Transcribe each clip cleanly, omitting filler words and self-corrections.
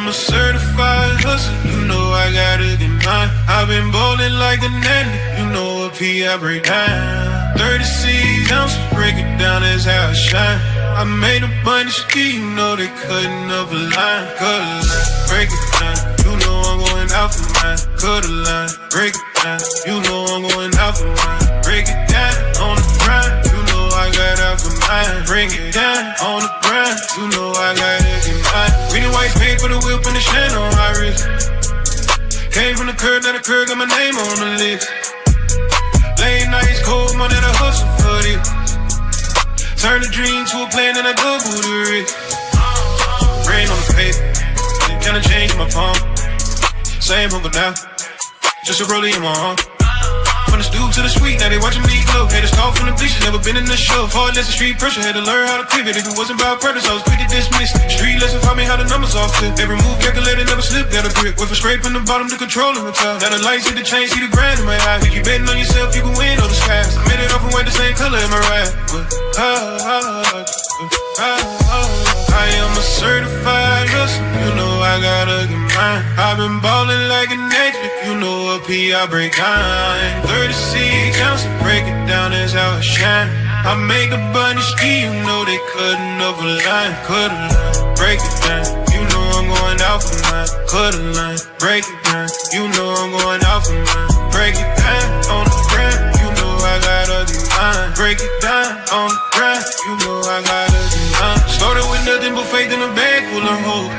a certified hustler, you know I gotta get mine. I've been ballin' like a nanny, you know a P I break down. 36 ounces, break it down, that's how I shine. I made a bunch of ski, you know they cutting up a line. Cut a line, break it down, you know I'm going out for mine. Cut a line, break it down, you know I'm going out for mine. Break it down on the grind, you know I got out for mine. Break it down on the grind, you know I gotta get mine. Green and white paint for the whip and the shine on my wrist. Came from the curb, now the curb got my name on the list. Late nights, cold money, I hustle for this. Turn the dream to a plan and I double the risk. Rain on the paper, it kinda changed my palm. Same hunger now, just a rollie in my arm. From the stoop to the suite, now they watching me glow. Had a start from the bleachers, never been in the show. Hard lesson, street pressure, had to learn how to pivot. If it wasn't about purpose, I was quick to dismiss. Street lesson taught me how the numbers all fit. Every move calculated, never slip, got a grip. With a scrape in the bottom to controlling the top. Now the lights hit the chain, see the grind in my eyes. If you betting on yourself, you can win on the skies. I made it off and wear the same color in my ride. I am a certified hustler, you know I gotta get mine. I've been ballin' like a nature, you know a P I break down. 36 ounces, break it down, that's how I shine. I make a bunch of ski, you know they cutting up a line. Cut a line, break it down, you know I'm going out for mine. Cut a line, break it down, you know I'm going out for mine. Break it down on the ground, you know I gotta get mine. Break it down on the ground, you know I gotta get mine. Started with nothing but faith in a bag full of hope.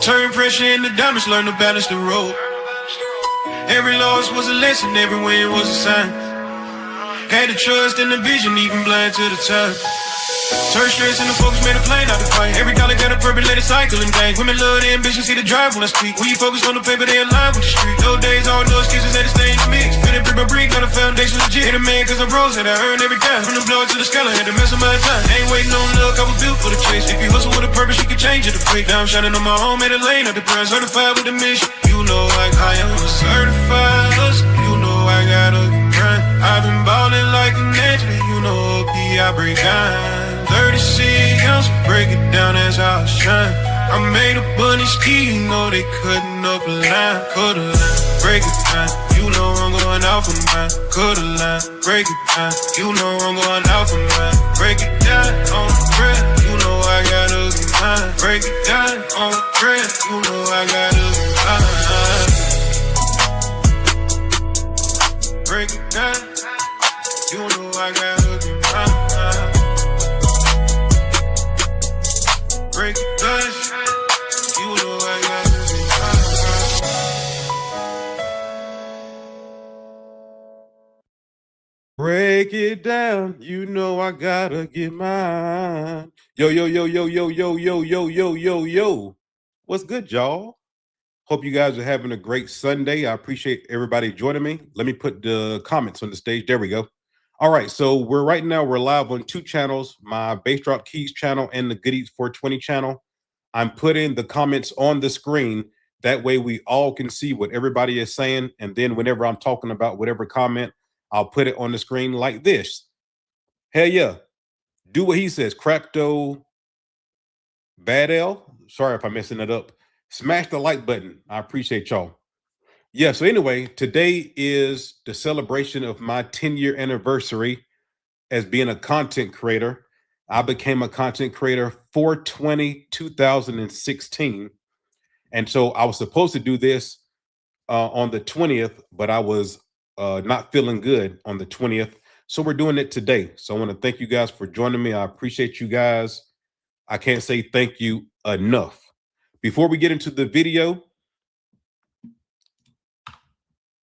Turn pressure into diamonds, learn to balance the road. Every loss was a lesson, every win was a sign. Had the trust and the vision, even blind to the time. Turn stress into focus, made a plane out the fight. Every dollar got a purpose, let it cycle and bang. Women love the ambition, see the drive when I speak. When you focus on the paper, they align with the street. Those days, all no excuses, had to stay in the mix. Fit it brick by brick, got a foundation legit. Hit a man cause I rose, had I earned every time. From the blood to the scholar, had to mess with my time. Ain't waiting on luck, I was built for the chase. If you hustle with a purpose, you can change it to fake. Now I'm shining on my own, made a lane out the prize. Certified with the mission, you know like I am a certified hustler. You know I gotta grind. I've been ballin' like a nature, you know P I break down. 36 ounces, break it down, that's how I shine. I made a bunny ski, you know they cutting up a line. Cut a line, break it down, you know I'm going out for mine. Cut a line, break it down, you know I'm going out for mine. Break it down on the bread, you know I gotta get mine. Break it down on the bread, you know I gotta get mine. Break it down, you know I gotta get mine. Break it down, you know I gotta get mine. Break it down, you know I gotta get mine. Yo, yo, yo, yo, yo, yo, yo, yo, yo, yo, yo. What's good, y'all? Hope you guys are having a great Sunday. I appreciate everybody joining me. Let me put the comments on the stage. There we go. All right, so we're live on two channels, my Bass Drop Keys channel and the Good Eats 420 channel. I'm putting the comments on the screen. That way we all can see what everybody is saying. And then whenever I'm talking about whatever comment, I'll put it on the screen like this. Hell yeah. Do what he says. Crapto Badel. Sorry if I'm messing it up. Smash the like button. I appreciate y'all. Yeah, so anyway, today is the celebration of my 10-year anniversary as being a content creator. I became a content creator 4/20/2016. And so I was supposed to do this on the 20th, but I was not feeling good on the 20th. So we're doing it today. So I want to thank you guys for joining me. I appreciate you guys. I can't say thank you enough. Before we get into the video,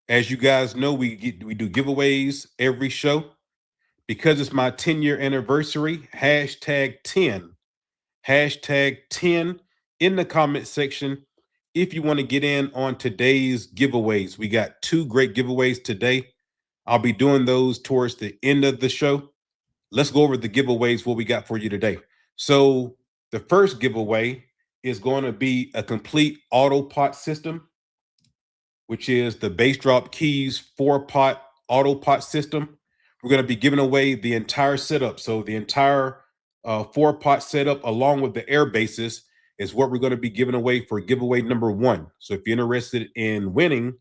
as you guys know, we do giveaways every show. Because it's my 10-year anniversary, #10. #10 in the comment section if you want to get in on today's giveaways. We got two great giveaways today. I'll be doing those towards the end of the show. Let's go over the giveaways, what we got for you today. So the first giveaway is going to be a complete auto pot system, which is the Bass Drop Keys 4-pot auto pot system. We're going to be giving away the entire setup. So the entire 4-pot setup along with the air bases. is what we're going to be giving away for giveaway number 1. So if you're interested in winning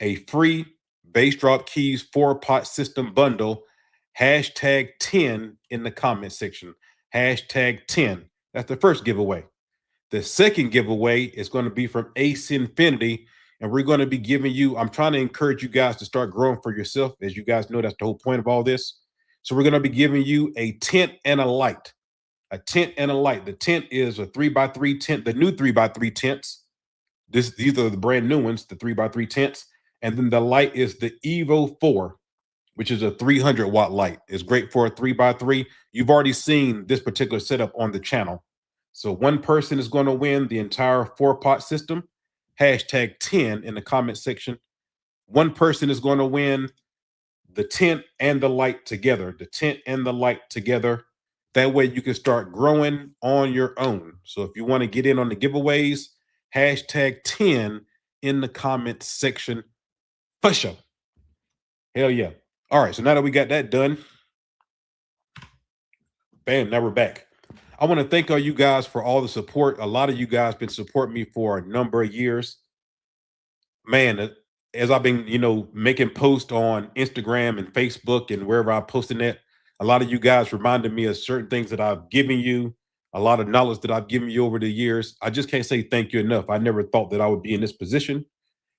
a free Bass Drop Keys 4-pot system bundle, hashtag 10 in the comment section. Hashtag 10. That's the first giveaway. The second giveaway is going to be from Ace Infinity, and we're going to be giving you, I'm trying to encourage you guys to start growing for yourself. As you guys know, that's the whole point of all this. So we're going to be giving you a tent and a light. A tent and a light. The tent is a 3x3 tent, the new 3x3 tents. These are the brand new ones, the 3x3 tents. And then the light is the Evo 4, which is a 300 watt light. It's great for a 3x3. You've already seen this particular setup on the channel. So one person is going to win the entire 4-pot system. Hashtag 10 in the comment section. One person is going to win the tent and the light together. The tent and the light together. That way you can start growing on your own. So if you want to get in on the giveaways, hashtag 10 in the comment section. For sure. Hell yeah. All right, so now that we got that done, bam, now we're back. I want to thank all you guys for all the support. A lot of you guys been supporting me for a number of years. Man, as I've been, making posts on Instagram and Facebook and wherever I'm posting it, a lot of you guys reminded me of certain things that I've given you, a lot of knowledge that I've given you over the years. I just can't say thank you enough. I never thought that I would be in this position.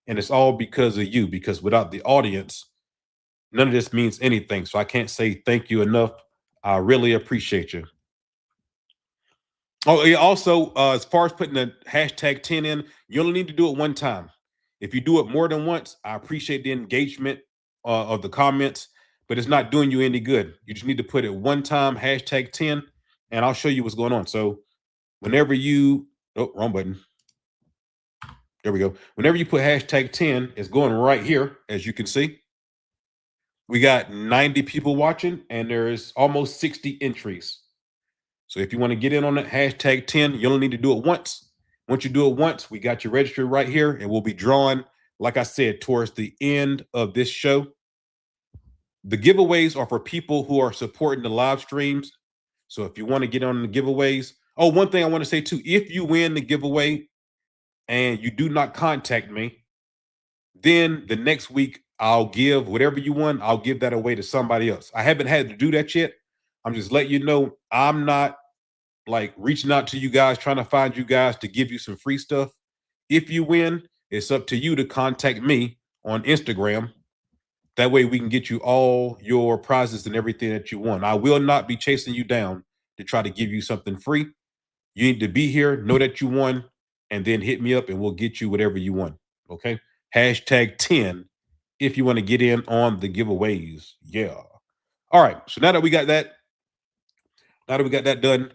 And it's all because of you, because without the audience, none of this means anything. So I can't say thank you enough. I really appreciate you. Oh, yeah, also, as far as putting the hashtag 10 in, you only need to do it one time. If you do it more than once, I appreciate the engagement of the comments, but it's not doing you any good. You just need to put it one time, hashtag 10, and I'll show you what's going on. So whenever you, oh, wrong button. There we go. Whenever you put hashtag 10, it's going right here, as you can see. We got 90 people watching, and there's almost 60 entries. So if you want to get in on it, hashtag 10, you only need to do it once. Once you do it once, we got you registered right here, and we'll be drawing, like I said, towards the end of this show. The giveaways are for people who are supporting the live streams. So if you want to get on the giveaways, oh, one thing I want to say too, if you win the giveaway and you do not contact me, then the next week I'll give whatever you won, I'll give that away to somebody else. I haven't had to do that yet. I'm just letting you know I'm not like reaching out to you guys, trying to find you guys to give you some free stuff. If you win, it's up to you to contact me on Instagram. That way we can get you all your prizes and everything that you want. I will not be chasing you down to try to give you something free. You need to be here, know that you won, and then hit me up and we'll get you whatever you want. Okay. Hashtag 10 if you want to get in on the giveaways. Yeah. All right. So now that we got that done,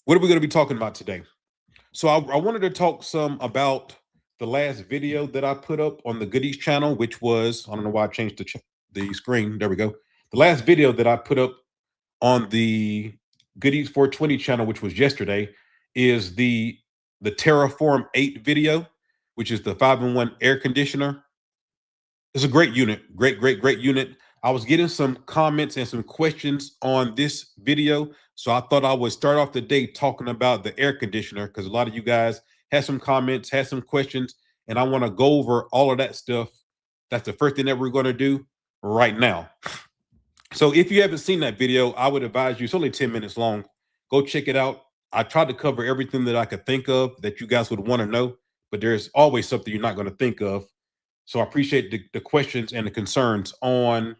what are we going to be talking about today? So I wanted to talk some about the last video that I put up on the Goodies channel, which was, I don't know why I changed the screen. There we go. The last video that I put up on the Goodies 420 channel, which was yesterday, is the Terraform 8 video, which is the 5-in-1 air conditioner. It's a great unit. Great unit. I was getting some comments and some questions on this video. So I thought I would start off the day talking about the air conditioner because a lot of you guys had some comments, had some questions, and I want to go over all of that stuff. That's the first thing that we're going to do right now. So if you haven't seen that video, I would advise you, it's only 10 minutes long. Go check it out. I tried to cover everything that I could think of that you guys would want to know, but there's always something you're not going to think of. So I appreciate the questions and the concerns on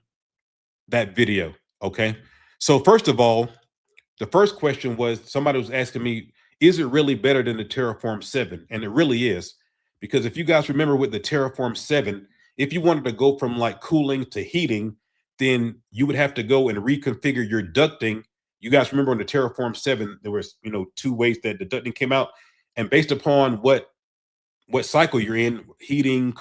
that video. Okay. So first of all, the first question was somebody was asking me, is it really better than the Terraform 7? And it really is, because if you guys remember with the Terraform 7, if you wanted to go from like cooling to heating, then you would have to go and reconfigure your ducting. You guys remember on the Terraform 7, there was, 2 ways that the ducting came out, and based upon what cycle you're in, heating and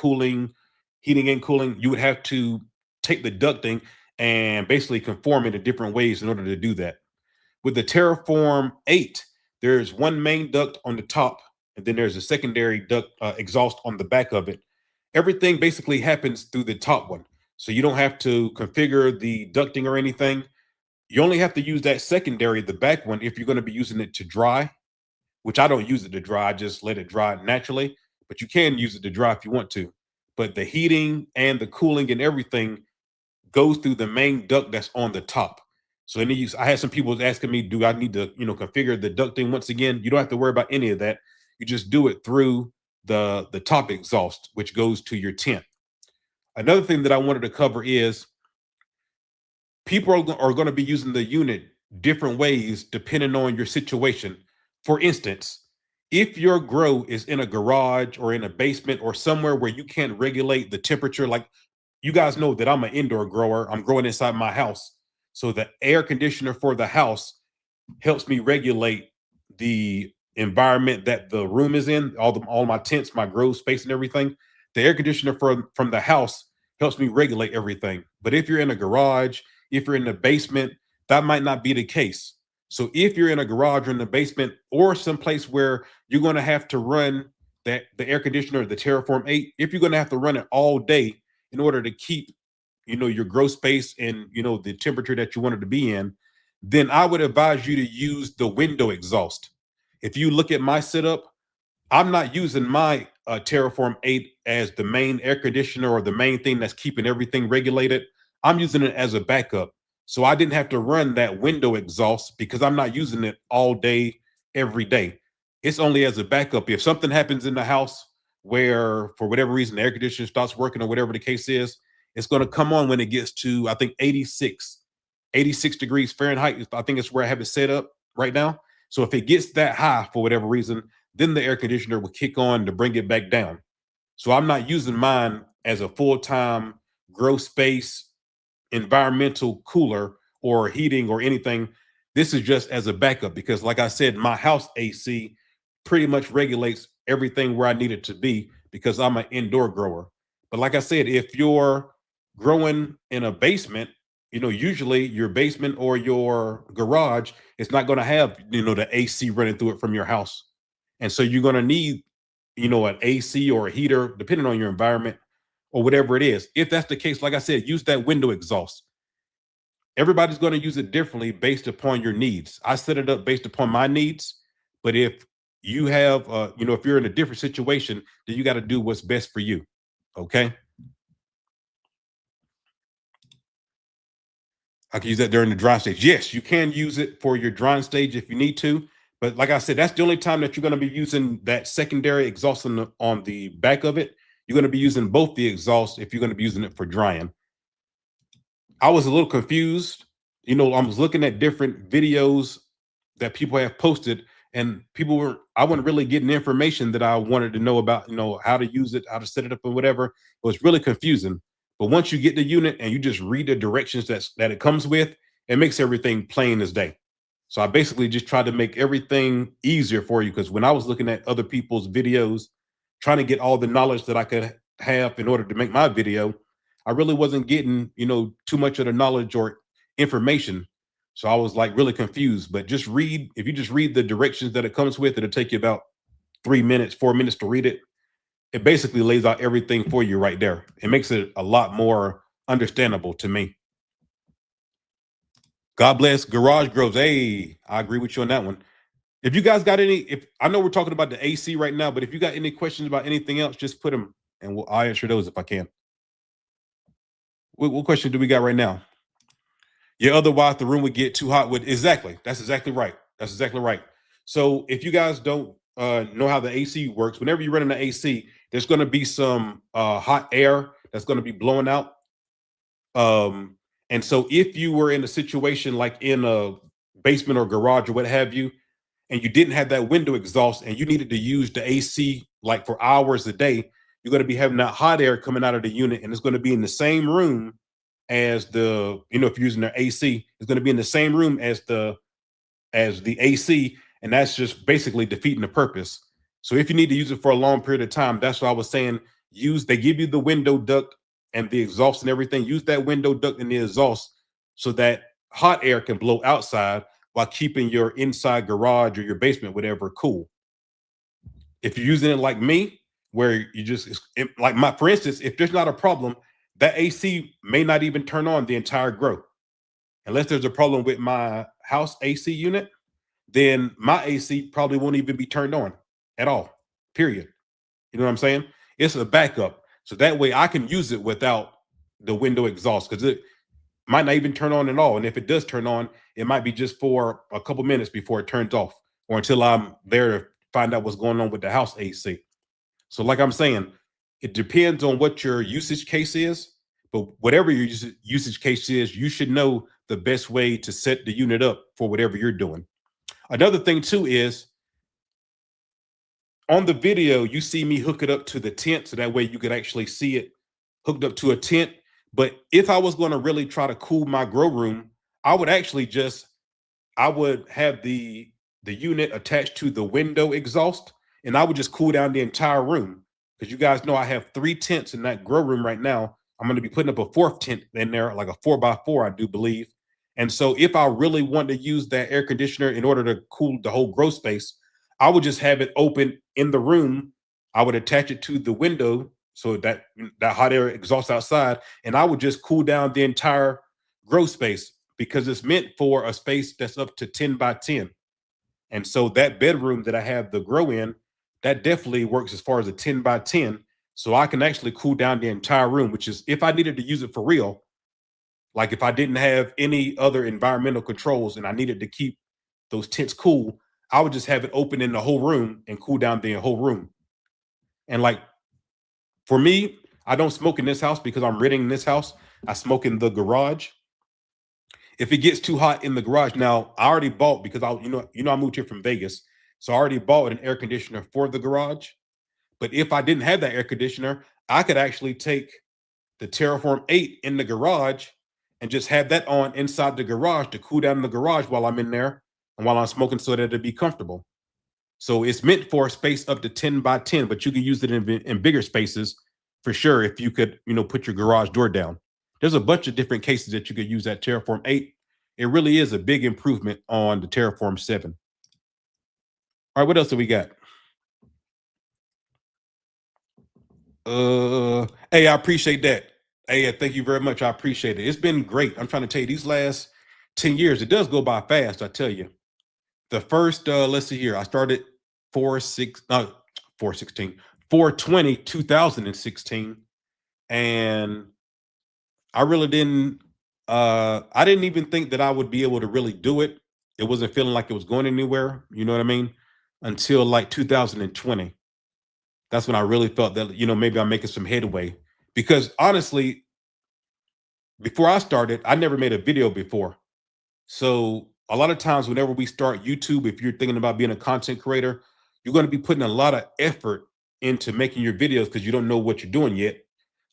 cooling, you would have to take the ducting and basically conform it in different ways in order to do that. With the Terraform 8, there's one main duct on the top, and then there's a secondary duct exhaust on the back of it. Everything basically happens through the top one. So you don't have to configure the ducting or anything. You only have to use that secondary, the back one, if you're going to be using it to dry. which I don't use it to dry. I just let it dry naturally, but you can use it to dry if you want to. But the heating and the cooling and everything goes through the main duct that's on the top. So I had some people asking me, do I need to, configure the ducting once again? You don't have to worry about any of that. You just do it through the top exhaust, which goes to your tent. Another thing that I wanted to cover is people are going to be using the unit different ways depending on your situation. For instance, if your grow is in a garage or in a basement or somewhere where you can't regulate the temperature, like you guys know that I'm an indoor grower, I'm growing inside my house. So the air conditioner for the house helps me regulate the environment that the room is in, all my tents, my grow space and everything. The air conditioner from the house helps me regulate everything. But if you're in a garage, if you're in the basement, that might not be the case. So if you're in a garage or in the basement or someplace where you're going to have to run the air conditioner, the Terraform 8, if you're going to have to run it all day in order to keep, your grow space and, the temperature that you want it to be in, then I would advise you to use the window exhaust. If you look at my setup, I'm not using my Terraform 8 as the main air conditioner or the main thing that's keeping everything regulated. I'm using it as a backup. So I didn't have to run that window exhaust because I'm not using it all day, every day. It's only as a backup. If something happens in the house where, for whatever reason, the air conditioner stops working or whatever the case is, it's going to come on when it gets to, I think, 86 degrees Fahrenheit. I think it's where I have it set up right now. So if it gets that high for whatever reason, then the air conditioner will kick on to bring it back down. So I'm not using mine as a full-time grow space environmental cooler or heating or anything. This is just as a backup because, like I said, my house AC pretty much regulates everything where I need it to be because I'm an indoor grower. But like I said, if you're growing in a basement, usually your basement or your garage is not going to have, the AC running through it from your house. And so you're going to need, an AC or a heater, depending on your environment or whatever it is. If that's the case, like I said, use that window exhaust. Everybody's going to use it differently based upon your needs. I set it up based upon my needs. But if you have, if you're in a different situation, then you got to do what's best for you. Okay. I can use that during the dry stage. Yes, you can use it for your drying stage if you need to. But like I said, that's the only time that you're going to be using that secondary exhaust on the back of it. You're going to be using both the exhaust if you're going to be using it for drying. I was a little confused. I was looking at different videos that people have posted, and I wasn't really getting information that I wanted to know about, how to use it, how to set it up and whatever. It was really confusing. But once you get the unit and you just read the directions that it comes with, it makes everything plain as day. So I basically just tried to make everything easier for you because when I was looking at other people's videos, trying to get all the knowledge that I could have in order to make my video, I really wasn't getting, too much of the knowledge or information. So I was like really confused. But if you just read the directions that it comes with, it'll take you about 4 minutes to read it. It basically lays out everything for you right there. It makes it a lot more understandable to me. God bless Garage Grows. Hey, I agree with you on that one. If you guys got if I know we're talking about the AC right now, but if you got any questions about anything else, just put them and I'll answer those if I can. What question do we got right now? Yeah, otherwise the room would get too hot. Exactly. That's exactly right. That's exactly right. So if you guys don't know how the AC works, whenever you're running the AC, there's going to be some hot air that's going to be blowing out. And so if you were in a situation like in a basement or garage or what have you, and you didn't have that window exhaust and you needed to use the AC like for hours a day, you're going to be having that hot air coming out of the unit, and it's going to be in the same room as if you're using their AC, it's going to be in the same room as the AC, and that's just basically defeating the purpose. So if you need to use it for a long period of time, that's what I was saying. They give you the window duct and the exhaust and everything. Use that window duct and the exhaust so that hot air can blow outside while keeping your inside garage or your basement, whatever, cool. If you're using it like me, where for instance, if there's not a problem, that AC may not even turn on the entire grow. Unless there's a problem with my house AC unit, then my AC probably won't even be turned on at all, period. You know what I'm saying? It's a backup. So that way I can use it without the window exhaust, because it might not even turn on at all. And if it does turn on, it might be just for a couple minutes before it turns off, or until I'm there to find out what's going on with the house AC. So like I'm saying, it depends on what your usage case is, but whatever your usage case is, you should know the best way to set the unit up for whatever you're doing. Another thing too is, on the video, you see me hook it up to the tent, so that way you could actually see it hooked up to a tent. But if I was going to really try to cool my grow room, I would actually I would have the unit attached to the window exhaust, and I would just cool down the entire room. Because you guys know I have 3 tents in that grow room right now. I'm going to be putting up a 4th tent in there, like a 4x4, I do believe. And so if I really want to use that air conditioner in order to cool the whole grow space, I would just have it open in the room. I would attach it to the window so that hot air exhausts outside, and I would just cool down the entire grow space, because it's meant for a space that's up to 10 by 10. And so that bedroom that I have the grow in, that definitely works as far as a 10 by 10. So I can actually cool down the entire room, which is if I needed to use it for real, like if I didn't have any other environmental controls and I needed to keep those tents cool, I would just have it open in the whole room and cool down the whole room. And like, for me, I don't smoke in this house because I'm renting this house. I smoke in the garage. If it gets too hot in the garage, now I already bought, because I moved here from Vegas, so I already bought an air conditioner for the garage. But if I didn't have that air conditioner, I could actually take the Terraform 8 in the garage and just have that on inside the garage to cool down the garage while I'm in there and while I'm smoking, so that it'd be comfortable. So it's meant for a space up to 10 by 10, but you can use it in bigger spaces for sure if you could, put your garage door down. There's a bunch of different cases that you could use that Terraform 8. It really is a big improvement on the Terraform 7. All right, what else do we got? Hey, I appreciate that. Hey, thank you very much. I appreciate it. It's been great. I'm trying to tell you, these last 10 years, it does go by fast, I tell you. The first, let's see here, I started 4/20, 2016. And I really I didn't even think that I would be able to really do it. It wasn't feeling like it was going anywhere, you know what I mean? Until like 2020. That's when I really felt that, maybe I'm making some headway. Because honestly, before I started, I never made a video before. So a lot of times whenever we start YouTube, if you're thinking about being a content creator, you're going to be putting a lot of effort into making your videos because you don't know what you're doing yet.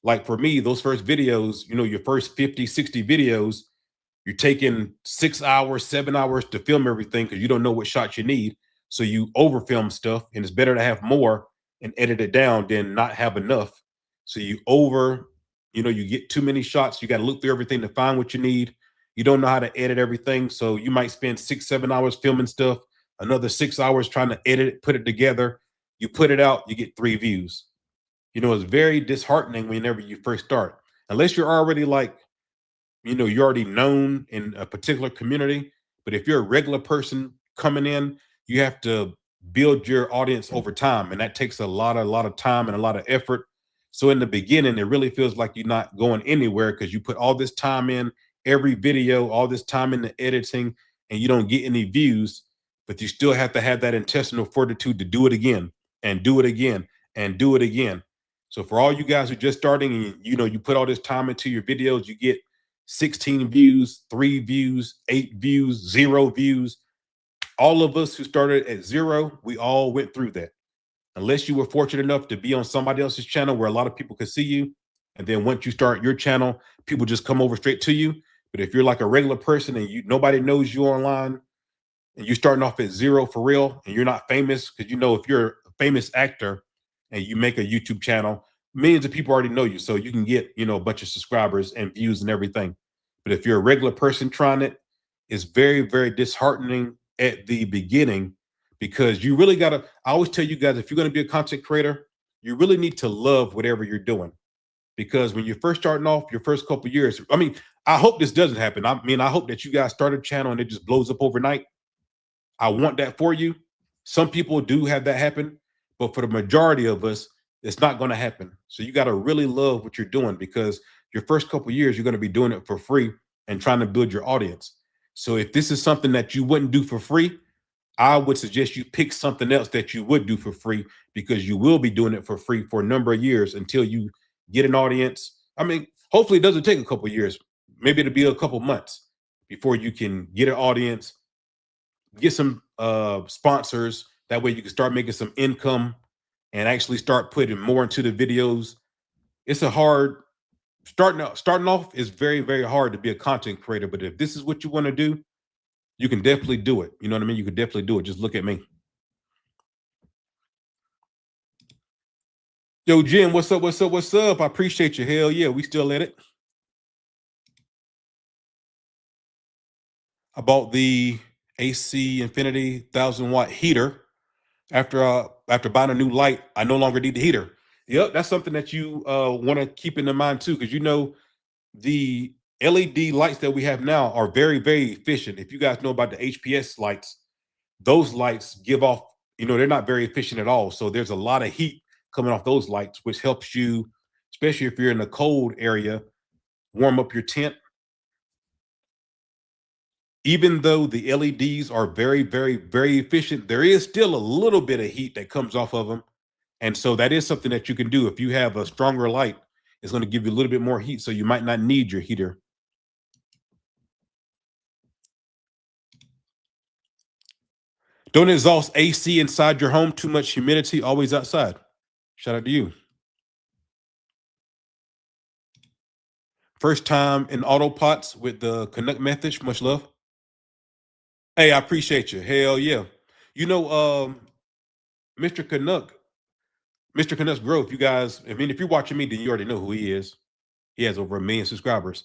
Like for me, those first videos, your first 50, 60 videos, you're taking 6 hours, 7 hours to film everything because you don't know what shots you need. So you overfilm stuff, and it's better to have more and edit it down than not have enough. So you get too many shots. You got to look through everything to find what you need. You don't know how to edit everything. So you might spend 6, 7 hours filming stuff, another 6 hours trying to edit it, put it together. You put it out, you get 3 views. It's very disheartening whenever you first start, unless you're already you're already known in a particular community. But if you're a regular person coming in, you have to build your audience over time. And that takes a lot of time and a lot of effort. So in the beginning, it really feels like you're not going anywhere because you put all this time in every video, all this time in the editing, and you don't get any views, but you still have to have that intestinal fortitude to do it again and do it again and do it again. So for all you guys who are just starting and you put all this time into your videos, you get 16 views, 3 views, 8 views, 0 views. All of us who started at 0, we all went through that. Unless you were fortunate enough to be on somebody else's channel where a lot of people could see you. And then once you start your channel, people just come over straight to you. But if you're like a regular person and nobody knows you online and you're starting off at 0 for real and you're not famous, because if you're a famous actor and you make a YouTube channel, millions of people already know you. So you can get, a bunch of subscribers and views and everything. But if you're a regular person trying it, it's very, very disheartening at the beginning, because you really I always tell you guys, if you're going to be a content creator, you really need to love whatever you're doing. Because when you're first starting off, your first couple of years, I hope this doesn't happen. I hope that you guys start a channel and it just blows up overnight. I want that for you. Some people do have that happen, but for the majority of us, it's not going to happen. So you got to really love what you're doing, because your first couple years, you're going to be doing it for free and trying to build your audience. So if this is something that you wouldn't do for free, I would suggest you pick something else that you would do for free, because you will be doing it for free for a number of years until you get an audience. I mean, hopefully it doesn't take a couple of years. Maybe it'll be a couple months before you can get an audience, get some sponsors. That way you can start making some income and actually start putting more into the videos. It's a hard starting off is very, very hard to be a content creator. But if this is what you want to do, you can definitely do it. You know what I mean? You can definitely do it. Just look at me. Yo, Jim, what's up? What's up? What's up? I appreciate you. Hell yeah, we still at it. I bought the AC Infinity 1000-watt heater. After buying a new light, I no longer need the heater. Yep, that's something that you want to keep in mind too, because you know the LED lights that we have now are very, very efficient. If you guys know about the HPS lights, those lights give off, they're not very efficient at all. So there's a lot of heat coming off those lights, which helps you, especially if you're in a cold area, warm up your tent. Even though the LEDs are very, very, very efficient, there is still a little bit of heat that comes off of them. And so that is something that you can do. If you have a stronger light, it's going to give you a little bit more heat. So you might not need your heater. Don't exhaust AC inside your home. Too much humidity, always outside. Shout out to you. First time in auto pots with the Canuck method. Much love. Hey, I appreciate you. Hell yeah. Mr. Canuck, Mr. Canuck's growth, you guys, I mean, if you're watching me, then you already know who he is. He has over 1 million subscribers.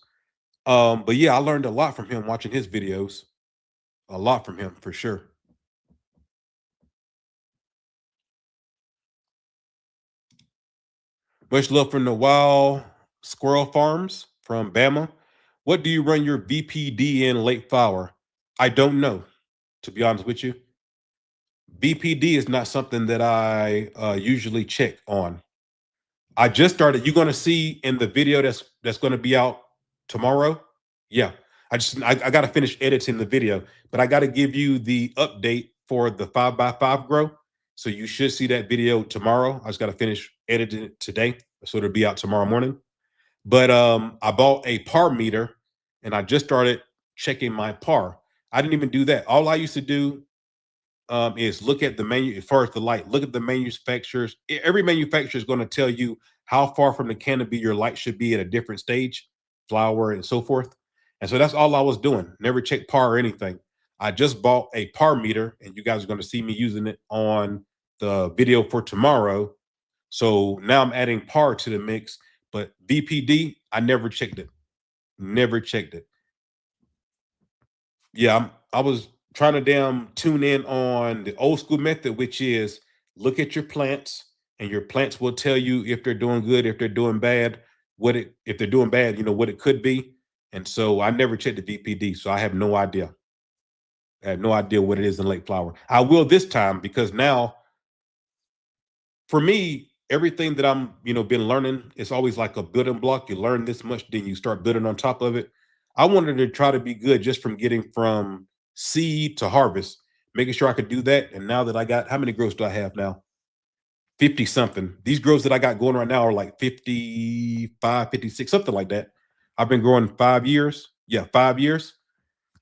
But yeah, I learned a lot from him watching his videos. A lot from him, for sure. Much love from the Wild Squirrel Farms from Bama. What do you run your VPD in late flower? I don't know, to be honest with you. VPD is not something that I usually check on. I just started. You're going to see in the video that's going to be out tomorrow. Yeah, I got to finish editing the video, but I got to give you the update for the 5x5 grow. So you should see that video tomorrow. I just got to finish editing it today, so it'll be out tomorrow morning. But I bought a par meter, and I just started checking my par. I didn't even do that. All I used to do is look at the menu as far as the light. Look at the manufacturers. Every manufacturer is going to tell you how far from the canopy your light should be at a different stage, flower, and so forth. And so that's all I was doing. Never checked par or anything. I just bought a par meter, and you guys are going to see me using it on the video for tomorrow. So now I'm adding par to the mix, but VPD, I never checked it. Never checked it. Yeah, I was trying to damn tune in on the old school method, which is look at your plants, and your plants will tell you if they're doing good, if they're doing bad, if they're doing bad, what it could be. And so I never checked the VPD, so I have no idea. I have no idea what it is in late flower. I will this time, because now, for me, everything that I'm, been learning, it's always like a building block. You learn this much, then you start building on top of it. I wanted to try to be good just from getting from seed to harvest, making sure I could do that. And now that I got, how many grows do I have now? 50 something. These grows that I got going right now are like 55, 56, something like that. I've been growing 5 years. Yeah, 5 years.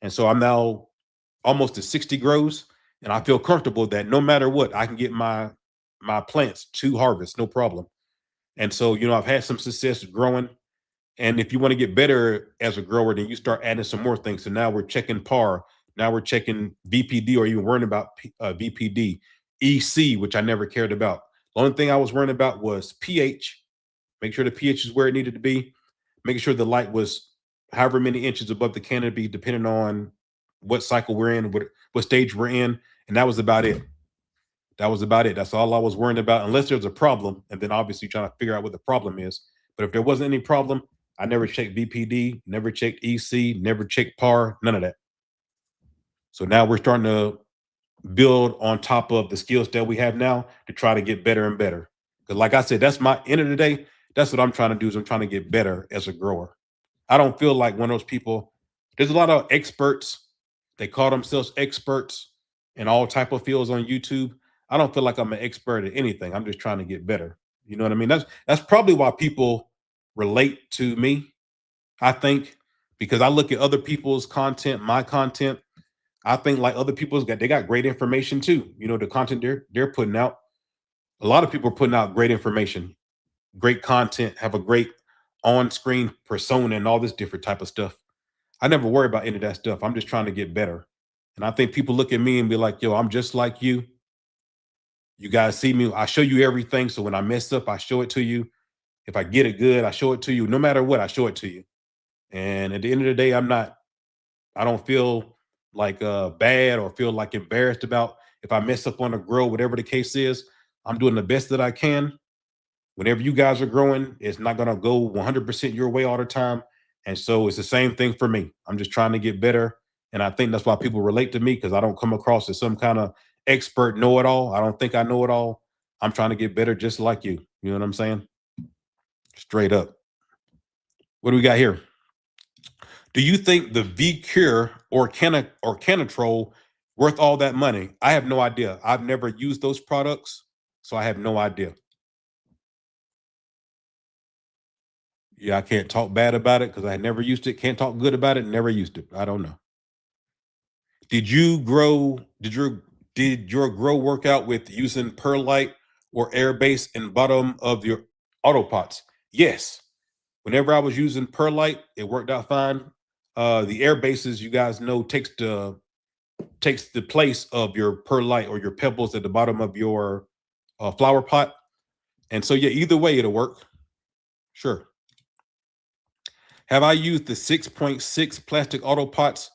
And so I'm now almost to 60 grows. And I feel comfortable that no matter what, I can get my plants to harvest, no problem. And so, I've had some success growing. And if you want to get better as a grower, then you start adding some more things. So now we're checking par. Now we're checking VPD, or even worrying about VPD, EC, which I never cared about. The only thing I was worrying about was pH. Make sure the pH is where it needed to be. Making sure the light was however many inches above the canopy, depending on what cycle we're in, what stage we're in. And that was about it. That was about it. That's all I was worrying about, unless there's a problem. And then obviously trying to figure out what the problem is. But if there wasn't any problem, I never checked VPD, never checked EC, never checked par, none of that. So now we're starting to build on top of the skills that we have now to try to get better and better. Because like I said, that's my end of the day. That's what I'm trying to do is I'm trying to get better as a grower. I don't feel like one of those people. There's a lot of experts. They call themselves experts in all type of fields on YouTube. I don't feel like I'm an expert at anything. I'm just trying to get better. You know what I mean? That's probably why people relate to me. I think because I look at other people's content, my content. I think like other people's got they got great information too. You know, the content they're putting out. A lot of people are putting out great information, great content, have a great on-screen persona and all this different type of stuff. I never worry about any of that stuff. I'm just trying to get better. And I think people look at me and be like, yo, I'm just like you. You guys see me. I show you everything. So when I mess up, I show it to you. If I get it good, I show it to you. No matter what, I show it to you. And at the end of the day, I don't feel like bad or feel like embarrassed about if I mess up on a grow, whatever the case is. I'm doing the best that I can. Whenever you guys are growing, it's not going to go 100% your way all the time. And so it's the same thing for me. I'm just trying to get better. And I think that's why people relate to me because I don't come across as some kind of expert know it all. I don't think I know it all. I'm trying to get better just like you. You know what I'm saying? Straight up. What do we got here? Do you think the V Cure or Canatrol worth all that money? I have no idea. I've never used those products, so I have no idea. Yeah, I can't talk bad about it because I never used it. Can't talk good about it. Never used it. I don't know. Did you grow? Did your grow work out with using perlite or air base in bottom of your auto pots? Yes. Whenever I was using perlite, it worked out fine. The air bases, you guys know, takes the place of your perlite or your pebbles at the bottom of your flower pot. And so, yeah, either way, it'll work. Sure. Have I used the 6.6 plastic auto pots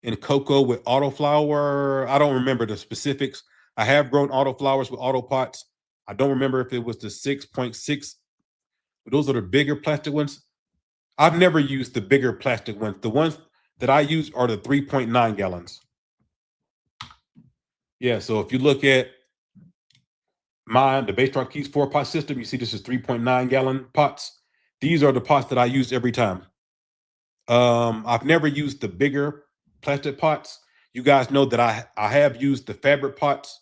in cocoa with auto flower? I don't remember the specifics. I have grown auto flowers with auto pots. I don't remember if it was the 6.6. Those are the bigger plastic ones. I've never used the bigger plastic ones. The ones that I use are the 3.9 gallons. Yeah, so if you look at the Base Keys 4-pot system, you see this is 3.9 gallon pots. These are the pots that I use every time. I've never used the bigger plastic pots. You guys know that I have used the fabric pots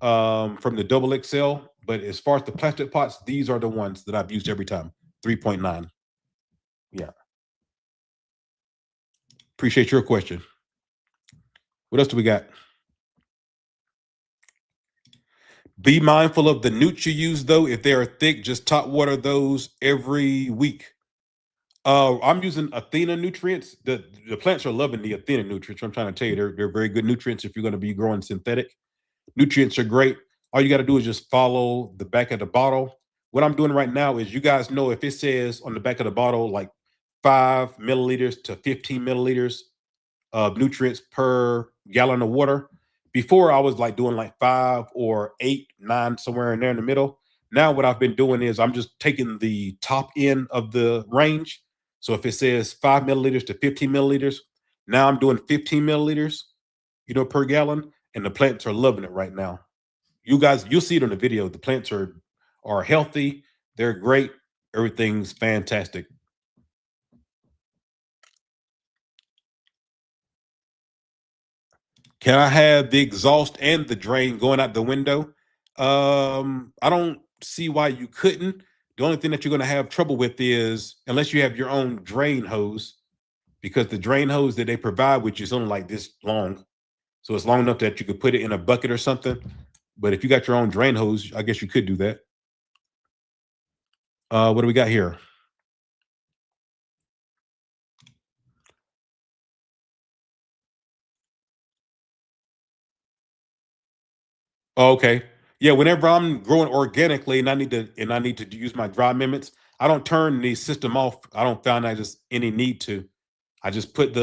from the double XL, but as far as the plastic pots, these are the ones that I've used every time. 3.9. Yeah. Appreciate your question. What else do we got? Be mindful of the newts you use, though. If they are thick, just top water those every week. I'm using Athena Nutrients. The plants are loving the Athena Nutrients. I'm trying to tell you, they're very good nutrients if you're going to be growing synthetic. Nutrients are great. All you got to do is just follow the back of the bottle. What I'm doing right now is you guys know if it says on the back of the bottle like 5 milliliters to 15 milliliters of nutrients per gallon of water. Before I was like doing like 5 or 8, 9, somewhere in there in the middle. Now what I've been doing is I'm just taking the top end of the range. So if it says 5 milliliters to 15 milliliters, now I'm doing 15 milliliters, per gallon, and the plants are loving it right now. You guys, you'll see it on the video. The plants are healthy. They're great. Everything's fantastic. Can I have the exhaust and the drain going out the window? I don't see why you couldn't. The only thing that you're going to have trouble with is unless you have your own drain hose, because the drain hose that they provide, which is only like this long, so it's long enough that you could put it in a bucket or something. But if you got your own drain hose, I guess you could do that. What do we got here? Oh, okay. Yeah, whenever I'm growing organically and I need to use my dry amendments, I don't turn the system off. I don't find I just any need to. I just put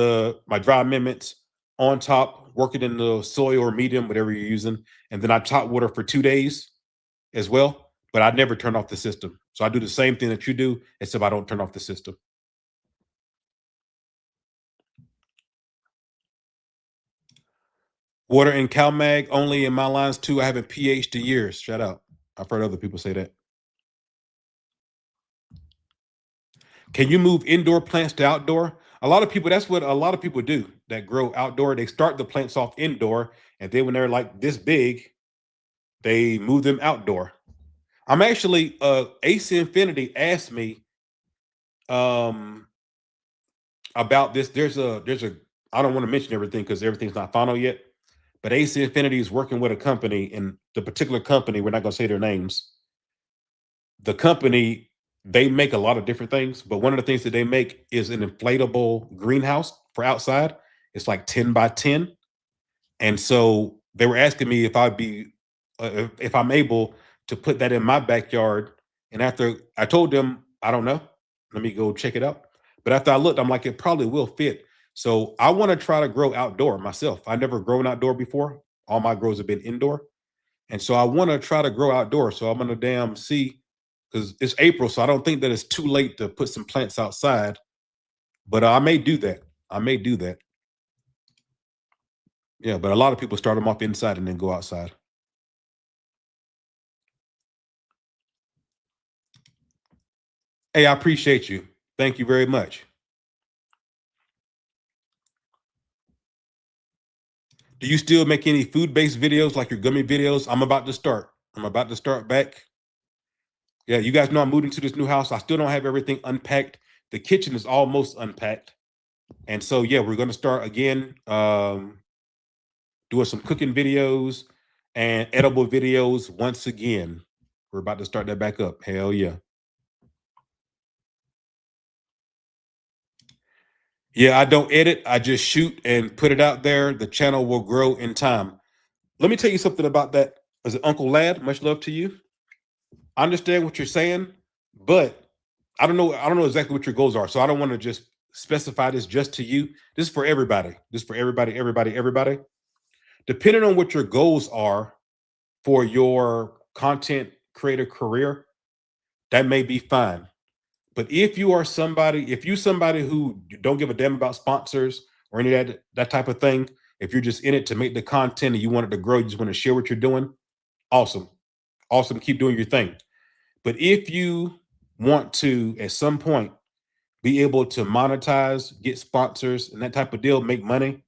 my dry amendments on top, work it in the soil or medium, whatever you're using, and then I top water for 2 days as well. But I never turn off the system. So I do the same thing that you do, except I don't turn off the system. Water and CalMag only in my lines too. I haven't pH'd in years. Shout out. I've heard other people say that. Can you move indoor plants to outdoor? A lot of people, that's what a lot of people do that grow outdoor. They start the plants off indoor, and then when they're like this big, they move them outdoor. I'm actually AC Infinity asked me about this. There's a I don't want to mention everything because everything's not final yet. But AC Infinity is working with a company, and the particular company, we're not going to say their names. The company, they make a lot of different things, but one of the things that they make is an inflatable greenhouse for outside. It's like 10 by 10. And so they were asking me if I'd be, if I'm able to put that in my backyard. And after I told them, I don't know, let me go check it out. But after I looked, I'm like, it probably will fit. So I want to try to grow outdoor myself. I never grown outdoor before. All my grows have been indoor. And so I want to try to grow outdoor. So I'm going to see, because it's April. So I don't think that it's too late to put some plants outside. But I may do that. I may do that. Yeah, but a lot of people start them off inside and then go outside. Hey, I appreciate you. Thank you very much. Do you still make any food-based videos like your gummy videos? I'm about to start. I'm about to start back. Yeah, you guys know I'm moving to this new house. I still don't have everything unpacked. The kitchen is almost unpacked. And so, yeah, we're going to start again doing some cooking videos and edible videos once again. We're about to start that back up. Hell yeah. Yeah, I don't edit. I just shoot and put it out there. The channel will grow in time. Let me tell you something about that. Is it Uncle Lad? Much love to you. I understand what you're saying, but I don't know. I don't know exactly what your goals are. So I don't want to just specify this just to you. This is for everybody. This is for everybody, everybody, everybody. Depending on what your goals are for your content creator career, that may be fine. But if you are somebody, if you're somebody who don't give a damn about sponsors or any of that type of thing, if you're just in it to make the content and you want it to grow, you just want to share what you're doing, awesome. Awesome. Keep doing your thing. But if you want to, at some point, be able to monetize, get sponsors, and that type of deal, make money,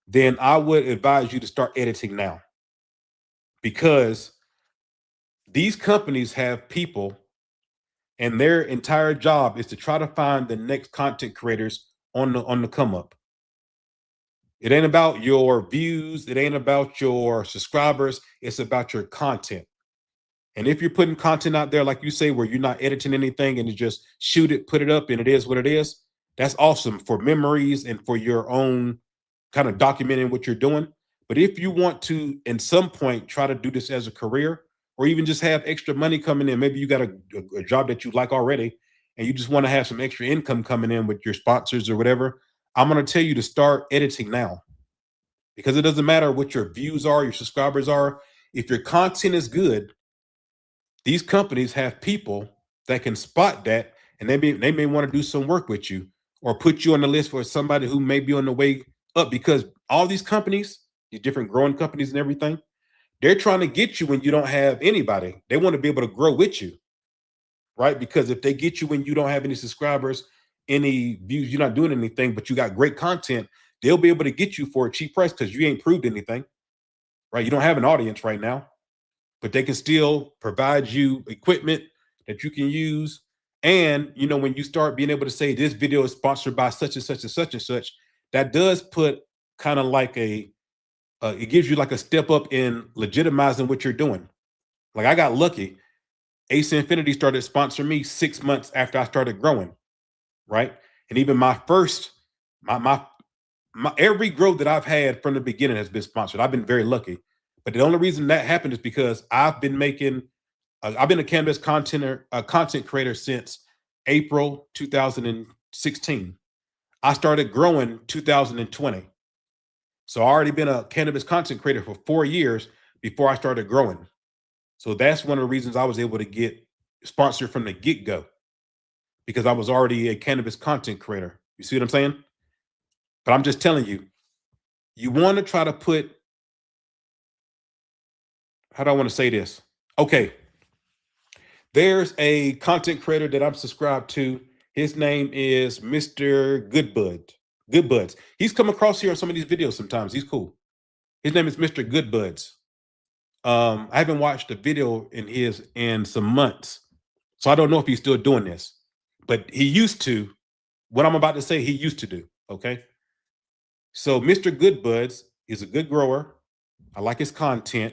then I would advise you to start editing now. Because these companies have people and their entire job is to try to find the next content creators on the come up. It ain't about your views, it ain't about your subscribers, it's about your content. And if you're putting content out there, like you say, where you're not editing anything and you just shoot it, put it up, and it is what it is, that's awesome for memories and for your own kind of documenting what you're doing. But if you want to, in some point, try to do this as a career, or even just have extra money coming in, maybe you got a job that you like already, and you just want to have some extra income coming in with your sponsors or whatever, I'm going to tell you to start editing now. Because it doesn't matter what your views are, your subscribers are. If your content is good, these companies have people that can spot that, and they may want to do some work with you or put you on the list for somebody who may be on the way up, because all these companies, these different growing companies and everything, they're trying to get you when you don't have anybody. They want to be able to grow with you, right? Because if they get you when you don't have any subscribers, any views, you're not doing anything, but you got great content, they'll be able to get you for a cheap price because you ain't proved anything, right? You don't have an audience right now, but they can still provide you equipment that you can use. And, you know, when you start being able to say this video is sponsored by such and such and such and such, that does put kind of like it gives you like a step up in legitimizing what you're doing. Like I got lucky. Ace Infinity started sponsoring me 6 months after I started growing, right? And even my first, my every growth that I've had from the beginning has been sponsored. I've been very lucky. But the only reason that happened is because I've been making, I've been a cannabis content creator since April 2016. I started growing 2020. So I already been a cannabis content creator for 4 years before I started growing. So that's one of the reasons I was able to get sponsored from the get-go, because I was already a cannabis content creator. You see what I'm saying? But I'm just telling you, you want to try to put how do I want to say this? Okay. There's a content creator that I'm subscribed to. His name is Mr. Goodbud. Goodbuds. He's come across here on some of these videos sometimes. He's cool. His name is Mr. Goodbuds. I haven't watched a video in his in some months, so I don't know if he's still doing this. But he used to. What I'm about to say, he used to do. Okay. So Mr. Goodbuds is a good grower. I like his content.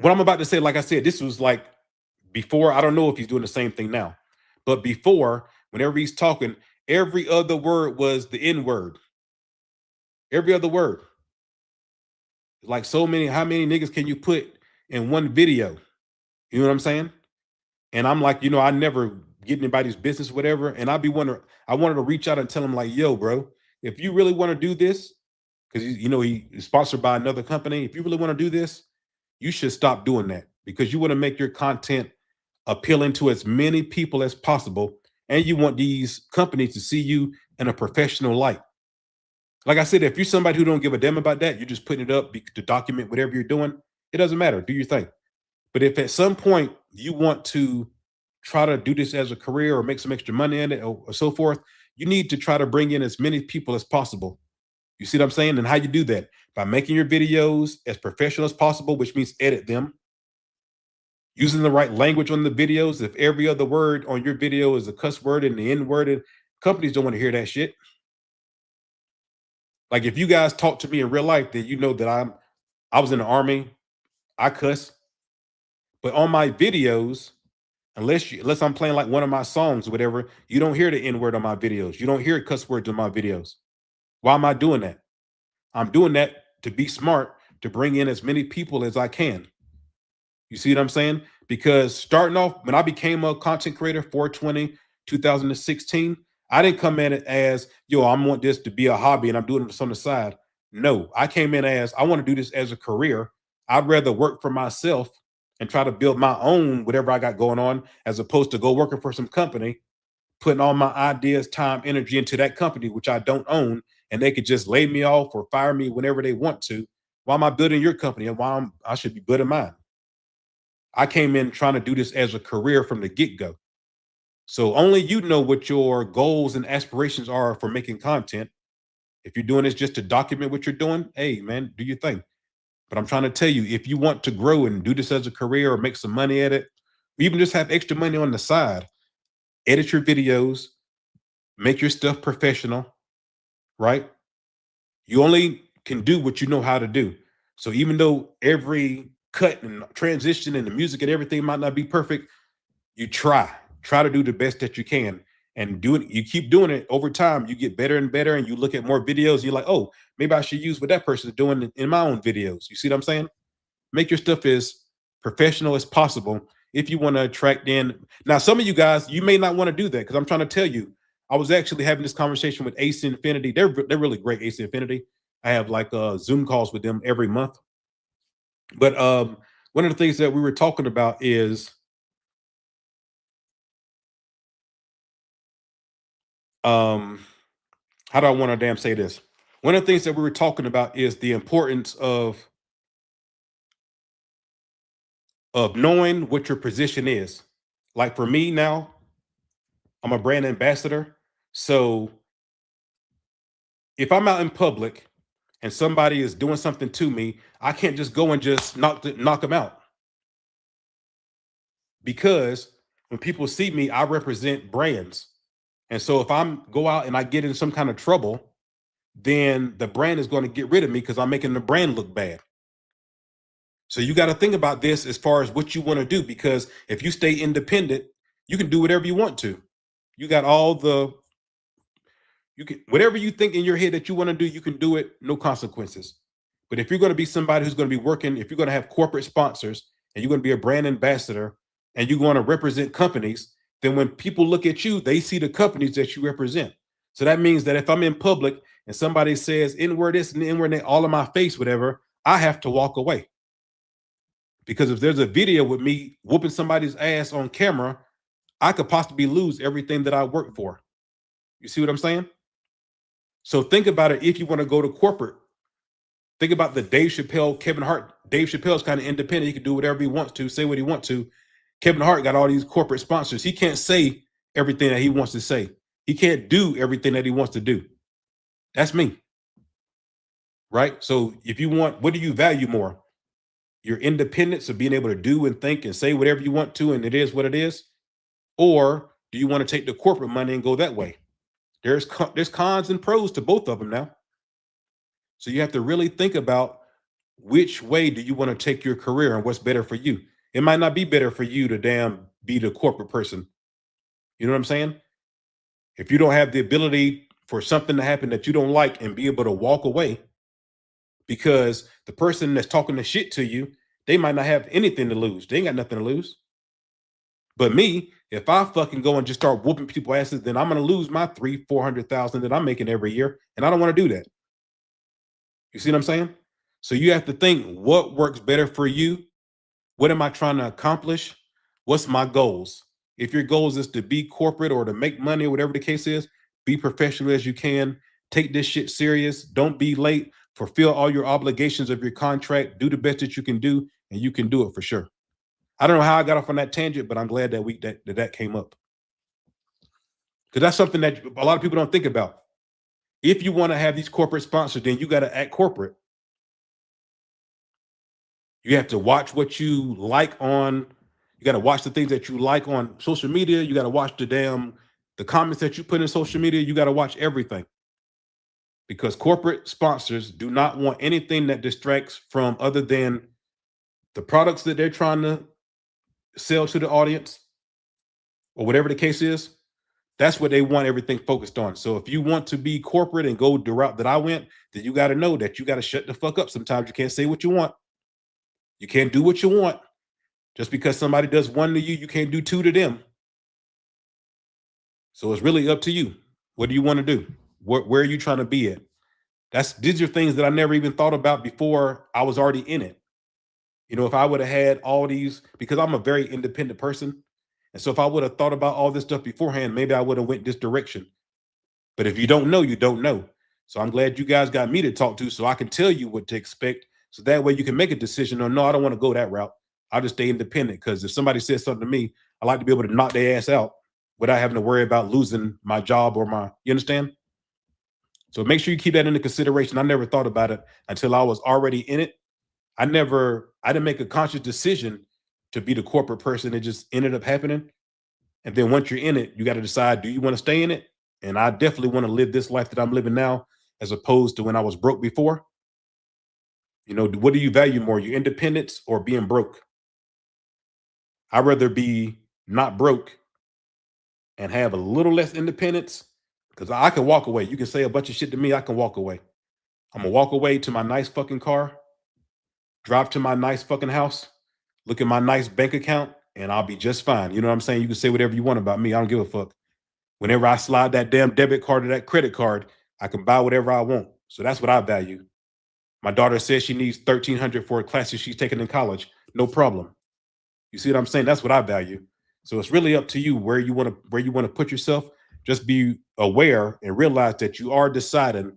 What I'm about to say, like I said, this was like before. I don't know if he's doing the same thing now, but before, whenever he's talking, every other word was the N word. Every other word. Like so many, how many niggas can you put in one video? You know what I'm saying? And I'm like, I never get anybody's business, whatever. And I wanted to reach out and tell him, like, yo, bro, if you really want to do this, because he's sponsored by another company. If you really want to do this, you should stop doing that, because you want to make your content appealing to as many people as possible. And you want these companies to see you in a professional light. Like I said, if you're somebody who don't give a damn about that, you're just putting it up to document whatever you're doing. It doesn't matter. Do your thing. But if at some point you want to try to do this as a career or make some extra money in it or so forth, you need to try to bring in as many people as possible. You see what I'm saying? And how you do that? By making your videos as professional as possible, which means edit them. Using the right language on the videos. If every other word on your video is a cuss word and the N word, companies don't want to hear that shit. Like if you guys talk to me in real life, then you know that I was in the army, I cuss. But on my videos, unless I'm playing like one of my songs or whatever, you don't hear the N word on my videos. You don't hear cuss words on my videos. Why am I doing that? I'm doing that to be smart, to bring in as many people as I can. You see what I'm saying? Because starting off, when I became a content creator, 4/20, 2016, I didn't come in it as, yo, I want this to be a hobby and I'm doing this on the side. No, I came in as, I want to do this as a career. I'd rather work for myself and try to build my own whatever I got going on, as opposed to go working for some company, putting all my ideas, time, energy into that company, which I don't own, and they could just lay me off or fire me whenever they want to. Why am I building your company and I should be building mine? I came in trying to do this as a career from the get-go. So only you know what your goals and aspirations are for making content. If you're doing this just to document what you're doing, hey, man, do your thing. But I'm trying to tell you, if you want to grow and do this as a career or make some money at it, or even just have extra money on the side, edit your videos, make your stuff professional, right? You only can do what you know how to do. So even though every cut and transition and the music and everything might not be perfect, you try to do the best that you can, and do it. You keep doing it over time. You get better and better, and you look at more videos. You're like, oh, maybe I should use what that person is doing in my own videos. You see what I'm saying? Make your stuff as professional as possible if you want to attract in. Now, some of you guys, you may not want to do that, because I'm trying to tell you, I was actually having this conversation with Ace Infinity. They're really great, Ace Infinity. I have like Zoom calls with them every month. But one of the things that we were talking about is how do I want to say this? One of the things that we were talking about is the importance of knowing what your position is. Like for me now, I'm a brand ambassador. So if I'm out in public and somebody is doing something to me, I can't just go and just knock them out. Because when people see me, I represent brands. And so if I'm go out and I get in some kind of trouble, then the brand is going to get rid of me because I'm making the brand look bad. So you got to think about this as far as what you want to do, because if you stay independent, you can do whatever you want to. You got whatever you think in your head that you want to do, you can do it, no consequences. But if you're going to be somebody who's going to be working, if you're going to have corporate sponsors and you're going to be a brand ambassador and you're going to represent companies, then when people look at you, they see the companies that you represent. So that means that if I'm in public and somebody says N-word this and N-word that all in my face, whatever, I have to walk away. Because if there's a video with me whooping somebody's ass on camera, I could possibly lose everything that I work for. You see what I'm saying? So think about it if you want to go to corporate. Think about the Dave Chappelle, Kevin Hart. Dave Chappelle's kind of independent. He can do whatever he wants to, say what he wants to. Kevin Hart got all these corporate sponsors. He can't say everything that he wants to say. He can't do everything that he wants to do. That's me. Right? So if you want, what do you value more? Your independence of being able to do and think and say whatever you want to, and it is what it is? Or do you want to take the corporate money and go that way? There's cons and pros to both of them now. So you have to really think about which way do you want to take your career and what's better for you. It might not be better for you to be the corporate person. You know what I'm saying? If you don't have the ability for something to happen that you don't like and be able to walk away because the person that's talking the shit to you, they might not have anything to lose. They ain't got nothing to lose. But me, if I fucking go and just start whooping people asses, then I'm going to lose my $300,000-400,000 that I'm making every year. And I don't want to do that. You see what I'm saying? So you have to think, what works better for you? What am I trying to accomplish? What's my goals? If your goals is to be corporate or to make money or whatever the case is, be professional as you can. Take this shit serious. Don't be late. Fulfill all your obligations of your contract. Do the best that you can do, and you can do it for sure. I don't know how I got off on that tangent, but I'm glad that that came up. Because that's something that a lot of people don't think about. If you want to have these corporate sponsors, then you got to act corporate. You have to watch what you like you got to watch the things that you like on social media. You got to watch the comments that you put in social media. You got to watch everything. Because corporate sponsors do not want anything that distracts from other than the products that they're trying to sell to the audience or whatever the case is. That's what they want everything focused on. So if you want to be corporate and go the route that I went, then you got to know that you got to shut the fuck up. Sometimes you can't say what you want. You can't do what you want. Just because somebody does one to you, you can't do two to them. So it's really up to you. What do you want to do? Where are you trying to be at? These are things that I never even thought about before I was already in it. You know, if I would have had all these, because I'm a very independent person. And so if I would have thought about all this stuff beforehand, maybe I would have went this direction. But if you don't know, you don't know. So I'm glad you guys got me to talk to so I can tell you what to expect. So that way you can make a decision on, no, I don't want to go that route. I'll just stay independent, because if somebody says something to me, I like to be able to knock their ass out without having to worry about losing my job or you understand? So make sure you keep that into consideration. I never thought about it until I was already in it. I didn't make a conscious decision to be the corporate person. It just ended up happening. And then once you're in it, you got to decide, do you want to stay in it? And I definitely want to live this life that I'm living now, as opposed to when I was broke before. You know, what do you value more, your independence or being broke? I'd rather be not broke and have a little less independence, because I can walk away. You can say a bunch of shit to me, I can walk away. I'm gonna walk away to my nice fucking car, drive to my nice fucking house, look at my nice bank account, and I'll be just fine. You know what I'm saying? You can say whatever you want about me. I don't give a fuck. Whenever I slide that damn debit card or that credit card, I can buy whatever I want. So that's what I value. My daughter says she needs $1,300 for a class that she's taking in college. No problem. You see what I'm saying? That's what I value. So it's really up to you where you want to put yourself. Just be aware and realize that you are deciding,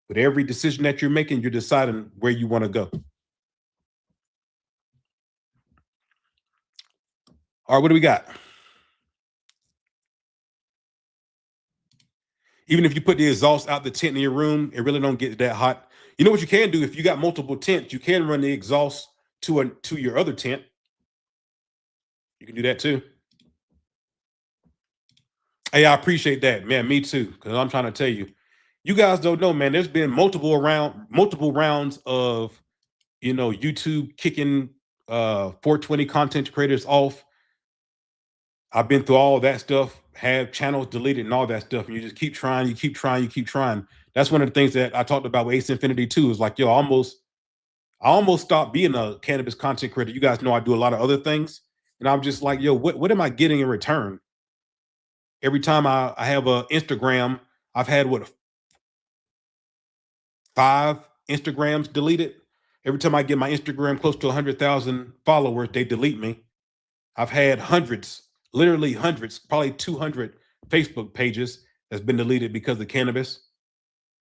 with every decision that you're making, you're deciding where you want to go. All right, what do we got? Even if you put the exhaust out the tent in your room, it really don't get that hot. You know what you can do? If you got multiple tents, you can run the exhaust to your other tent. You can do that too. Hey, I appreciate that, man. Me too. Because I'm trying to tell you, you guys don't know, man. There's been multiple rounds of, YouTube kicking 420 content creators off. I've been through all that stuff, have channels deleted and all that stuff. And you just keep trying, you keep trying. That's one of the things that I talked about with Ace Infinity too, is like, I almost stopped being a cannabis content creator. You guys know I do a lot of other things. And I'm just like, what am I getting in return? Every time I have a Instagram, I've had 5 Instagrams deleted. Every time I get my Instagram close to 100,000 followers, they delete me. I've had hundreds, literally hundreds, probably 200 Facebook pages that's been deleted because of cannabis.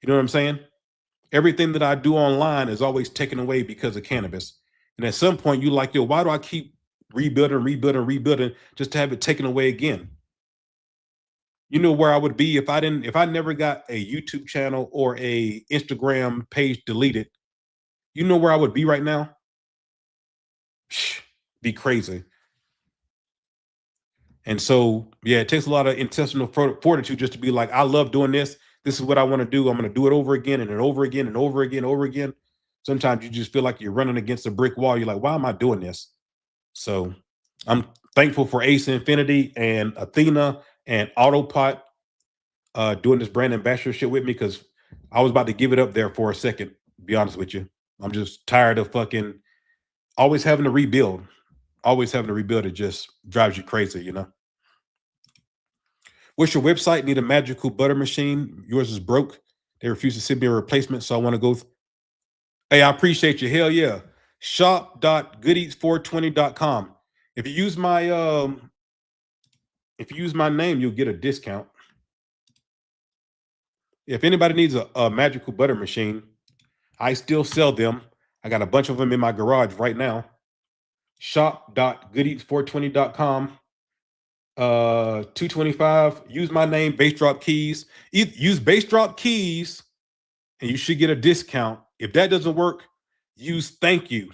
You know what I'm saying? everything that I do online is always taken away because of cannabis. And at some point, you like, yo, why do I keep rebuilding just to have it taken away again? You know where I would be if I never got a YouTube channel or a Instagram page deleted. You know where I would be right now? Be crazy. And so, yeah, it takes a lot of intestinal fortitude just to be like, I love doing this. This is what I want to do. I'm going to do it over again and over again and over again, over again. Sometimes you just feel like you're running against a brick wall. You're like, why am I doing this? So I'm thankful for Ace Infinity and Athena and Autopot doing this brand ambassadorship with me, because I was about to give it up there for a second, to be honest with you. I'm just tired of fucking always having to rebuild. Always having to rebuild. It just drives you crazy, you know? What's your website? Need a magical butter machine? Yours is broke. They refuse to send me a replacement, so I want to go. Hey, I appreciate you. Hell yeah. Shop.goodeats420.com. If you use my name, you'll get a discount. If anybody needs a magical butter machine, I still sell them. I got a bunch of them in my garage right now. Shop.goodeats420.com. 225. Use my name, Bass Drop Keys. Use Bass Drop Keys, and you should get a discount. If that doesn't work, use thank you.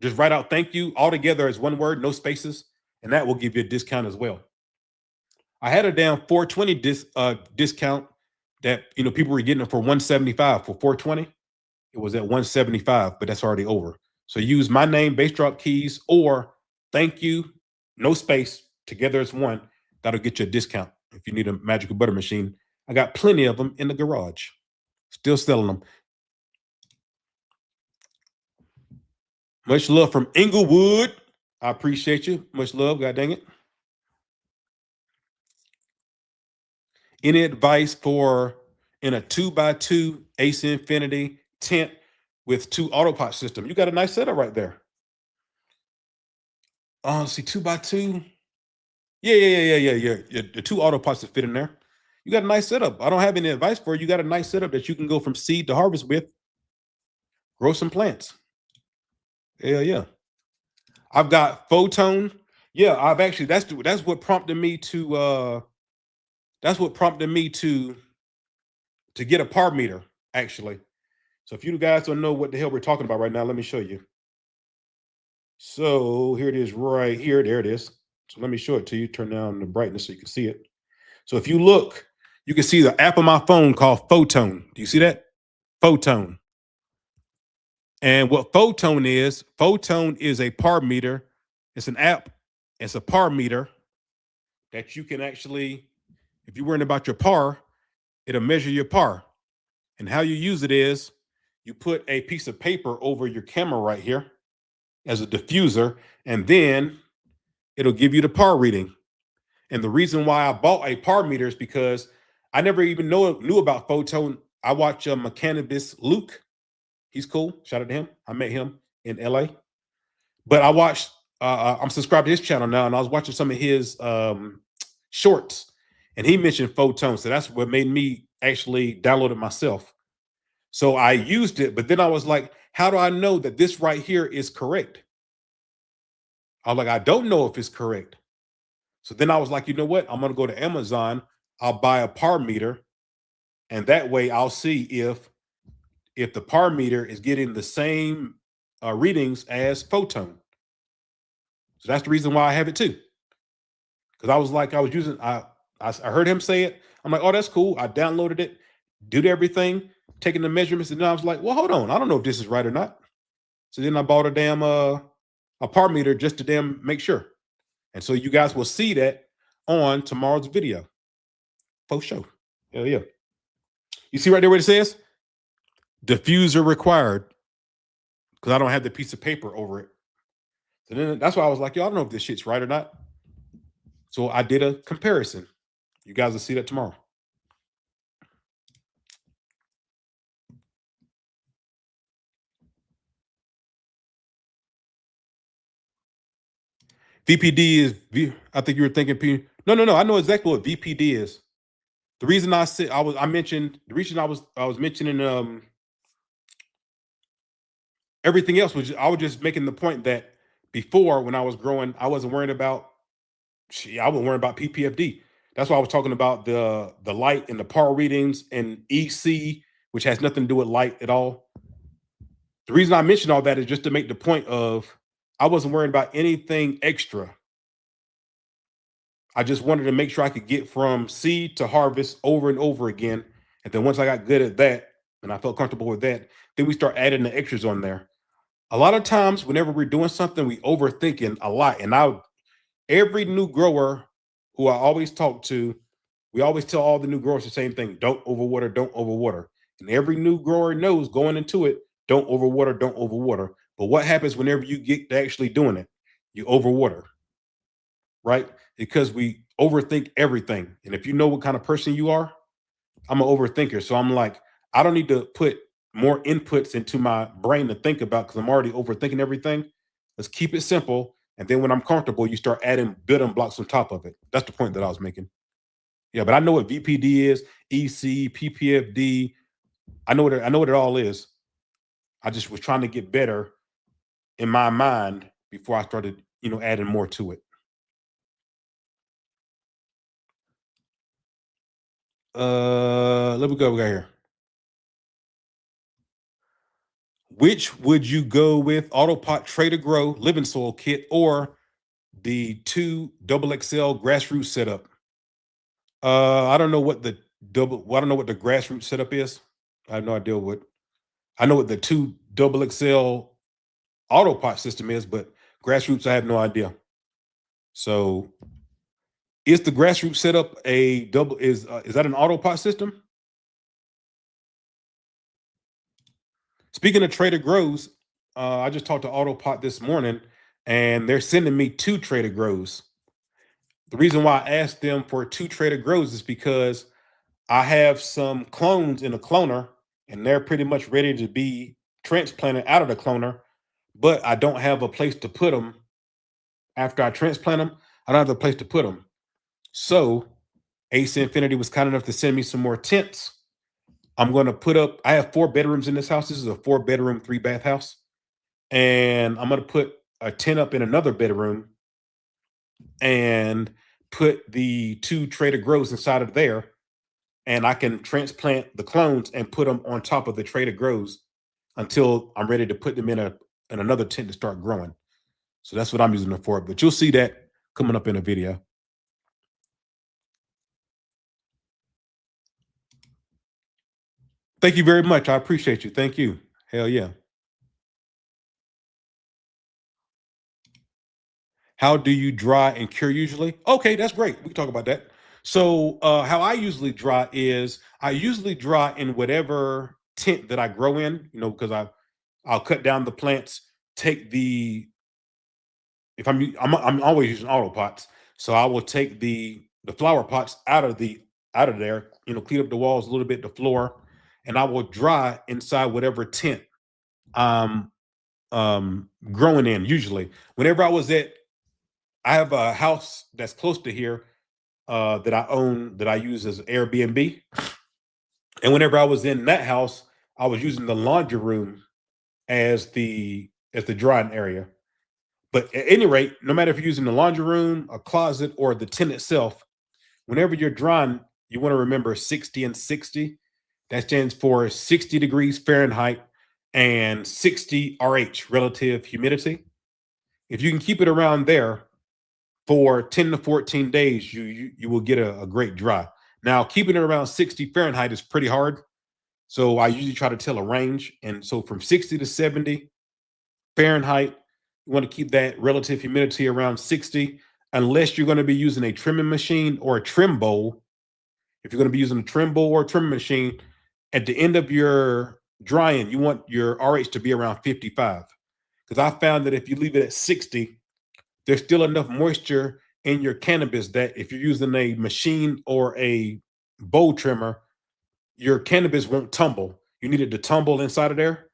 Just write out thank you all together as one word, no spaces, and that will give you a discount as well. I had a damn 420 discount that people were getting it for 175 for 420. It was at 175, but that's already over. So use my name, Bass Drop Keys, or thank you, no space, together as one. That'll get you a discount if you need a magical butter machine. I got plenty of them in the garage. Still selling them. Much love from Inglewood. I appreciate you. Much love. God dang it. Any advice for in a 2x2 Ace Infinity tent with 2 autopot system? You got a nice setup right there. See, 2x2. Yeah. The 2 autopots that fit in there. You got a nice setup. I don't have any advice for you. You got a nice setup that you can go from seed to harvest with. Grow some plants. Yeah. I've got Photon. Yeah, I've actually that's what prompted me to get a par meter, actually. So if you guys don't know what the hell we're talking about right now, let me show you. So here it is right here. There it is. So let me show it to you. Turn down the brightness so you can see it. So if you look, you can see the app on my phone called Photon. Do you see that? Photon. And what Photon is a par meter. It's an app. It's a par meter that you can actually, if you're worrying about your par, it'll measure your par. And how you use it is you put a piece of paper over your camera right here as a diffuser, and then it'll give you the par reading. And the reason why I bought a par meter is because I never even knew about Photon. I watch Mechanibus Luke. He's cool. Shout out to him. I met him in LA. But I watched, I'm subscribed to his channel now, and I was watching some of his shorts, and he mentioned Photon. So that's what made me actually download it myself. So I used it, but then I was like, how do I know that this right here is correct? I'm like, I don't know if it's correct. So then I was like, you know what? I'm going to go to Amazon. I'll buy a par meter. And that way I'll see if the par meter is getting the same readings as Photon. So that's the reason why I have it too. Because I was like, I heard him say it. I'm like, oh, that's cool. I downloaded it, did everything, taking the measurements. And then I was like, well, hold on. I don't know if this is right or not. So then I bought a damn a par meter just to damn make sure. And so you guys will see that on tomorrow's video. For sure. Hell yeah. You see right there what it says? Diffuser required. Because I don't have the piece of paper over it. So then that's why I was like, yo, I don't know if this shit's right or not. So I did a comparison. You guys will see that tomorrow. VPD is, I think you were thinking, no. I know exactly what VPD is. The reason I said I was mentioning everything else was, I was just making the point that before, when I was growing, I wasn't worried about, I wasn't worried about PPFD. That's why I was talking about the light and the power readings and EC, which has nothing to do with light at all. The reason I mentioned all that is just to make the point of I wasn't worried about anything extra. I just wanted to make sure I could get from seed to harvest over and over again. And then once I got good at that and I felt comfortable with that, then we start adding the extras on there. A lot of times, whenever we're doing something, we overthinking a lot. And every new grower who I always talk to, we always tell all the new growers the same thing: don't overwater, don't overwater. And every new grower knows going into it, don't overwater, don't overwater. But what happens whenever you get to actually doing it? You overwater, right? Because we overthink everything. And if you know what kind of person you are, I'm an overthinker. So I'm like, I don't need to put more inputs into my brain to think about because I'm already overthinking everything. Let's keep it simple. And then when I'm comfortable, you start adding building blocks on top of it. That's the point that I was making. Yeah, but I know what VPD is, EC, PPFD. I know what it all is. I just was trying to get better in my mind before I started, adding more to it. Let me go. We got here. Which would you go with? Autopot Trader Grow Living Soil Kit or the 2 XXL grassroots setup? I don't know what the I don't know what the grassroots setup is. I have no idea what. I know what the 2 XXL Autopot system is, but grassroots I have no idea. So, is the grassroots setup a double? Is that an Autopot system? Speaking of Trader Grows, I just talked to Autopot this morning, and they're sending me 2 Trader Grows. The reason why I asked them for 2 Trader Grows is because I have some clones in a cloner, and they're pretty much ready to be transplanted out of the cloner, but I don't have a place to put them after I transplant them. I don't have a place to put them. So Ace Infinity was kind enough to send me some more tents. I'm going to put up, I have 4 bedrooms in this house. This is a 4-bedroom, 3-bath house. And I'm going to put a tent up in another bedroom and put the 2 Trader Grows inside of there. And I can transplant the clones and put them on top of the Trader Grows until I'm ready to put them in another tent to start growing. So that's what I'm using them for. But you'll see that coming up in a video. Thank you very much. I appreciate you. Thank you. Hell yeah. How do you dry and cure usually? Okay, that's great. We can talk about that. So how I usually dry is I usually dry in whatever tent that I grow in, because I'll cut down the plants, take the if I'm always using auto pots, so I will take the flower pots out of there, clean up the walls a little bit, the floor, and I will dry inside whatever tent I'm growing in. Usually, whenever I have a house that's close to here that I own that I use as Airbnb, and whenever I was in that house, I was using the laundry room as the drying area. But at any rate, no matter if you're using the laundry room, a closet, or the tent itself, whenever you're drying, you want to remember 60 and 60. That stands for 60 degrees Fahrenheit and 60 RH, relative humidity. If you can keep it around there for 10 to 14 days, you will get a great dry. Now, keeping it around 60 Fahrenheit is pretty hard. So I usually try to tell a range. And so from 60 to 70 Fahrenheit, you want to keep that relative humidity around 60, unless you're going to be using a trimming machine or a trim bowl. If you're going to be using a trim bowl or a trimming machine, at the end of your drying, you want your RH to be around 55. Because I found that if you leave it at 60, there's still enough moisture in your cannabis that if you're using a machine or a bowl trimmer, your cannabis won't tumble. You need it to tumble inside of there.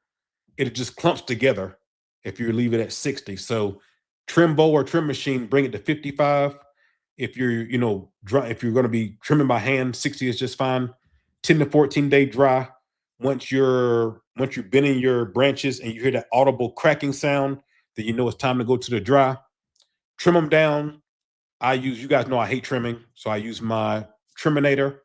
It just clumps together if you leave it at 60. So trim bowl or trim machine, bring it to 55. If you're, if you're going to be trimming by hand, 60 is just fine. 10 to 14 day dry. once you're bending your branches and you hear that audible cracking sound, then you know it's time to go to the dry. Trim them down. You guys know I hate trimming, so I use my triminator.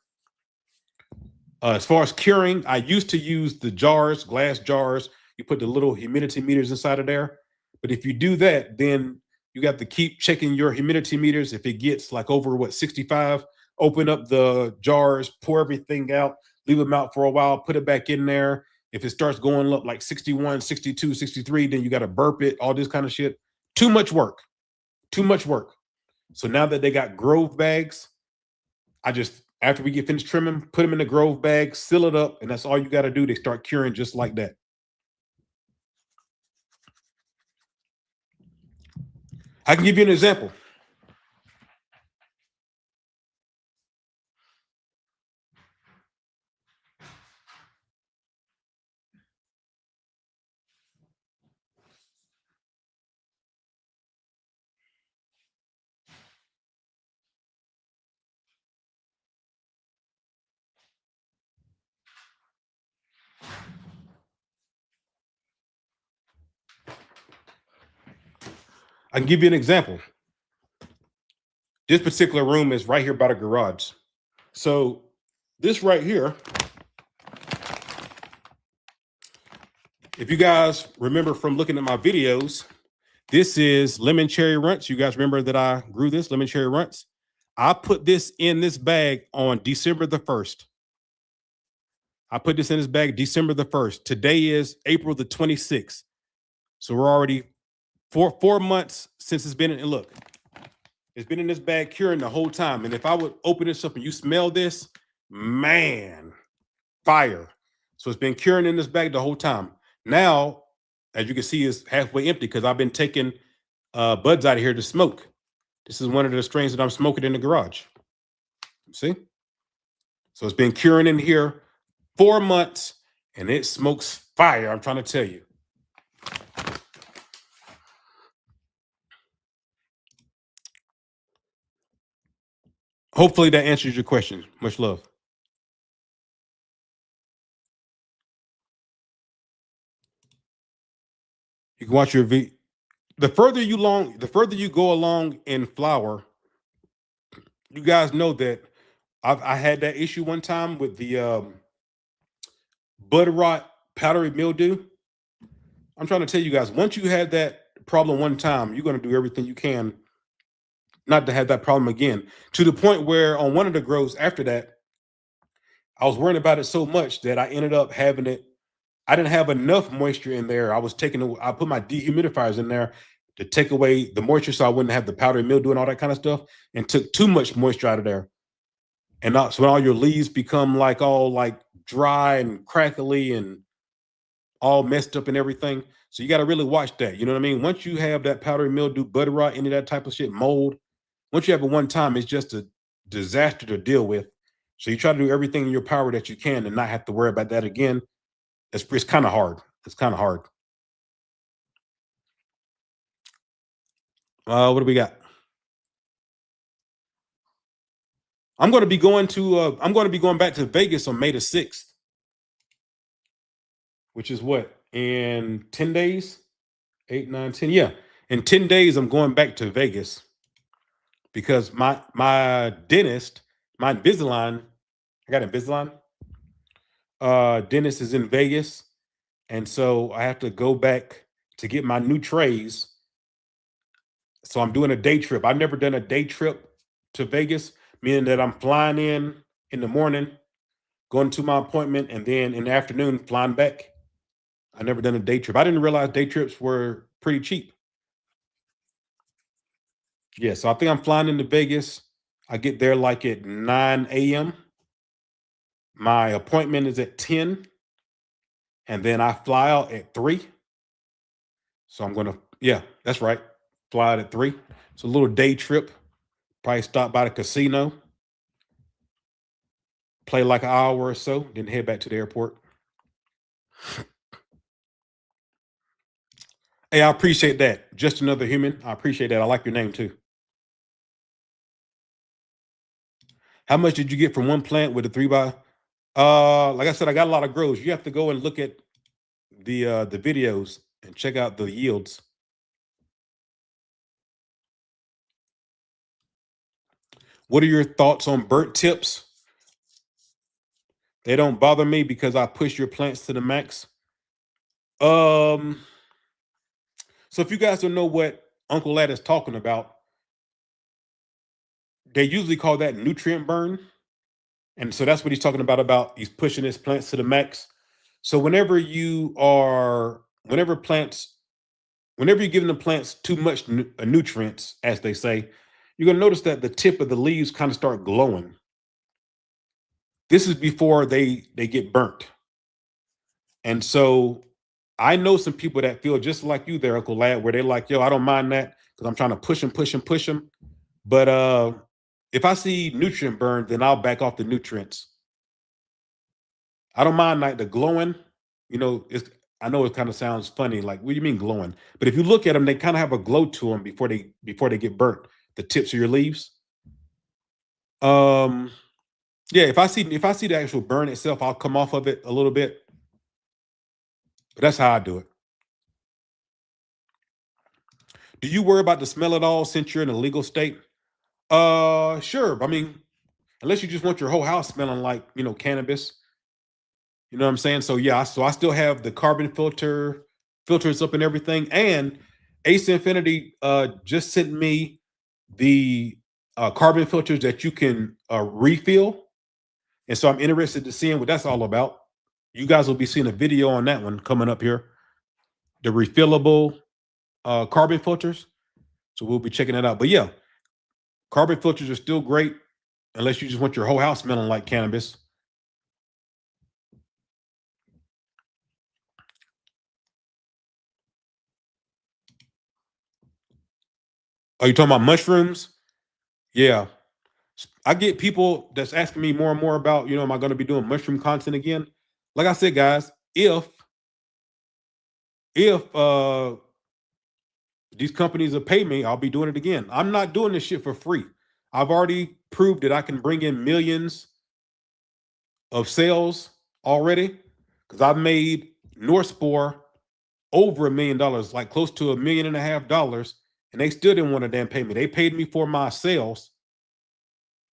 As far as curing, I used to use the jars, glass jars. You put the little humidity meters inside of there. But if you do that, then you got to keep checking your humidity meters. If it gets like over 65, open up the jars, pour everything out, leave them out for a while, put it back in there. If it starts going up like 61, 62, 63, then you got to burp it, all this kind of shit. Too much work. Too much work. So now that they got Grove bags, after we get finished trimming, put them in the Grove bag, seal it up, and that's all you got to do. They start curing just like that. I can give you an example. I can give you an example. This particular room is right here by the garage. So this right here, if you guys remember from looking at my videos, this is lemon cherry runts. You guys remember that I grew this lemon cherry runts? I put this in this bag on December the 1st. I put this in this bag December the 1st. Today is April the 26th. So we're already 4 months since it's been in. And look, it's been in this bag curing the whole time. And if I would open this up and you smell this, man, fire. So it's been curing in this bag the whole time. Now, as you can see, it's halfway empty because I've been taking buds out of here to smoke. This is one of the strains that I'm smoking in the garage. See? So it's been curing in here 4 months and it smokes fire, I'm trying to tell you. Hopefully that answers your question. Much love. You can watch your the further you go along in flower, you guys know that I had that issue one time with the bud rot powdery mildew. I'm trying to tell you guys, once you had that problem one time, you're going to do everything you can not to have that problem again. To the point where on one of the grows after that, I was worrying about it so much that I ended up having it. I didn't have enough moisture in there. I put my dehumidifiers in there to take away the moisture so I wouldn't have the powdery mildew and all that kind of stuff, and took too much moisture out of there. And so when all your leaves become all dry and crackly and all messed up and everything. So you got to really watch that. You know what I mean? Once you have that powdery mildew, bud rot, any of that type of shit, mold, once you have it one time, it's just a disaster to deal with. So you try to do everything in your power that you can and not have to worry about that again. It's kind of hard. It's kind of hard. What do we got? I'm going to be going back to Vegas on May the 6th, which is what, in 10 days, 8, 9, 10. Yeah. In 10 days, I'm going back to Vegas because my dentist, my Invisalign, I got Invisalign. Dentist is in Vegas. And so I have to go back to get my new trays. So I'm doing a day trip. I've never done a day trip to Vegas, meaning that I'm flying in the morning, going to my appointment, and then in the afternoon, flying back. I've never done a day trip. I didn't realize day trips were pretty cheap. Yeah, so I think I'm flying into Vegas. I get there at 9 a.m. My appointment is at 10. And then I fly out at 3. So I'm going to, yeah, that's right. Fly out at 3. It's a little day trip. Probably stop by the casino. Play an hour or so. Then head back to the airport. Hey, I appreciate that. Just another human. I appreciate that. I like your name too. How much did you get from one plant with a 3x? Like I said, I got a lot of grows. You have to go and look at the videos and check out the yields. What are your thoughts on burnt tips? They don't bother me because I push your plants to the max. So if you guys don't know what Uncle Lad is talking about, they usually call that nutrient burn. And so that's what he's talking about he's pushing his plants to the max. So whenever you're giving the plants too much nutrients, as they say, you're going to notice that the tip of the leaves kind of start glowing. This is before they get burnt. And so I know some people that feel just like you there, Uncle Lad, where they're like, yo, I don't mind that because I'm trying to push them. But if I see nutrient burn, then I'll back off the nutrients. I don't mind like the glowing, I know it kind of sounds funny, like, what do you mean glowing? But if you look at them, they kind of have a glow to them before they get burnt, the tips of your leaves. Yeah, if I see the actual burn itself, I'll come off of it a little bit. But that's how I do it. Do you worry about the smell at all since you're in a legal state? Sure. I mean, unless you just want your whole house smelling like, cannabis. You know what I'm saying? So yeah, I still have the carbon filters up and everything. And Ace Infinity just sent me the carbon filters that you can refill. And so I'm interested to seeing what that's all about. You guys will be seeing a video on that one coming up here. The refillable carbon filters. So we'll be checking that out. But yeah, carbon filters are still great unless you just want your whole house smelling like cannabis. Are you talking about mushrooms? Yeah. I get people that's asking me more and more about, am I going to be doing mushroom content again? Like I said, guys, if these companies will pay me, I'll be doing it again. I'm not doing this shit for free. I've already proved that I can bring in millions of sales already because I've made Northspore over $1 million, like close to $1.5 million, and they still didn't want to damn pay me. They paid me for my sales.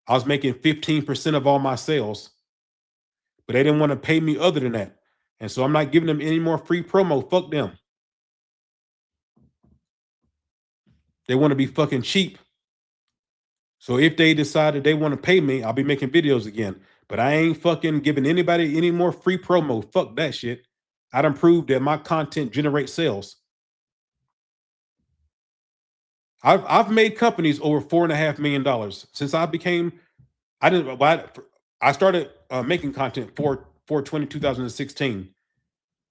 I was making 15% of all my sales, but they didn't want to pay me other than that. And so I'm not giving them any more free promo. Fuck them. They want to be fucking cheap. So if they decided they want to pay me, I'll be making videos again. But I ain't fucking giving anybody any more free promo. Fuck that shit. I done proved that my content generates sales. I've made companies over $4.5 million since I became. I started making content for 2016,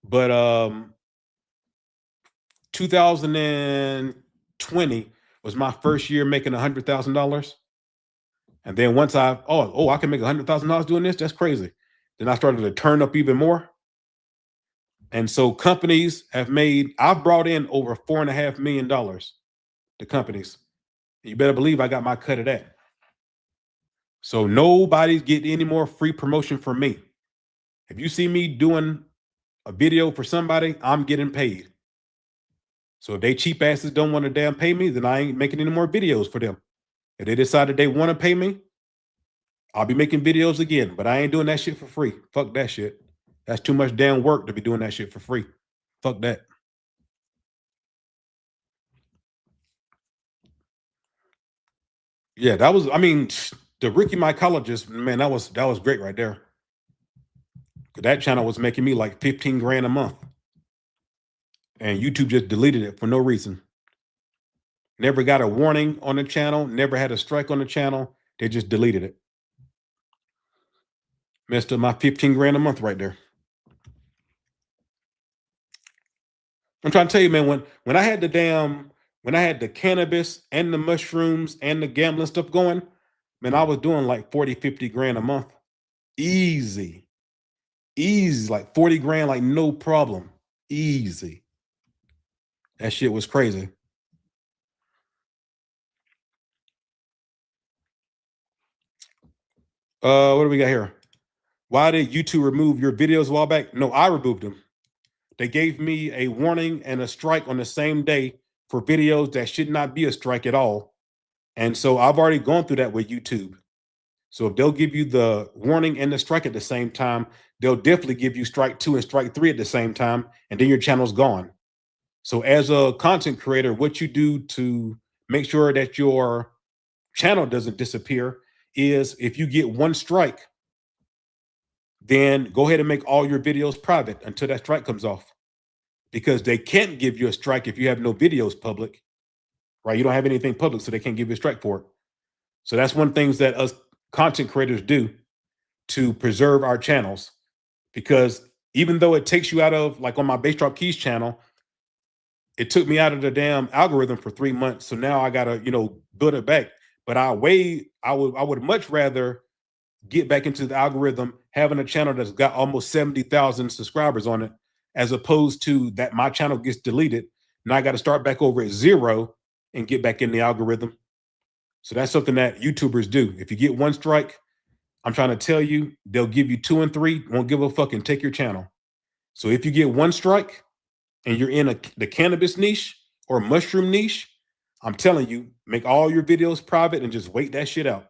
but 2020 was my first year making $100,000. And then once I can make $100,000 doing this, that's crazy. Then I started to turn up even more. And so companies I've brought in over $4.5 million to companies. You better believe I got my cut of that. So nobody's getting any more free promotion from me. If you see me doing a video for somebody, I'm getting paid. So if they cheap asses don't want to damn pay me, then I ain't making any more videos for them. If they decided they want to pay me, I'll be making videos again, but I ain't doing that shit for free. Fuck that shit. That's too much damn work to be doing that shit for free. Fuck that. Yeah, the Ricky Mycologist, man, that was great right there. That channel was making me like 15 grand a month. And YouTube just deleted it for no reason. Never got a warning on the channel, never had a strike on the channel. They just deleted it. Messed up my 15 grand a month right there. I'm trying to tell you, man, when I had the cannabis and the mushrooms and the gambling stuff going, man, I was doing like 40, 50 grand a month. Easy, like 40 grand, like no problem. Easy. That shit was crazy. What do we got here? Why did YouTube remove your videos a while back? No, I removed them. They gave me a warning and a strike on the same day for videos that should not be a strike at all. And so I've already gone through that with YouTube. So if they'll give you the warning and the strike at the same time, they'll definitely give you strike 2 and strike 3 at the same time, and then your channel's gone. So as a content creator, what you do to make sure that your channel doesn't disappear is if you get one strike, then go ahead and make all your videos private until that strike comes off, because they can't give you a strike if you have no videos public, right? You don't have anything public, so they can't give you a strike for it. So that's one of the things that us content creators do to preserve our channels, because even though it takes you out of, like on my Bass Drop Keys channel, it took me out of the damn algorithm for 3 months. So now I gotta, build it back. But I would much rather get back into the algorithm having a channel that's got almost 70,000 subscribers on it, as opposed to that my channel gets deleted. Now I got to start back over at 0 and get back in the algorithm. So that's something that YouTubers do. If you get one strike, I'm trying to tell you, they'll give you 2 and 3, won't give a fuck, and take your channel. So if you get one strike and you're in the cannabis niche or mushroom niche, I'm telling you, make all your videos private and just wait that shit out.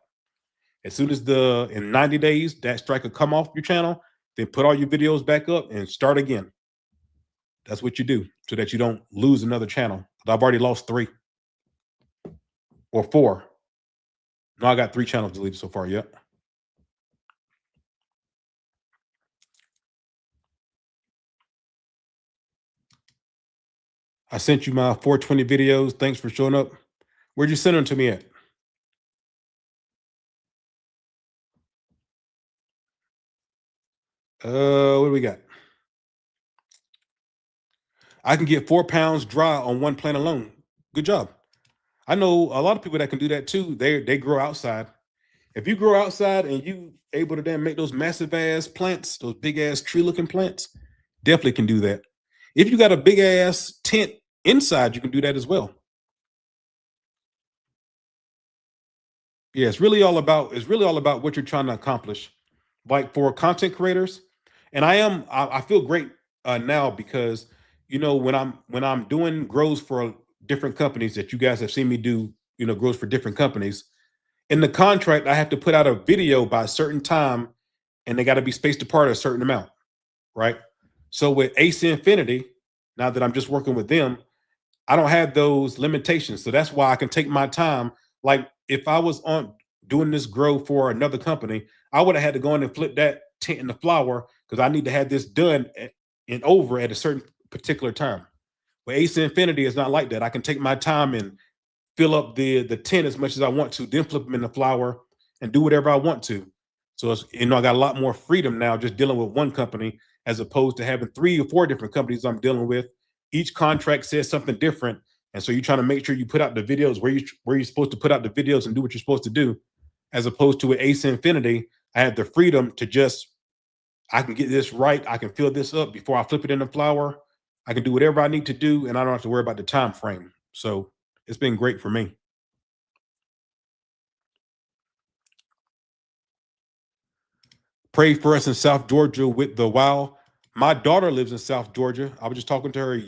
As soon as in 90 days, that strike will come off your channel, then put all your videos back up and start again. That's what you do so that you don't lose another channel. I've already lost 3 or 4. No, I got 3 channels deleted so far. Yep. I sent you my 420 videos. Thanks for showing up. Where'd you send them to me at? What do we got? I can get 4 pounds dry on 1 plant alone. Good job. I know a lot of people that can do that too. They grow outside. If you grow outside and you able to then make those massive ass plants, those big ass tree looking plants, definitely can do that. If you got a big ass tent inside, you can do that as well. Yeah, it's really all about what you're trying to accomplish. Like for content creators, and I feel great now because when I'm doing grows for different companies that you guys have seen me do, grows for different companies. In the contract, I have to put out a video by a certain time, and they got to be spaced apart a certain amount, right? So with AC Infinity, now that I'm just working with them, I don't have those limitations. So that's why I can take my time. Like if I was on doing this grow for another company, I would have had to go in and flip that tent in the flower because I need to have this done and over at a certain particular time. But AC Infinity is not like that. I can take my time and fill up the tent as much as I want to, then flip them in the flower and do whatever I want to. So it's, I got a lot more freedom now just dealing with one company as opposed to having 3 or 4 different companies I'm dealing with. Each contract says something different, and so you're trying to make sure you put out the videos where you're supposed to put out the videos and do what you're supposed to do, as opposed to with Ace Infinity, I have the freedom to I can get this right, I can fill this up before I flip it in the flower, I can do whatever I need to do, and I don't have to worry about the time frame. So it's been great for me. Pray for us in South Georgia with the wow. My daughter lives in South Georgia. I was just talking to her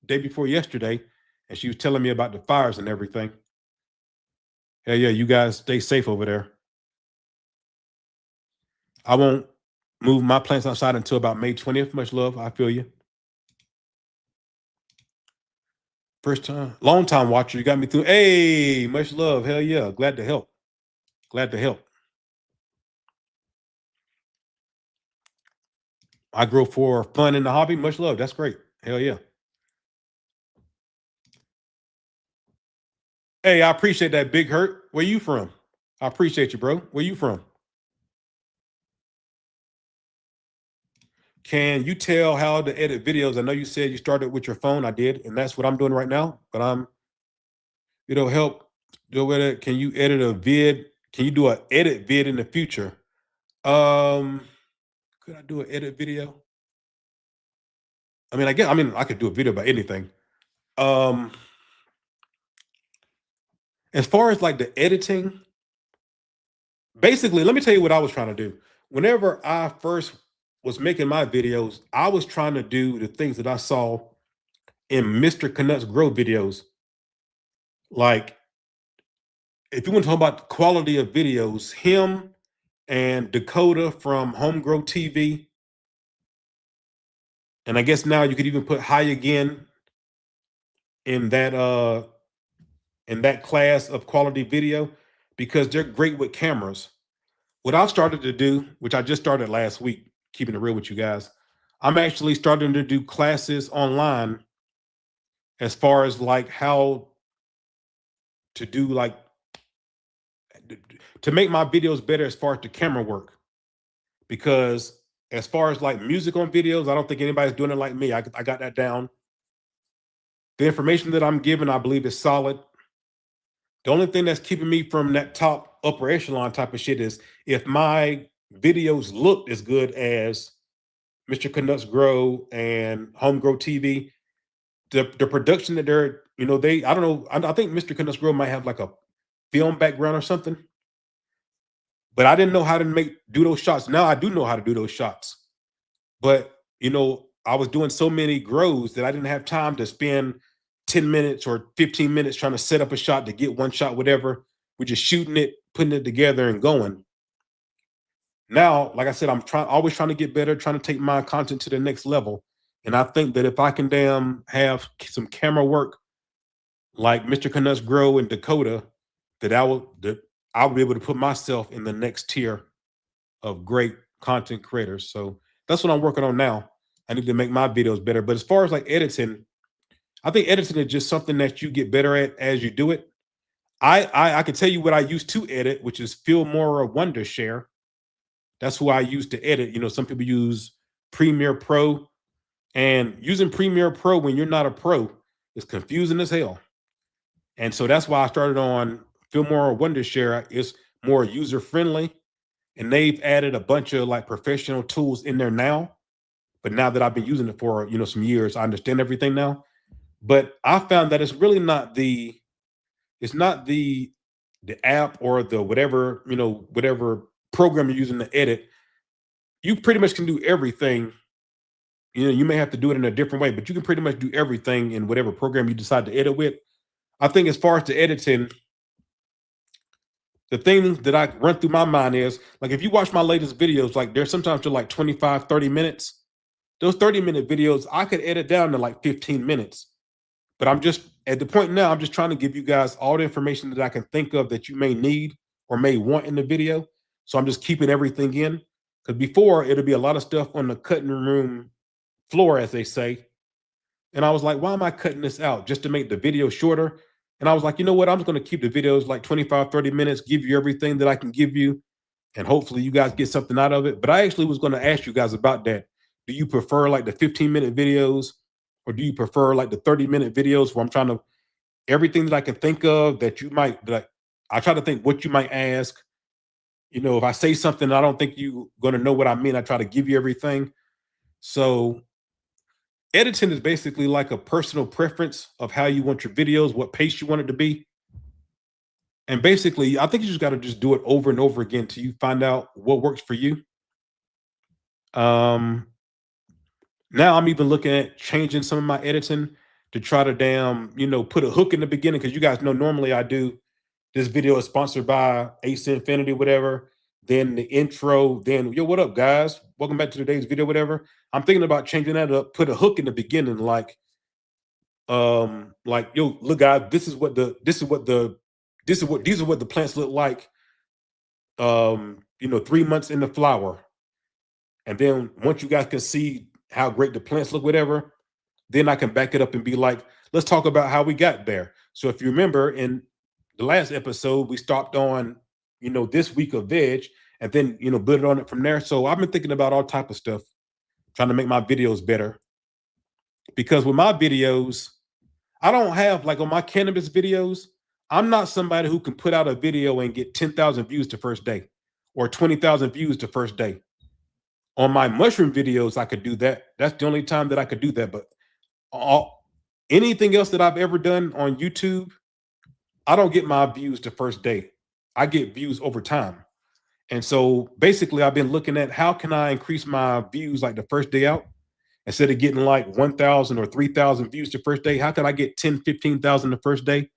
day before yesterday, and she was telling me about the fires and everything. Yeah, you guys stay safe over there. I won't move my plants outside until about May 20th. Much love. I feel you. First time, long time watcher. You got me through. Hey, much love. Hell yeah. Glad to help. Glad to help. I grow for fun in the hobby. Much love. That's great. Hell yeah. Hey, I appreciate that, Big Hurt. Where you from? I appreciate you, bro. Where you from? Can you tell how to edit videos? I know you said you started with your phone. I did, and that's what I'm doing right now. But help do with it. Can you edit a vid? Can you do an edit vid in the future? Could I do an edit video? I could do a video about anything. As far as like the editing, basically, let me tell you what I was trying to do. whenever I first was making my videos, I was trying to do the things that I saw in Mr. Canucks Grow videos. Like, if you want to talk about the quality of videos, him and Dakota from Home Grow TV, and I guess now you could even put High Again in that class of quality video because they're great with cameras. What I've started to do, which I just started last week, keeping it real with you guys, I'm actually starting to do classes online as far as like how to do like to make my videos better as far as the camera work. Because as far as like music on videos, I don't think anybody's doing it like me. I got that down. The information that I'm giving, I believe, is solid. The only thing that's keeping me from that top upper echelon type of shit is if my videos looked as good as Mr. Canucks Grow and Home Grow TV, the production that they're, I don't know, I think Mr. Canucks Grow might have like a film background or something, but I didn't know how to do those shots. Now I do know how to do those shots, but I was doing so many grows that I didn't have time to spend 10 minutes or 15 minutes trying to set up a shot to get one shot, whatever. We're just shooting it, putting it together and going. Now, like I said, I'm always trying to get better, trying to take my content to the next level. And I think that if I can have some camera work like Mr. Canucks Grow and Dakota, that I'll be able to put myself in the next tier of great content creators. So that's what I'm working on now. I need to make my videos better. But as far as like editing, I think editing is just something that you get better at as you do it. I can tell you what I used to edit, which is Filmora Wondershare. That's who I use to edit. Some people use Premiere Pro, and using Premiere Pro when you're not a pro is confusing as hell. And so that's why I started on Filmora Wondershare. It's more user friendly, and they've added a bunch of like professional tools in there now. But now that I've been using it for some years, I understand everything now. But I found that it's really not the app or the whatever program you're using to edit. You pretty much can do everything. You may have to do it in a different way, but you can pretty much do everything in whatever program you decide to edit with. I think as far as the editing, the thing that I run through my mind is like, if you watch my latest videos, like there's sometimes they're like 25, 30 minutes. Those 30-minute videos, I could edit down to like 15 minutes. But I'm just at the point now, I'm just trying to give you guys all the information that I can think of that you may need or may want in the video. So I'm just keeping everything in. Because before, it'll be a lot of stuff on the cutting room floor, as they say. And I was like, why am I cutting this out? Just to make the video shorter. And I was like, you know what? I'm just going to keep the videos like 25, 30 minutes, give you everything that I can give you. And hopefully you guys get something out of it. But I actually was going to ask you guys about that. Do you prefer like the 15-minute videos, or do you prefer like the 30-minute videos where I'm trying to everything that I can think of that you might I try to think what you might ask. If I say something I don't think you're going to know what I mean, I try to give you everything. So editing is basically like a personal preference of how you want your videos, what pace you want it to be. And basically, I think you just got to just do it over and over again till you find out what works for you. Now I'm even looking at changing some of my editing to try to put a hook in the beginning. Cause you guys know, normally I do this video is sponsored by Ace Infinity, whatever. Then the intro, then, yo, what up guys? Welcome back to today's video, whatever. I'm thinking about changing that up, put a hook in the beginning. Like, yo, look guys, these are what the plants look like. 3 months in the flower. And then once you guys can see how great the plants look, whatever, then I can back it up and be like, let's talk about how we got there. So if you remember in the last episode, we stopped on, this week of veg, and then, build it on it from there. So I've been thinking about all type of stuff, trying to make my videos better. Because with my videos, I don't have, like on my cannabis videos, I'm not somebody who can put out a video and get 10,000 views the first day or 20,000 views the first day. On my mushroom videos, I could do that. That's the only time that I could do that. But anything else that I've ever done on YouTube, I don't get my views the first day. I get views over time. And so basically I've been looking at how can I increase my views like the first day out. Instead of getting like 1,000 or 3,000 views the first day, how could I get 10, 15,000 the first day?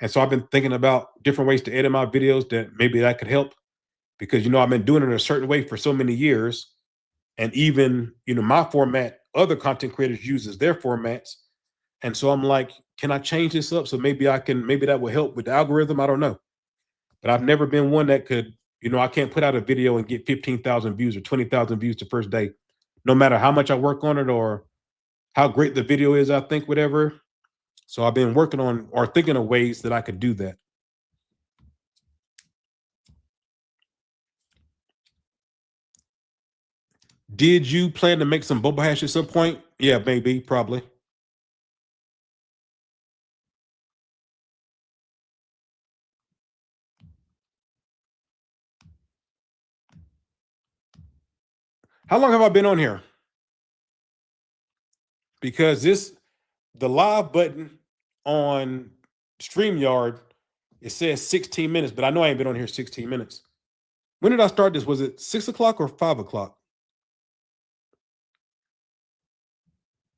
And so I've been thinking about different ways to edit my videos that maybe that could help because, I've been doing it a certain way for so many years. And even, my format, other content creators uses their formats. And so I'm like, can I change this up? So maybe that will help with the algorithm. I don't know. But I've never been one that could, I can't put out a video and get 15,000 views or 20,000 views the first day, no matter how much I work on it or how great the video is, I think, whatever. So I've been working on or thinking of ways that I could do that. Did you plan to make some boba hash at some point? Yeah, maybe, probably. How long have I been on here? Because the live button on StreamYard, it says 16 minutes, but I know I ain't been on here 16 minutes. When did I start this? Was it 6 o'clock or 5 o'clock?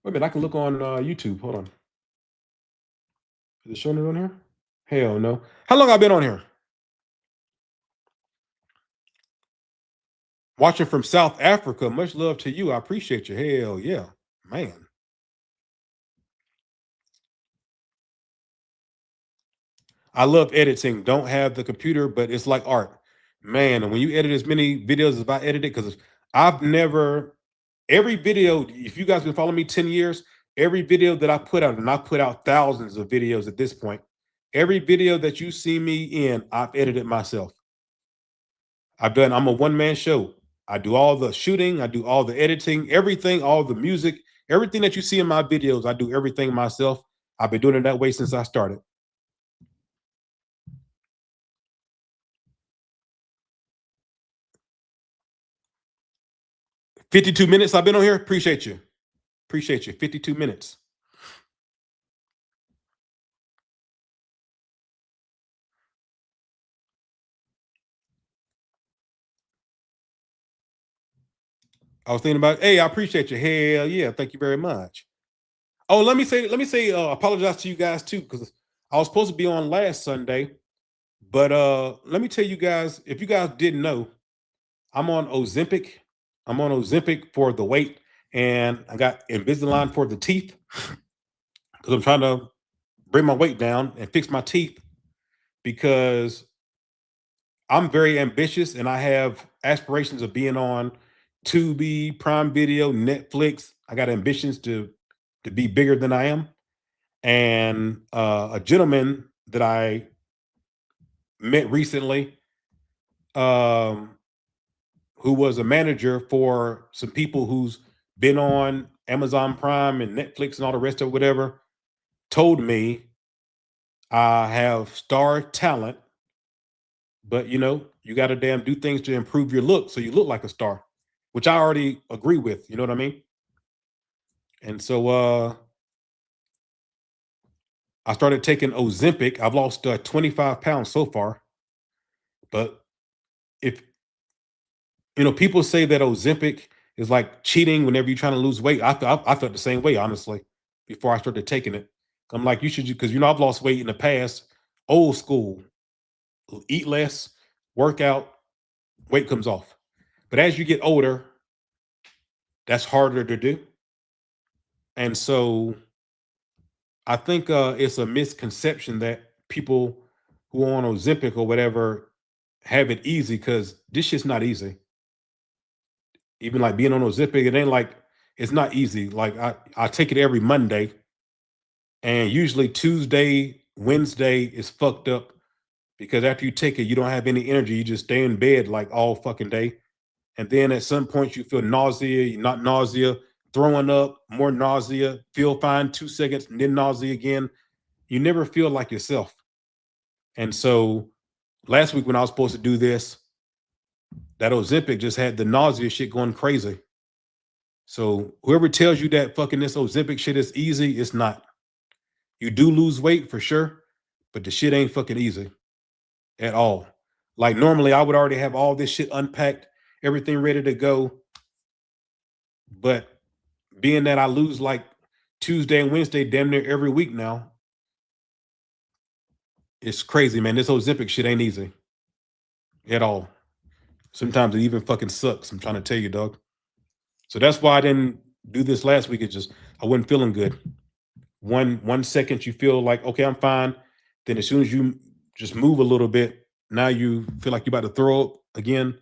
Wait a minute, I can look on YouTube. Hold on. Is it showing it on here? Hell no. How long have I been on here? Watching from South Africa. Much love to you. I appreciate you. Hell yeah, man. I love editing. Don't have the computer, but it's like art. Man, and when you edit as many videos as I edited, because every video, if you guys been following me 10 years, every video that I put out, and I put out thousands of videos at this point, every video that you see me in, I've edited myself. I'm a one-man show. I do all the shooting, I do all the editing, everything, all the music, everything that you see in my videos, I do everything myself. I've been doing it that way since I started. $52 minutes I've been on here. Appreciate you. 52 minutes. I was thinking about, hey, I appreciate you. Hell yeah. Thank you very much. Oh, let me say, apologize to you guys too, because I was supposed to be on last Sunday, but let me tell you guys, if you guys didn't know, I'm on Ozempic. I'm on Ozempic for the weight, and I got Invisalign for the teeth because I'm trying to bring my weight down and fix my teeth because I'm very ambitious and I have aspirations of being on Tubi, Prime Video, Netflix. I got ambitions to be bigger than I am. And a gentleman that I met recently, who was a manager for some people who's been on Amazon Prime and Netflix and all the rest of whatever, told me I have star talent, but you got to damn do things to improve your look so you look like a star, which I already agree with. You know what I mean? And so I started taking Ozempic. I've lost 25 pounds so far. But if, people say that Ozempic is like cheating whenever you're trying to lose weight. I felt the same way, honestly, before I started taking it. I'm like, you should, because, I've lost weight in the past, old school, eat less, work out, weight comes off. But as you get older, that's harder to do. And so I think it's a misconception that people who are on Ozempic or whatever have it easy, because this shit's not easy. Even like being on Ozempic, it ain't like, it's not easy. Like I take it every Monday, and usually Tuesday, Wednesday is fucked up because after you take it, you don't have any energy. You just stay in bed like all fucking day. And then at some point you feel nausea, you're not nausea, throwing up, more nausea, feel fine 2 seconds, and then nausea again. You never feel like yourself. And so last week when I was supposed to do this, that Ozempic just had the nausea shit going crazy. So whoever tells you that fucking this Ozempic shit is easy, it's not. You do lose weight for sure, but the shit ain't fucking easy at all. Like normally I would already have all this shit unpacked, everything ready to go. But being that I lose like Tuesday and Wednesday damn near every week now, it's crazy, man. This Ozempic shit ain't easy at all. Sometimes it even fucking sucks. I'm trying to tell you, dog. So that's why I didn't do this last week. It's just I wasn't feeling good. One second you feel like, okay, I'm fine. Then as soon as you just move a little bit, now you feel like you're about to throw up again.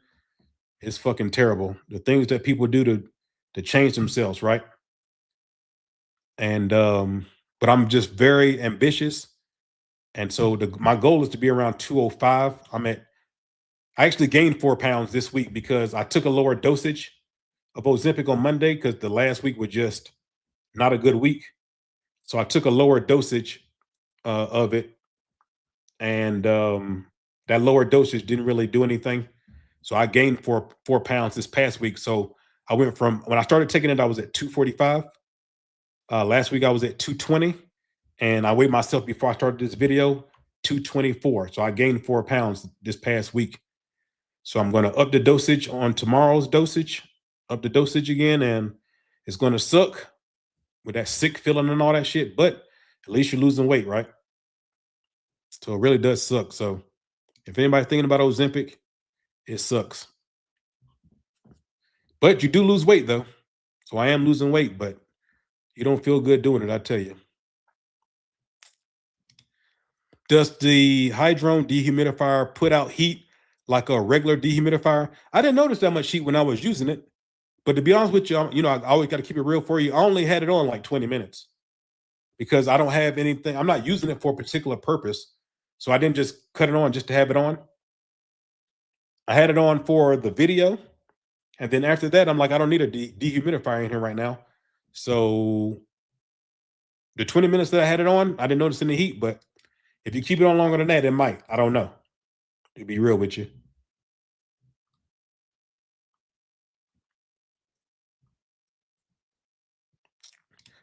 It's fucking terrible. The things that people do to change themselves, right? And but I'm just very ambitious. And so my goal is to be around 205. I actually gained 4 pounds this week because I took a lower dosage of Ozempic on Monday because the last week was just not a good week. So I took a lower dosage of it, and that lower dosage didn't really do anything. So I gained 4 pounds this past week. So I went from when I started taking it, I was at 245. Last week I was at 220, and I weighed myself before I started this video 224. So I gained 4 pounds this past week. So I'm going to up the dosage on tomorrow's dosage, up the dosage again, and it's going to suck with that sick feeling and all that shit, but at least you're losing weight, right? So it really does suck. So if anybody's thinking about Ozempic, it sucks. But you do lose weight though. So I am losing weight, but you don't feel good doing it, I tell you. Does the Hydron dehumidifier put out heat like a regular dehumidifier? I didn't notice that much heat when I was using it. But to be honest with you, I always got to keep it real for you. I only had it on like 20 minutes because I don't have anything. I'm not using it for a particular purpose. So I didn't just cut it on just to have it on. I had it on for the video. And then after that, I'm like, I don't need a dehumidifier in here right now. So the 20 minutes that I had it on, I didn't notice any heat. But if you keep it on longer than that, it might. I don't know. To be real with you.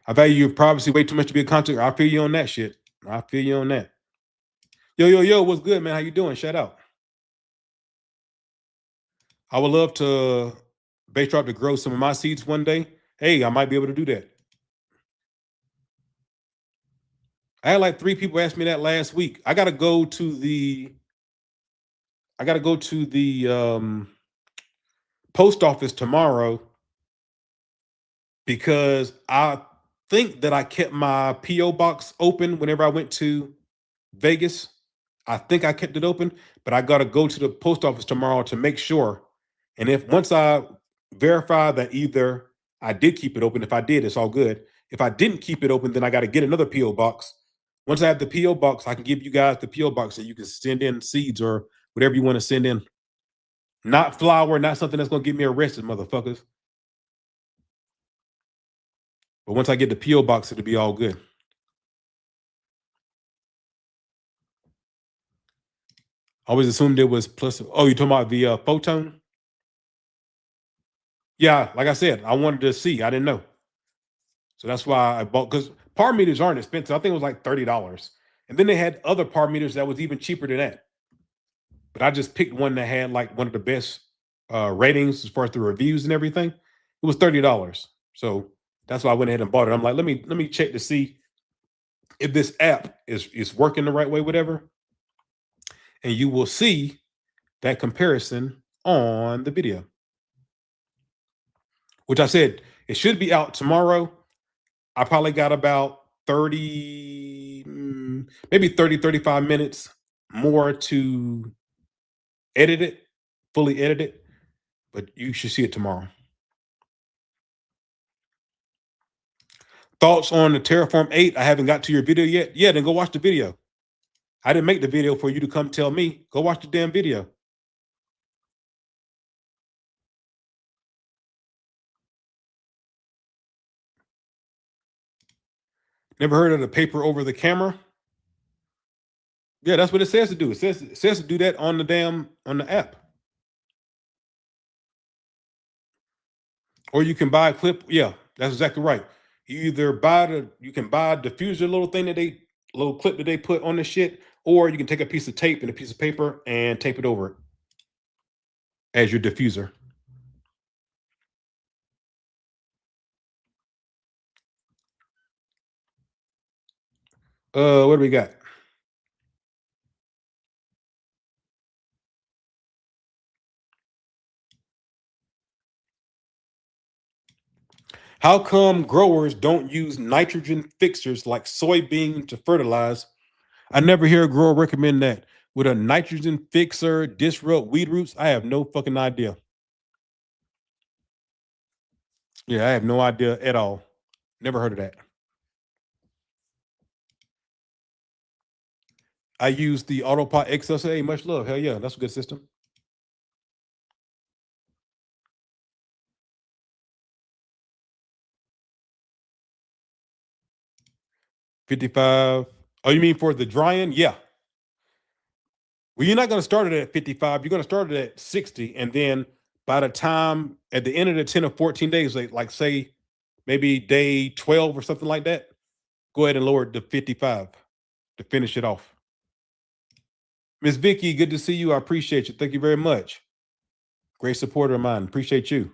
I value your privacy way too much to be a content. I feel you on that shit. I feel you on that. Yo, what's good, man? How you doing? Shout out. I would love to base drop to grow some of my seeds one day. Hey, I might be able to do that. I had like 3 people ask me that last week. I gotta go to the post office tomorrow because I think that I kept my P.O. box open whenever I went to Vegas. I think I kept it open, but I got to go to the post office tomorrow to make sure. And once I verify that either I did keep it open, if I did, it's all good. If I didn't keep it open, then I got to get another P.O. box. Once I have the P.O. box, I can give you guys the P.O. box so you can send in seeds or whatever you want to send in. Not flour, not something that's going to get me arrested, motherfuckers. But once I get the P.O. box, it'll be all good. I always assumed it was plus. Oh, you talking about the photon? Yeah, like I said, I wanted to see. I didn't know. So that's why I bought, because par meters aren't expensive. I think it was like $30. And then they had other par meters that was even cheaper than that. But I just picked one that had like one of the best ratings as far as the reviews and everything. It was $30. So that's why I went ahead and bought it. I'm like, let me check to see if this app is working the right way, whatever. And you will see that comparison on the video. Which I said, it should be out tomorrow. I probably got about 30, maybe 30, 35 minutes more to edit it, fully edit it. But you should see it tomorrow. Thoughts on the Terraform 8? I haven't got to your video yet. Yeah, then go watch the video. I didn't make the video for you to come tell me. Go watch the damn video. Never heard of the paper over the camera? Yeah, that's what it says to do. It says to do that on the app. Or you can buy a clip. Yeah, that's exactly right. You can buy a diffuser little clip that they put on the shit, or you can take a piece of tape and a piece of paper and tape it over it. as your diffuser. What do we got? How come growers don't use nitrogen fixers like soybean to fertilize? I never hear a grower recommend that. Would a nitrogen fixer disrupt weed roots? I have no fucking idea. Yeah, I have no idea at all. Never heard of that. I use the Autopot XSA. Much love. Hell yeah, that's a good system. $55. Oh, you mean for the drying? Yeah. Well, you're not going to start it at 55. You're going to start it at 60. And then by the time at the end of the 10 or 14 days, like say maybe day 12 or something like that, go ahead and lower it to 55 to finish it off. Miss Vicky, good to see you. I appreciate you. Thank you very much. Great supporter of mine. Appreciate you.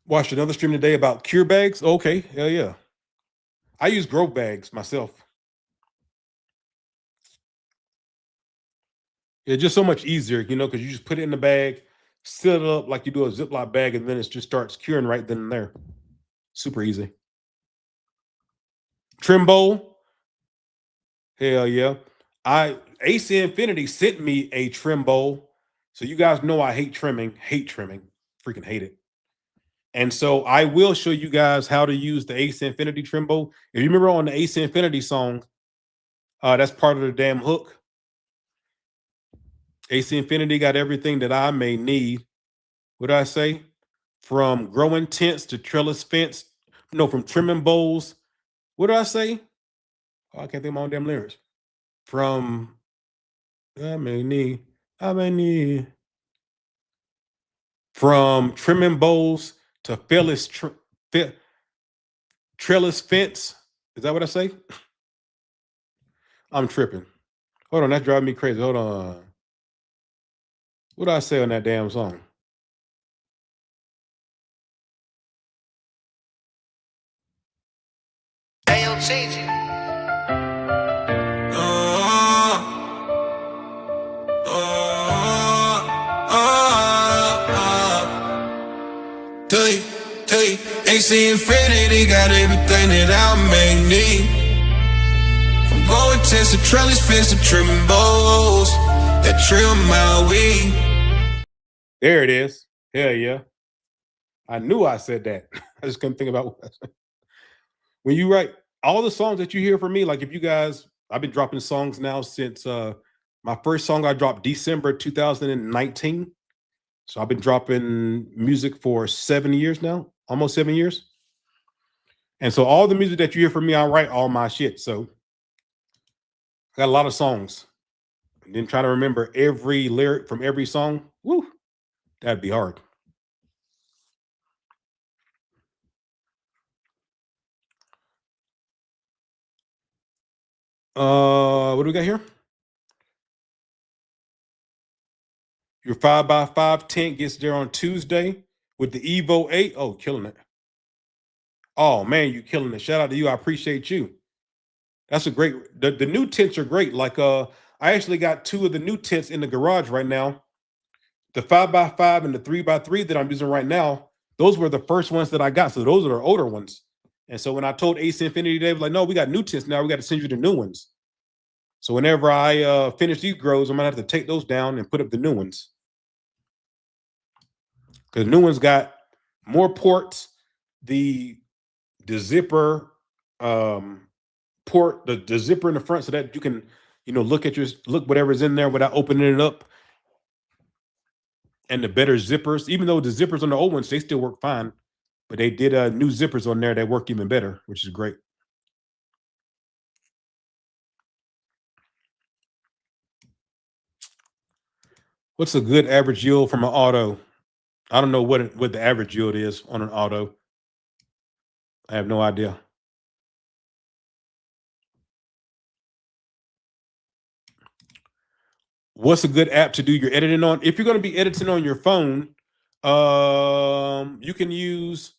Watched another stream today about cure bags. Okay, hell yeah. I use grow bags myself. It's just so much easier, because you just put it in the bag, seal it up like you do a Ziploc bag, and then it just starts curing right then and there. Super easy. Trim bowl. Hell yeah. AC Infinity sent me a trim bowl. So you guys know I hate trimming, freaking hate it. And so I will show you guys how to use the AC Infinity trim bowl. If you remember on the AC Infinity song, that's part of the damn hook. AC Infinity got everything that I may need. What did I say? From growing tents to trellis fence. No, from trimming bowls. What did I say? Oh, I can't think of my own damn lyrics. From I may need. From trimming bowls to trellis fence. Is that what I say? I'm tripping. Hold on, that's driving me crazy. Hold on. What did I say on that damn song? AC Infinity got everything that I may need. From growing tents to trellis fence to trimming bowls that trim my weed. There it is. Hell yeah. I knew I said that. I just couldn't think about what I said. When you write all the songs that you hear from me, like if you guys, I've been dropping songs now since my first song I dropped December 2019. So I've been dropping music for 7 years now, almost 7 years. And so all the music that you hear from me, I write all my shit. So I got a lot of songs. And then trying to remember every lyric from every song, woo, that'd be hard. What do we got here? Your 5x5 tent gets there on Tuesday with the Evo 8. Oh, killing it. Oh man, you killing it. Shout out to you. I appreciate you. That's a great, the new tents are great. Like I actually got 2 of the new tents in the garage right now. The 5x5 and the 3x3 that I'm using right now, those were the first ones that I got. So those are the older ones. And so when I told Ace Infinity, they were like, no, we got new tents now. We got to send you the new ones. So whenever I finish these grows, I'm gonna have to take those down and put up the new ones. Because the new ones got more ports, the zipper port, the zipper in the front, so that you can, look whatever's in there without opening it up. And the better zippers, even though the zippers on the old ones, they still work fine, but they did new zippers on there that work even better, which is great. What's a good average yield from an auto? I don't know what the average yield is on an auto. I have no idea. What's a good app to do your editing on? If you're going to be editing on your phone, you can use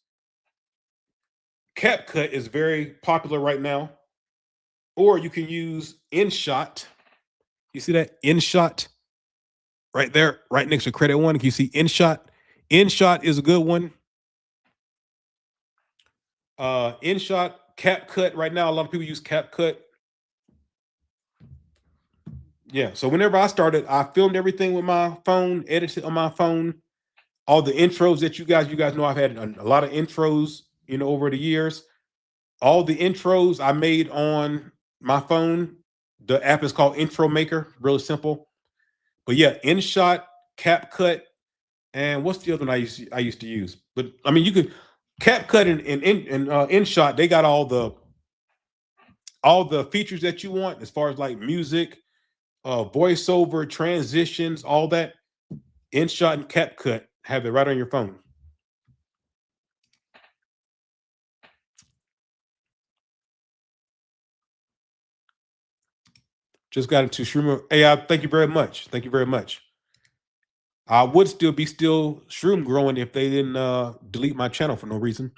CapCut is very popular right now, or you can use InShot. You see that InShot right there, right next to Credit One? Can you see InShot? InShot is a good one. InShot, CapCut right now. A lot of people use CapCut. Yeah. So whenever I started, I filmed everything with my phone, edited on my phone. All the intros that you guys know, I've had a lot of intros, over the years. All the intros I made on my phone. The app is called Intro Maker. Really simple. But yeah, InShot, CapCut, and what's the other one I used to use? But I mean, you could CapCut and InShot. They got all the features that you want as far as like music, voiceover, transitions, all that. InShot and CapCut have it right on your phone. Just got into Shroom. Hey, thank you very much. Thank you very much. I would still be Shroom growing if they didn't delete my channel for no reason.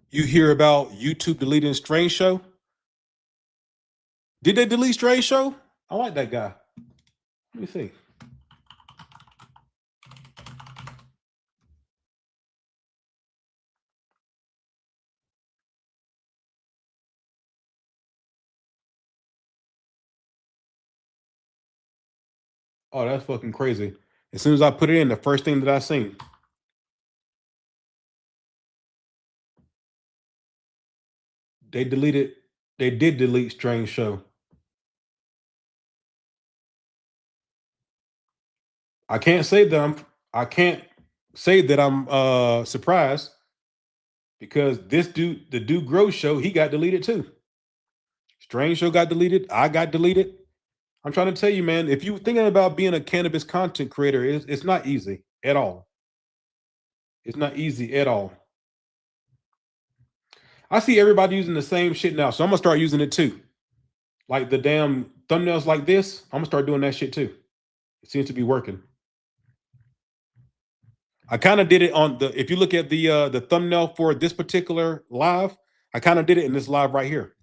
You hear about YouTube deleting Strange Show? Did they delete Strange Show? I like that guy. Let me see. Oh, that's fucking crazy. As soon as I put it in, the first thing that I seen. They did delete Strange Show. I can't say that I'm surprised, because this dude, the Dude Grow Show, he got deleted too. Strange Show got deleted. I got deleted. I'm trying to tell you, man, if you're thinking about being a cannabis content creator, it's not easy at all. It's not easy at all. I see everybody using the same shit now, so I'm gonna start using it too. Like the damn thumbnails like this, I'm gonna start doing that shit too. It seems to be working. I kind of did it on the. If you look at the thumbnail for this particular live, I kind of did it in this live right here.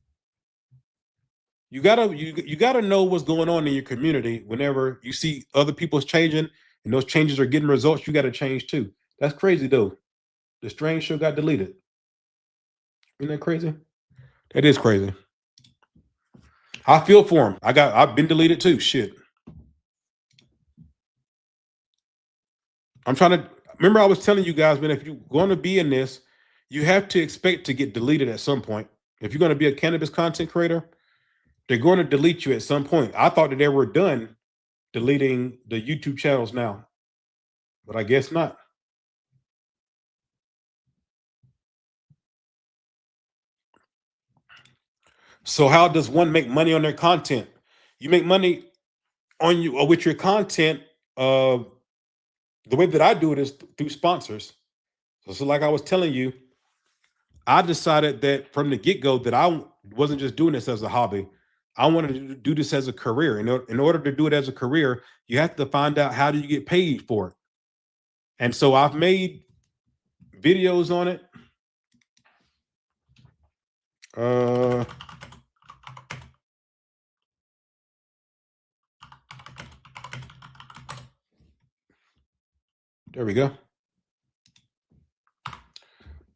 You gotta know what's going on in your community. Whenever you see other people's changing and those changes are getting results, you got to change too. That's crazy though. The Strange Show got deleted. Isn't that crazy? That is crazy. I feel for him. I've been deleted too. Shit. I'm trying to remember. I was telling you guys, man, if you're going to be in this, you have to expect to get deleted at some point. If you're going to be a cannabis content creator, they're going to delete you at some point. I thought that they were done deleting the YouTube channels now, but I guess not. So how does one make money on their content? You make money on you or with your content. The way that I do it is through sponsors. So like I was telling you, I decided that from the get-go that I wasn't just doing this as a hobby. I wanted to do this as a career. In order to do it as a career, you have to find out how do you get paid for it. And so I've made videos on it. There we go.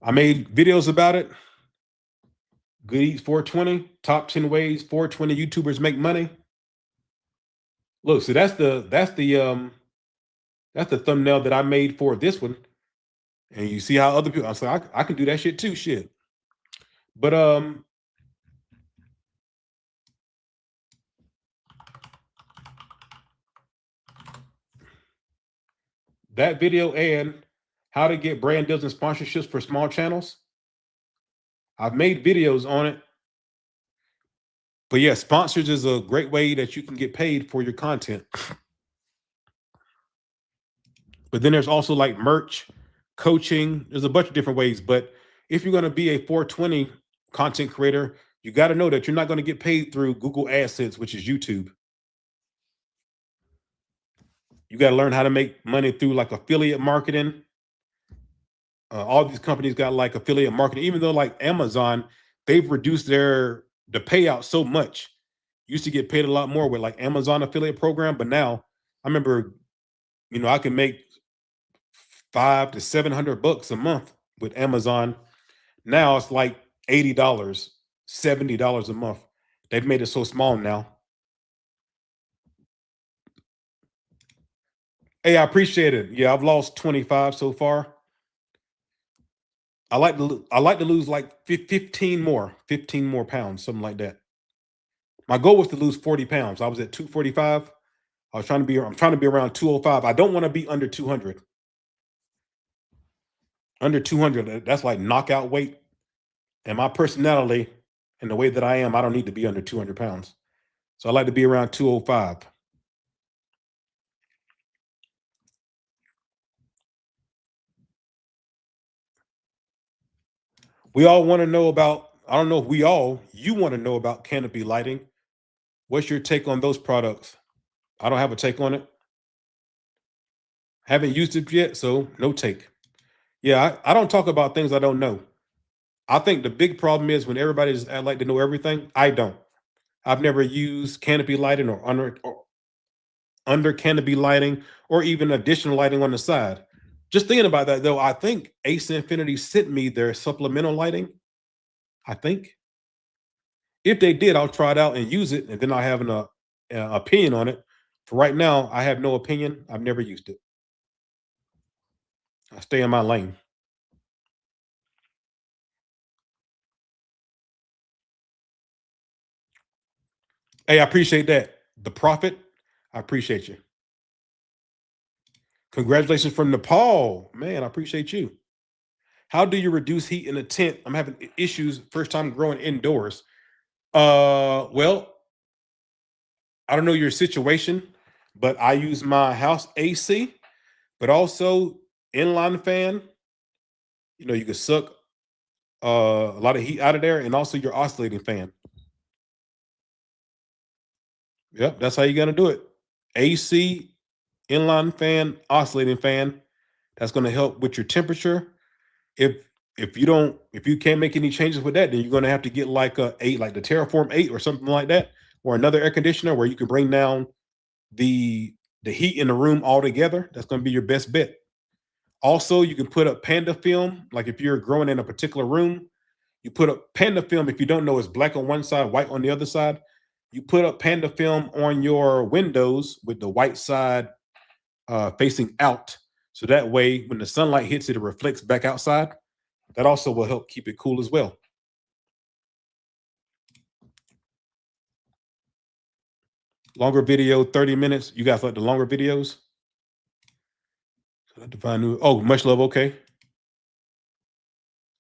I made videos about it. Good Eats 420, top 10 ways 420 YouTubers make money. Look, so that's the thumbnail that I made for this one. And you see how other people, I was like, I can do that shit too, shit. But that video and how to get brand deals and sponsorships for small channels. I've made videos on it. But yeah, sponsors is a great way that you can get paid for your content. But then there's also like merch, coaching. There's a bunch of different ways. But if you're going to be a 420 content creator, you got to know that you're not going to get paid through Google AdSense, which is YouTube. You got to learn how to make money through like affiliate marketing. All these companies got like affiliate marketing, even though like Amazon, they've reduced the payout so much. Used to get paid a lot more with like Amazon affiliate program, but now I remember, I can make $500 to $700 a month with Amazon. Now it's like $80, $70 a month. They've made it so small now. Hey, I appreciate it. Yeah, I've lost 25 so far. I like to lose like 15 more pounds, something like that. My goal was to lose 40 pounds. I was at 245. I'm trying to be around 205. I don't want to be under 200. Under 200, that's like knockout weight. And my personality and the way that I am, I don't need to be under 200 pounds. So I like to be around 205. We all want to know about, I don't know if you want to know about canopy lighting. What's your take on those products? I don't have a take on it. Haven't used it yet, so no take. Yeah, I don't talk about things I don't know. I think the big problem is when everybody just act like they know everything. I don't. I've never used canopy lighting or under canopy lighting or even additional lighting on the side. Just thinking about that though, I think Ace Infinity sent me their supplemental lighting. I think. If they did, I'll try it out and use it, and then I'll have an opinion on it. For right now, I have no opinion. I've never used it. I stay in my lane. Hey, I appreciate that. The Prophet, I appreciate you. Congratulations from Nepal. Man, I appreciate you. How do you reduce heat in a tent? I'm having issues first time growing indoors. Well, I don't know your situation, but I use my house AC, but also inline fan. You can suck a lot of heat out of there, and also your oscillating fan. Yep, that's how you're gonna do it. AC, inline fan, oscillating fan. That's gonna help with your temperature. If you can't make any changes with that, then you're gonna have to get like a 8, like the Terraform 8 or something like that, or another air conditioner where you can bring down the heat in the room altogether. That's gonna be your best bet. Also, you can put up Panda film, like if you're growing in a particular room, you put up Panda film. If you don't know, it's black on one side, white on the other side. You put up Panda film on your windows with the white side facing out. So that way, when the sunlight hits it, it reflects back outside. That also will help keep it cool as well. Longer video, 30 minutes. You guys like the longer videos? So define new. Oh, much love. Okay.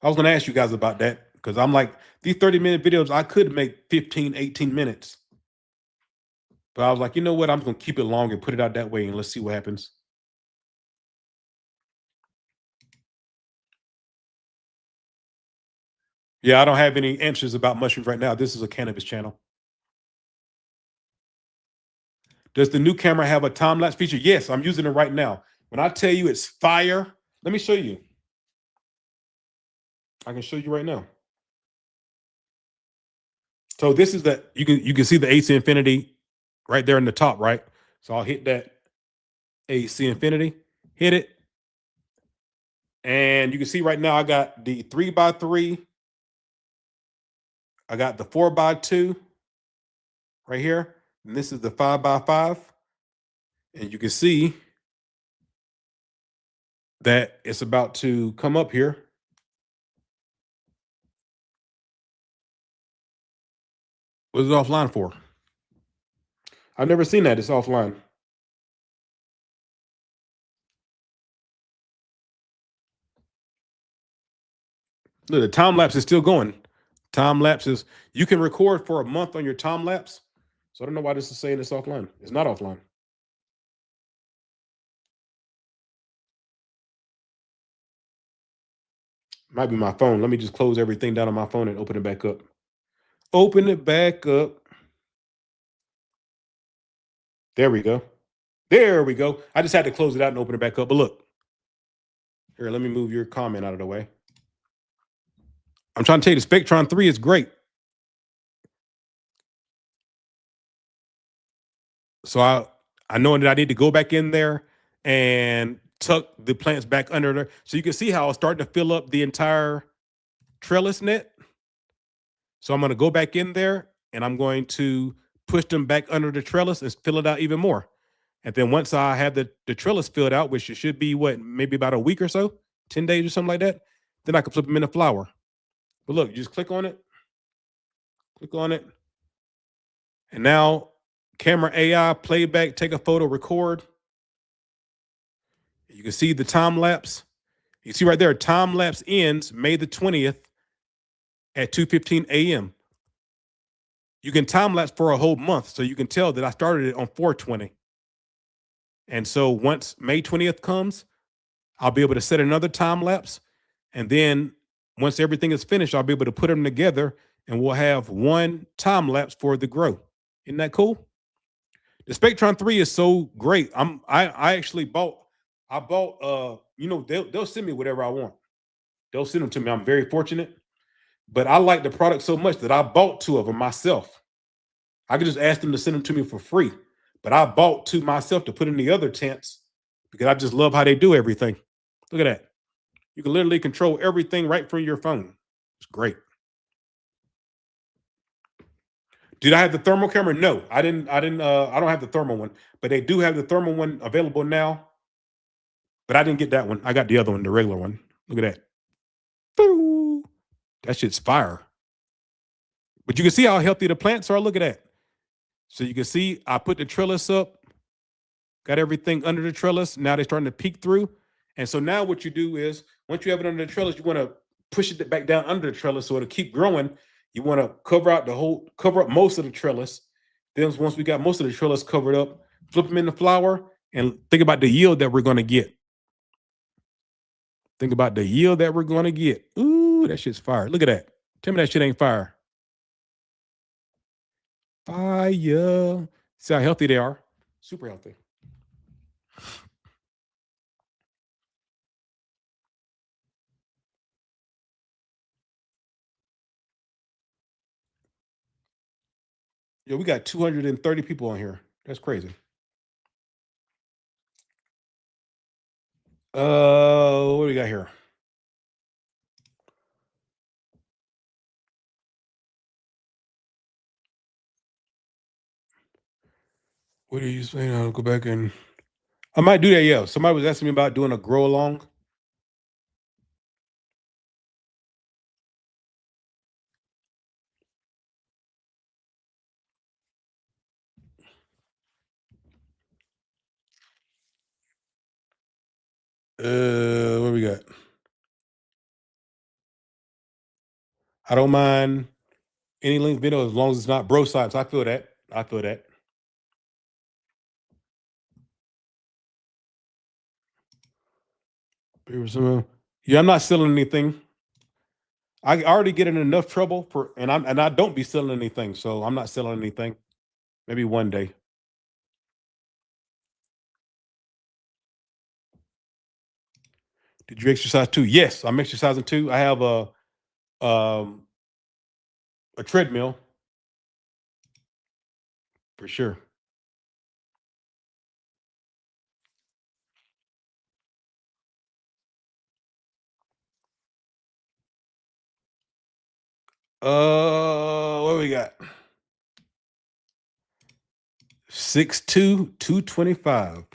I was going to ask you guys about that because I'm like, these 30-minute videos, I could make 15, 18 minutes. But I was like, you know what? I'm going to keep it long and put it out that way and let's see what happens. Yeah, I don't have any answers about mushrooms right now. This is a cannabis channel. Does the new camera have a time-lapse feature? Yes, I'm using it right now. When I tell you it's fire, let me show you. I can show you right now. So this is you can see the AC Infinity right there in the top, right? So I'll hit that AC Infinity, hit it. And you can see right now I got the 3x3. I got the 4x2 right here. And this is the 5x5. And you can see that it's about to come up here. What is it offline for? I've never seen that. It's offline. Look, the time lapse is still going. Time lapses. You can record for a month on your time lapse. So I don't know why this is saying it's offline. It's not offline. Might be my phone. Let me just close everything down on my phone and open it back up. Open it back up. There we go. There we go. I just had to close it out and open it back up. But look, here, let me move your comment out of the way. I'm trying to tell you, the Spectron 3 is great. So I know that I need to go back in there and tuck the plants back under there. So you can see how it's starting to fill up the entire trellis net. So I'm going to go back in there and I'm going to push them back under the trellis and fill it out even more. And then once I have the trellis filled out, which it should be maybe about a week or so, 10 days or something like that, then I can flip them in a flower. But look, you just click on it, and now camera AI, playback, take a photo, record. You can see the time lapse. You see right there, time lapse ends May the 20th at 2:15 a.m. You can time lapse for a whole month, so you can tell that I started it on 4/20. And so once May 20th comes, I'll be able to set another time lapse. And then once everything is finished, I'll be able to put them together and we'll have one time lapse for the grow. Isn't that cool? The Spectron 3 is so great. I actually bought, they'll send me whatever I want. They'll send them to me. I'm very fortunate. But I like the product so much that I bought 2 of them myself. I could just ask them to send them to me for free. But I bought 2 myself to put in the other tents because I just love how they do everything. Look at that. You can literally control everything right from your phone. It's great. Did I have the thermal camera? No, I didn't. I don't have the thermal one, but they do have the thermal one available now. But I didn't get that one. I got the other one, the regular one. Look at that. Boo. That shit's fire. But you can see how healthy the plants are. Look at that. So you can see I put the trellis up, got everything under the trellis. Now they're starting to peek through. And so now what you do is once you have it under the trellis, you want to push it back down under the trellis so it'll keep growing. You want to cover up most of the trellis. Then once we got most of the trellis covered up, flip them in the flower and think about the yield that we're going to get. Think about the yield that we're going to get. Ooh, that shit's fire. Look at that. Tell me that shit ain't fire. Fire. See how healthy they are? Super healthy. Yo, we got 230 people on here. That's crazy. What do we got here? What are you saying? I'll go back and I might do that. Yeah. Somebody was asking me about doing a grow along. What we got? I don't mind any link video as long as it's not bro science. I feel that. Yeah, I'm not selling anything. I already get in enough trouble and I don't be selling anything, so I'm not selling anything. Maybe one day. Did you exercise too? Yes, I'm exercising too. I have a treadmill for sure. What we got? 6'2", 225.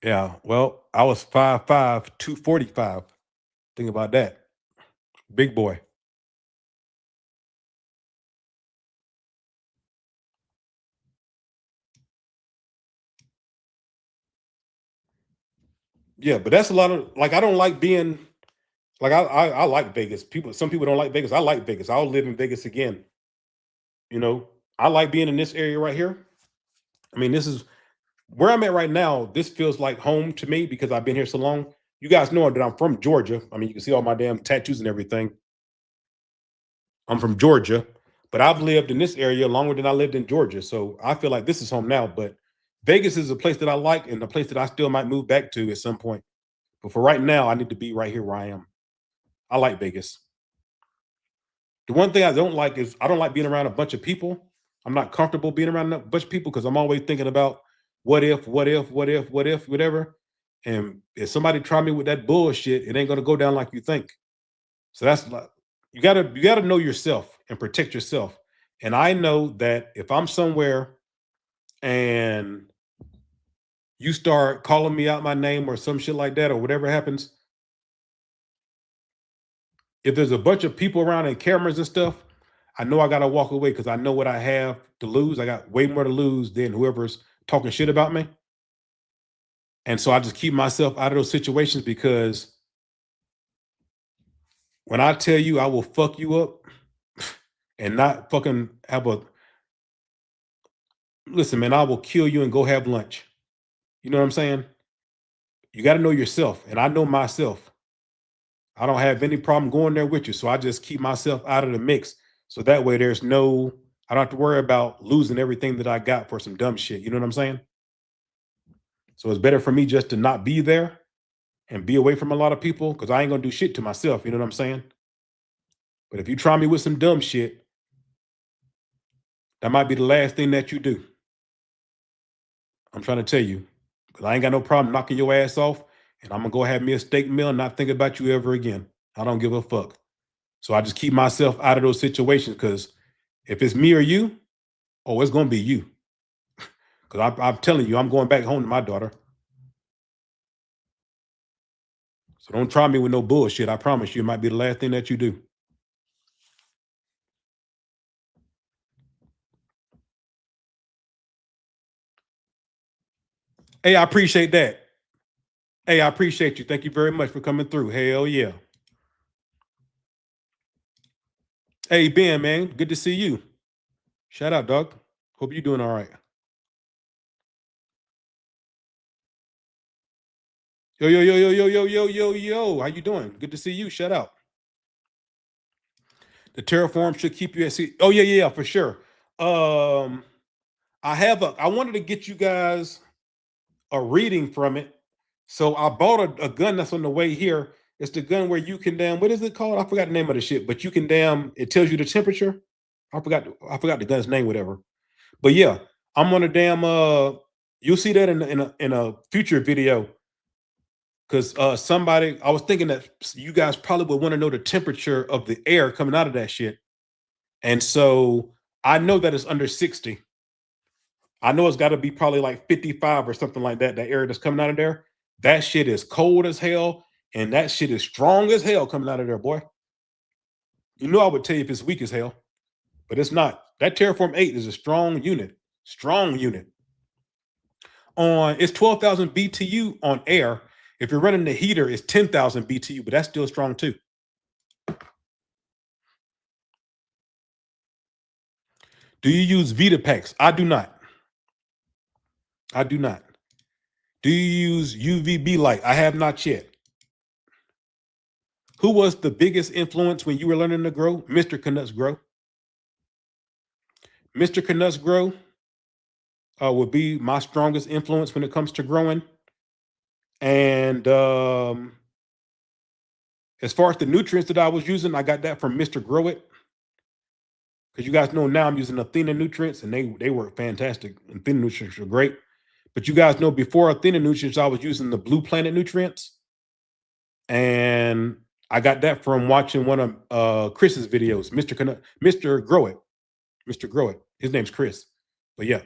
Yeah, well, I was 5'5", 245. Think about that. Big boy. Yeah, but that's a lot of I don't like being Like I like Vegas. Some people don't like Vegas. I like Vegas. I'll live in Vegas again. You know, I like being in this area right here. I mean, this is where I'm at right now. This feels like home to me because I've been here so long. You guys know that I'm from Georgia. I mean, you can see all my damn tattoos and everything. I'm from Georgia, but I've lived in this area longer than I lived in Georgia. So I feel like this is home now. But Vegas is a place that I like and a place that I still might move back to at some point. But for right now, I need to be right here where I am. I like Vegas. The one thing I don't like is I don't like being around a bunch of people. I'm not comfortable being around a bunch of people because I'm always thinking about what if, what if, what if, what if, whatever. And if somebody try me with that bullshit, it ain't gonna go down like you think. So that's like you gotta know yourself and protect yourself. And I know that if I'm somewhere and you start calling me out my name or some shit like that or whatever happens, if there's a bunch of people around and cameras and stuff, I know I gotta walk away because I know what I have to lose. I got way more to lose than whoever's talking shit about me. And so I just keep myself out of those situations because when I tell you I will fuck you up and not fucking have a listen, man, I will kill you and go have lunch. You know what I'm saying? You got to know yourself, and I know myself. I don't have any problem going there with you, so I just keep myself out of the mix. So that way, I don't have to worry about losing everything that I got for some dumb shit. You know what I'm saying? So it's better for me just to not be there and be away from a lot of people because I ain't gonna do shit to myself. You know what I'm saying? But if you try me with some dumb shit, that might be the last thing that you do. I'm trying to tell you, because I ain't got no problem knocking your ass off, and I'm gonna go have me a steak meal and not think about you ever again. I don't give a fuck. So I just keep myself out of those situations because if it's me or you, oh, it's gonna be you. Because I'm telling you, I'm going back home to my daughter. So don't try me with no bullshit. I promise you, it might be the last thing that you do. Hey, I appreciate that. Hey, I appreciate you. Thank you very much for coming through. Hell yeah. Hey, Ben, man, good to see you. Shout out, dog. Hope you're doing all right. Yo, yo, yo, yo, yo, yo, yo, yo, yo. How you doing? Good to see you. Shout out. The Terraform should keep you at sea. Oh, yeah, yeah, for sure. Um, I wanted to get you guys a reading from it. So I bought a gun that's on the way here. It's the gun where you can what is it called? I forgot the name of the shit, but you can it tells you the temperature. I forgot the gun's name, whatever. But yeah, I'm on a you'll see that in a future video. Because I was thinking that you guys probably would want to know the temperature of the air coming out of that shit. And so I know that it's under 60. I know it's got to be probably like 55 or something like that, that air that's coming out of there. That shit is cold as hell. And that shit is strong as hell coming out of there, boy. You know I would tell you if it's weak as hell, but it's not. That Terraform 8 is a strong unit. Strong unit. It's 12,000 BTU on air. If you're running the heater, it's 10,000 BTU, but that's still strong too. Do you use Vita packs? I do not. I do not. Do you use UVB light? I have not yet. Who was the biggest influence when you were learning to grow? Mr. Canucks Grow. Mr. Canucks Grow would be my strongest influence when it comes to growing. And as far as the nutrients that I was using, I got that from Mr. Grow It. Because you guys know now I'm using Athena Nutrients, and they work fantastic. Athena Nutrients are great. But you guys know before Athena Nutrients, I was using the Blue Planet Nutrients. And I got that from watching one of Chris's videos, Mr. Grow It. Mr. Grow It. His name's Chris. But yeah.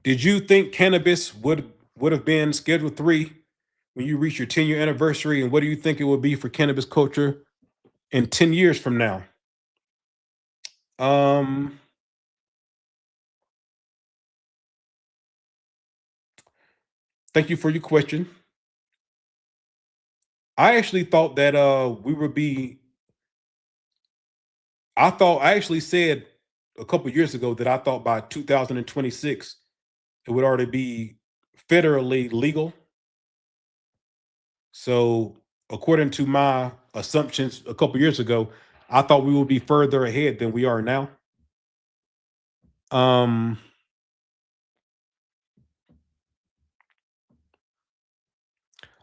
Did you think cannabis would have been Schedule 3 when you reach your 10-year anniversary? And what do you think it would be for cannabis culture in 10 years from now? Thank you for your question. I actually thought that we would be. I actually said a couple years ago that I thought by 2026 it would already be federally legal. So, according to my assumptions a couple years ago, I thought we would be further ahead than we are now. Um,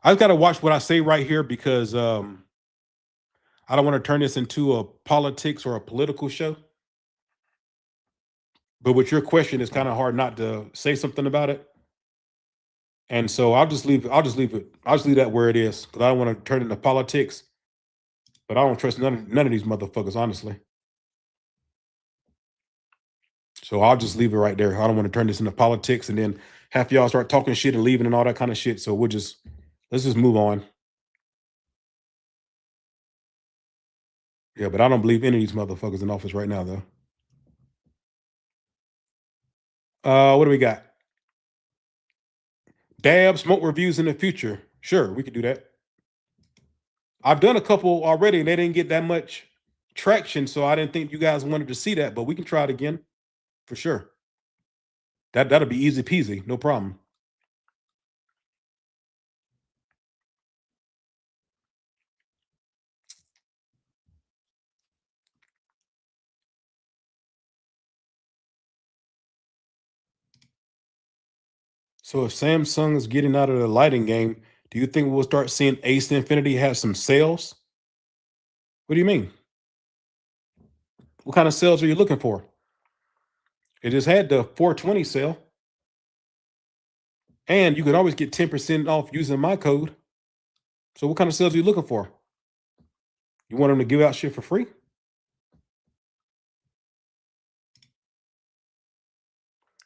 I've got to watch what I say right here because I don't want to turn this into a politics or a political show. But with your question, it's kind of hard not to say something about it. And so I'll just leave that where it is because I don't want to turn into politics. But I don't trust none of these motherfuckers, honestly. So I'll just leave it right there. I don't want to turn this into politics and then half y'all start talking shit and leaving and all that kind of shit. So let's just move on. Yeah, but I don't believe any of these motherfuckers in office right now, though. What do we got? Dab smoke reviews in the future. Sure, we could do that. I've done a couple already and they didn't get that much traction, so I didn't think you guys wanted to see that, but we can try it again for sure. That'll be easy peasy, no problem. So if Samsung is getting out of the lighting game, do you think we'll start seeing Ace Infinity have some sales? What do you mean? What kind of sales are you looking for? It just had the 420 sale. And you can always get 10% off using my code. So what kind of sales are you looking for? You want them to give out shit for free?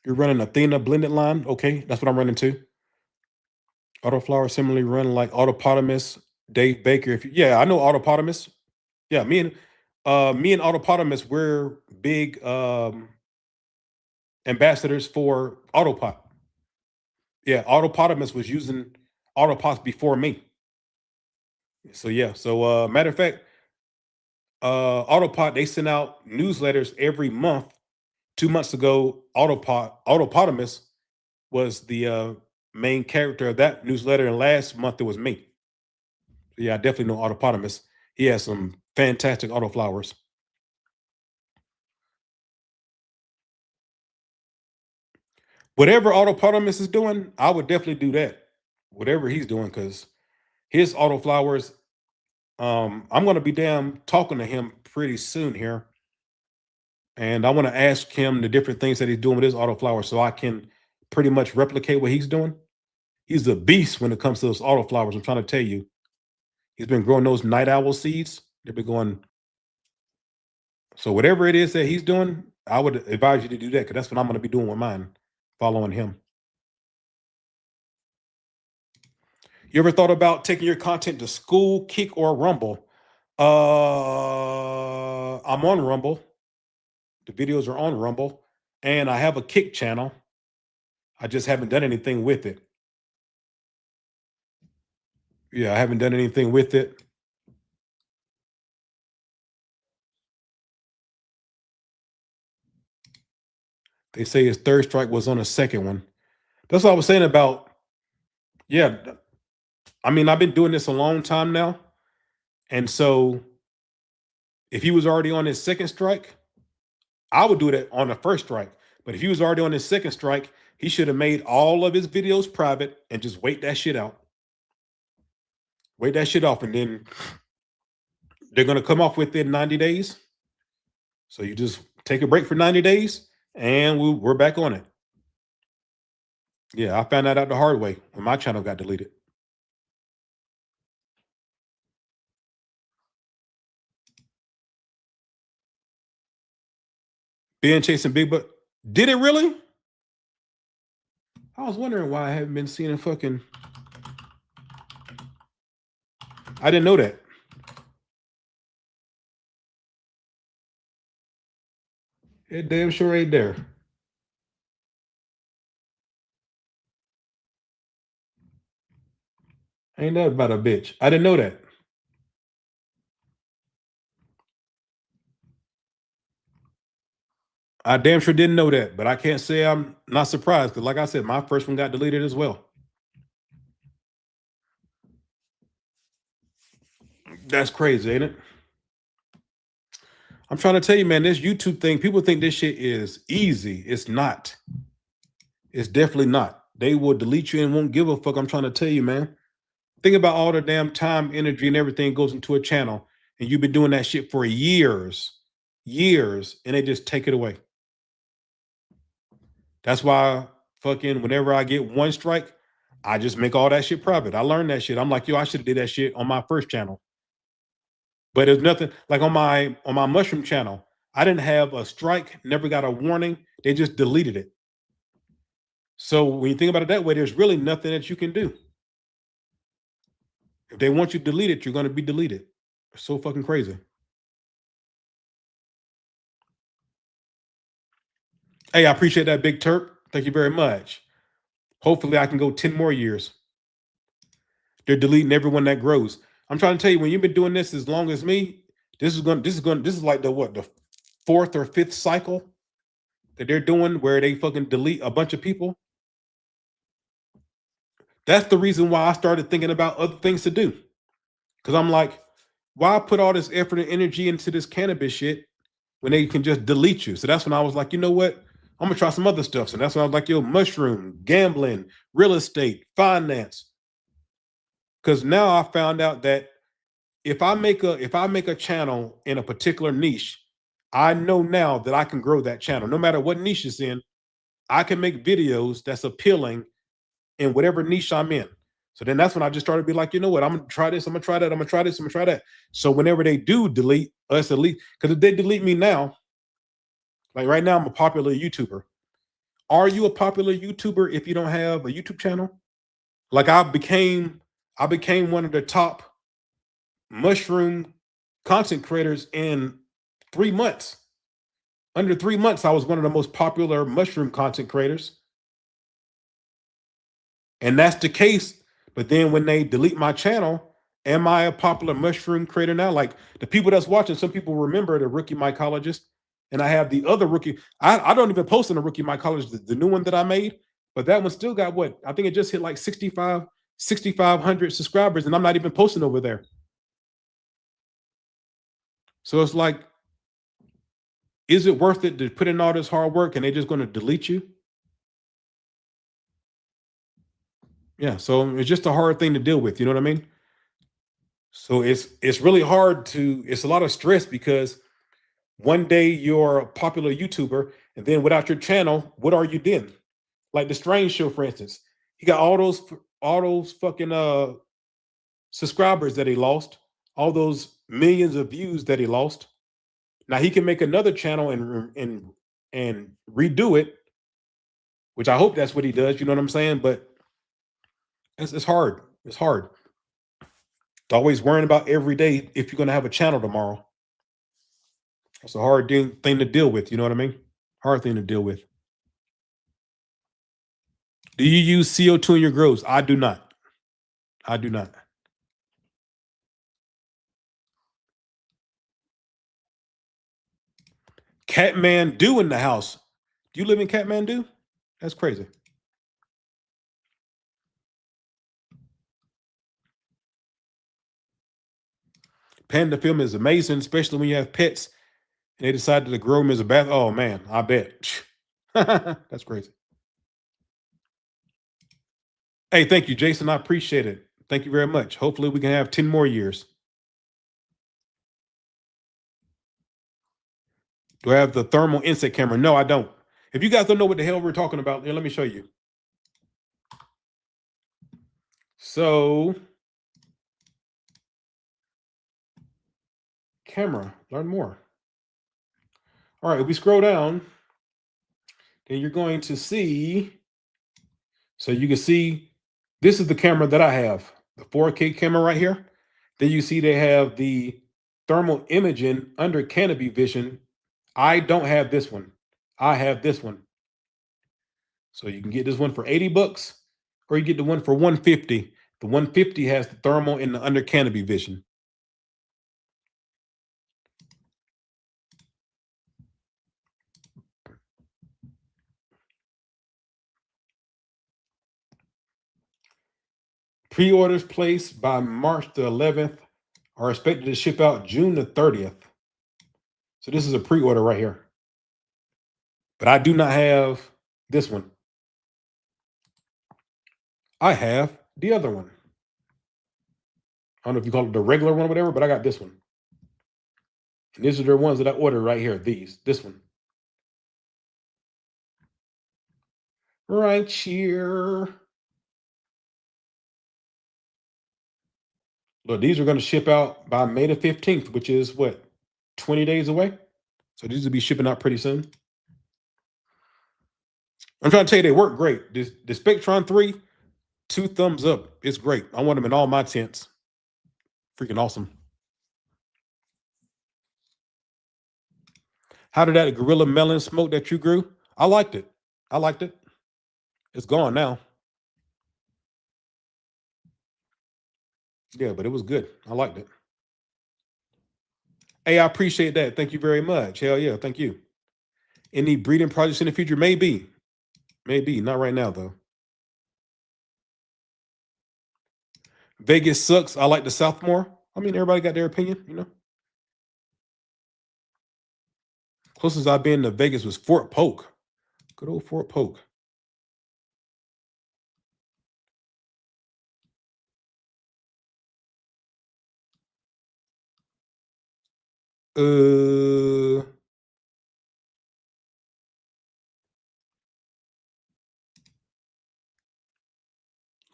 You're running Athena blended line. Okay, that's what I'm running too. Autoflower similarly run like Autopotamus, Dave Baker. Yeah, I know Autopotamus. Yeah, me and Autopotamus, we're big ambassadors for Autopot. Yeah, Autopotamus was using Autopots before me. So yeah, so matter of fact, Autopot, they send out newsletters every month. 2 months ago, Autopotamus was the main character of that newsletter, and last month it was me. So yeah, I definitely know Autopotamus. He has some fantastic autoflowers. Whatever Autopotamus is doing, I would definitely do that. Whatever he's doing, because his autoflowers, I'm gonna be damn talking to him pretty soon here. And I want to ask him the different things that he's doing with his autoflower so I can pretty much replicate what he's doing. He's a beast when it comes to those autoflowers. I'm trying to tell you. He's been growing those night owl seeds. They've been going. So whatever it is that he's doing, I would advise you to do that because that's what I'm going to be doing with mine, following him. You ever thought about taking your content to school, Kick, or Rumble? I'm on Rumble. The videos are on Rumble, and I have a Kick channel. I just haven't done anything with it. Yeah, I haven't done anything with it. They say his third strike was on the second one. That's what I was saying about. Yeah, I mean, I've been doing this a long time now, and so if he was already on his second strike, I would do that on the first strike. But if he was already on his second strike, he should have made all of his videos private and just wait that shit out. Wait that shit off, and then they're gonna come off within 90 days. So you just take a break for 90 days, and we're back on it. Yeah, I found that out the hard way when my channel got deleted. Being chasing big butt. Did it really? I was wondering why I haven't been seeing a fucking. I didn't know that. It damn sure ain't there. Ain't that about a bitch? I didn't know that. I damn sure didn't know that, but I can't say I'm not surprised because, like I said, my first one got deleted as well. That's crazy, ain't it? I'm trying to tell you, man, this YouTube thing, people think this shit is easy. It's not. It's definitely not. They will delete you and won't give a fuck. I'm trying to tell you, man. Think about all the damn time, energy, and everything goes into a channel, and you've been doing that shit for years, and they just take it away. That's why fucking whenever I get one strike, I just make all that shit private. I learned that shit. I'm like, yo, I should have did that shit on my first channel. But there's nothing like on my mushroom channel. I didn't have a strike, never got a warning. They just deleted it. So when you think about it that way, there's really nothing that you can do. If they want you deleted, you're going to be deleted. It's so fucking crazy. Hey, I appreciate that, Big Turk. Thank you very much. Hopefully, I can go 10 more years. They're deleting everyone that grows. I'm trying to tell you, when you've been doing this as long as me, this is like the fourth or fifth cycle that they're doing where they fucking delete a bunch of people. That's the reason why I started thinking about other things to do. Because I'm like, why put all this effort and energy into this cannabis shit when they can just delete you? So that's when I was like, you know what? I'm gonna try some other stuff. So that's when I was like, yo, mushroom, gambling, real estate, finance. Because now I found out that if I make a channel in a particular niche, I know now that I can grow that channel. No matter what niche it's in, I can make videos that's appealing in whatever niche I'm in. So then that's when I just started to be like, you know what? I'm gonna try this. I'm gonna try that. I'm gonna try this. I'm gonna try that. So whenever they do delete us, delete, because if they delete me now, like right now, I'm a popular YouTuber. Are you a popular YouTuber if you don't have a YouTube channel? Like I became one of the top mushroom content creators in 3 months. Under 3 months, I was one of the most popular mushroom content creators. And that's the case. But then when they delete my channel, am I a popular mushroom creator now? Like the people that's watching, some people remember the rookie mycologist. And I have the other rookie. I don't even post on the rookie mycologist, the new one that I made. But that one still got what? I think it just hit like 6,500 subscribers. And I'm not even posting over there. So it's like, is it worth it to put in all this hard work and they're just going to delete you? Yeah. So it's just a hard thing to deal with. You know what I mean? So it's really hard it's a lot of stress because one day you're a popular YouTuber and then without your channel, what are you then? Like the Strange Show, for instance, he got all those fucking subscribers that he lost, all those millions of views that he lost. Now he can make another channel and redo it, which I hope that's what he does. You know what I'm saying? But it's hard. It's hard. It's always worrying about every day if you're going to have a channel tomorrow. It's a hard thing to deal with. You know what I mean? Hard thing to deal with. Do you use CO2 in your grows? I do not. I do not. Catmandu in the house. Do you live in Catmandu? That's crazy. Panda film is amazing, especially when you have pets and they decided to grow them as a bath. Oh man, I bet. That's crazy. Hey, thank you, Jason. I appreciate it. Thank you very much. Hopefully we can have 10 more years. Do I have the thermal insect camera? No, I don't. If you guys don't know what the hell we're talking about, here, let me show you. So, camera, learn more. All right, if we scroll down, then you're going to see, so you can see, this is the camera that I have, the 4K camera right here. Then you see they have the thermal imaging under canopy vision. I don't have this one. I have this one. So you can get this one for $80 or you get the one for $150. The 150 has the thermal and the under canopy vision. Pre-orders placed by March the 11th are expected to ship out June the 30th. So this is a pre-order right here. But I do not have this one. I have the other one. I don't know if you call it the regular one or whatever, but I got this one. And these are the ones that I ordered right here. This one. Right here. Look, these are going to ship out by May the 15th, which is what, 20 days away? So these will be shipping out pretty soon. I'm trying to tell you, they work great. The Spectron 3, 2 thumbs up. It's great. I want them in all my tents. Freaking awesome. How did that gorilla melon smoke that you grew? I liked it. I liked it. It's gone now. Yeah, but it was good. I liked it. Hey, I appreciate that. Thank you very much. Hell yeah, thank you. Any breeding projects in the future? Maybe. Maybe. Not right now, though. Vegas sucks. I like the South more. I mean, everybody got their opinion, you know. Closest I've been to Vegas was Fort Polk. Good old Fort Polk.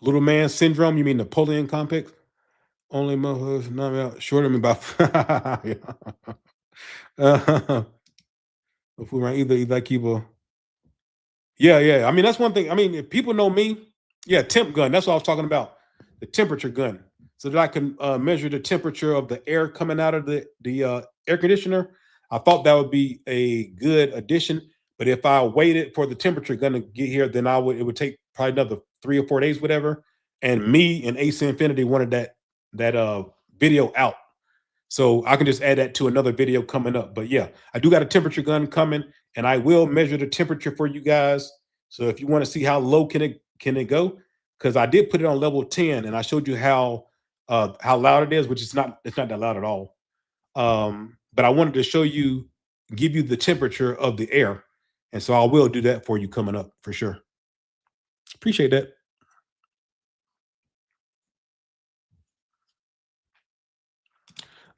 Little man syndrome. You mean Napoleon complex? Only motherfuckers not out short of me by if we run either keep a yeah. I mean, that's one thing. I mean, if people know me, yeah, temp gun. That's what I was talking about. The temperature gun. So that I can measure the temperature of the air coming out of the air conditioner. I thought that would be a good addition. But if I waited for the temperature gun to get here, then it would take probably another 3 or 4 days, whatever. And me and AC Infinity wanted that video out. So I can just add that to another video coming up. But yeah, I do got a temperature gun coming, and I will measure the temperature for you guys. So if you want to see how low can it go, because I did put it on level 10, and I showed you how loud it is, which it's not that loud at all. But I wanted to show you, give you the temperature of the air, and so I will do that for you coming up for sure. Appreciate that.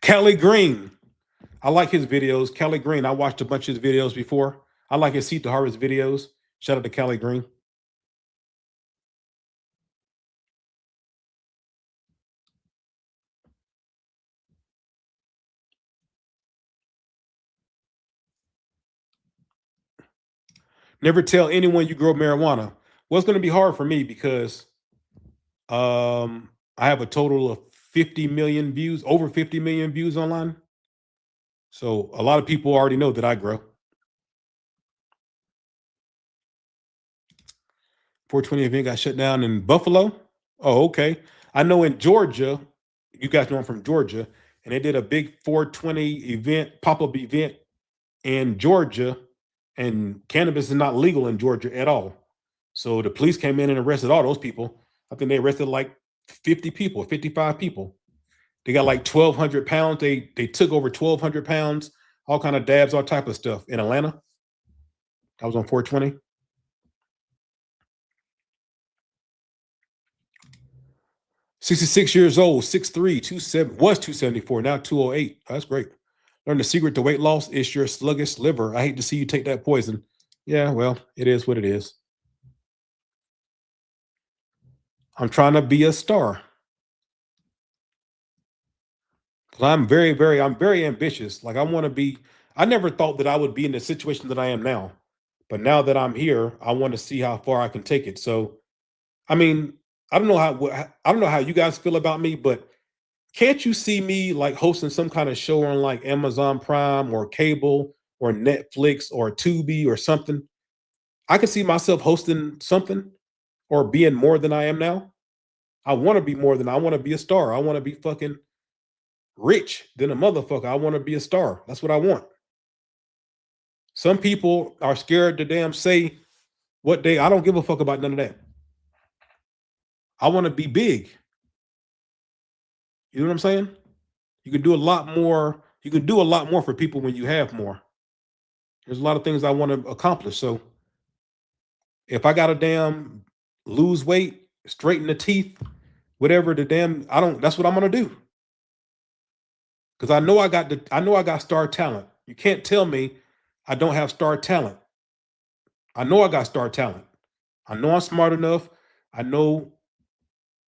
Kelly Green. I like his videos. Kelly Green. I watched a bunch of his videos before. I like his Seed to Harvest videos. Shout out to Kelly Green. Never tell anyone you grow marijuana. Well, it's going to be hard for me because I have a total of 50 million views, over 50 million views online. So a lot of people already know that I grow. 420 event got shut down in Buffalo. Oh, okay. I know in Georgia, you guys know I'm from Georgia, and they did a big 420 event, pop-up event in Georgia, and cannabis is not legal in Georgia at all. So the police came in and arrested all those people. I think they arrested like 50 people, 55 people. They got like 1,200 pounds. They took over 1,200 pounds, all kind of dabs, all type of stuff in Atlanta. I was on 420. $66 years old, 6'3", 270, was 274, now 208. That's great. Learn the secret to weight loss is your sluggish liver. I hate to see you take that poison. Yeah, well, it is what it is. I'm trying to be a star. I'm very ambitious. Like I never thought that I would be in the situation that I am now. But now that I'm here, I want to see how far I can take it. So, I mean, I don't know how you guys feel about me, but can't you see me like hosting some kind of show on like Amazon Prime or cable or Netflix or Tubi or something? I could see myself hosting something or being more than I am now. I want to be more than I want to be a star. I want to be fucking rich than a motherfucker. I want to be a star. That's what I want. Some people are scared to damn say what they, I don't give a fuck about none of that. I want to be big. You know what I'm saying? You can do a lot more. You can do a lot more for people when you have more. There's a lot of things I want to accomplish. So if I got to damn lose weight, straighten the teeth, whatever the damn, that's what I'm going to do. Because I know I got star talent. You can't tell me I don't have star talent. I know I got star talent. I know I'm smart enough. I know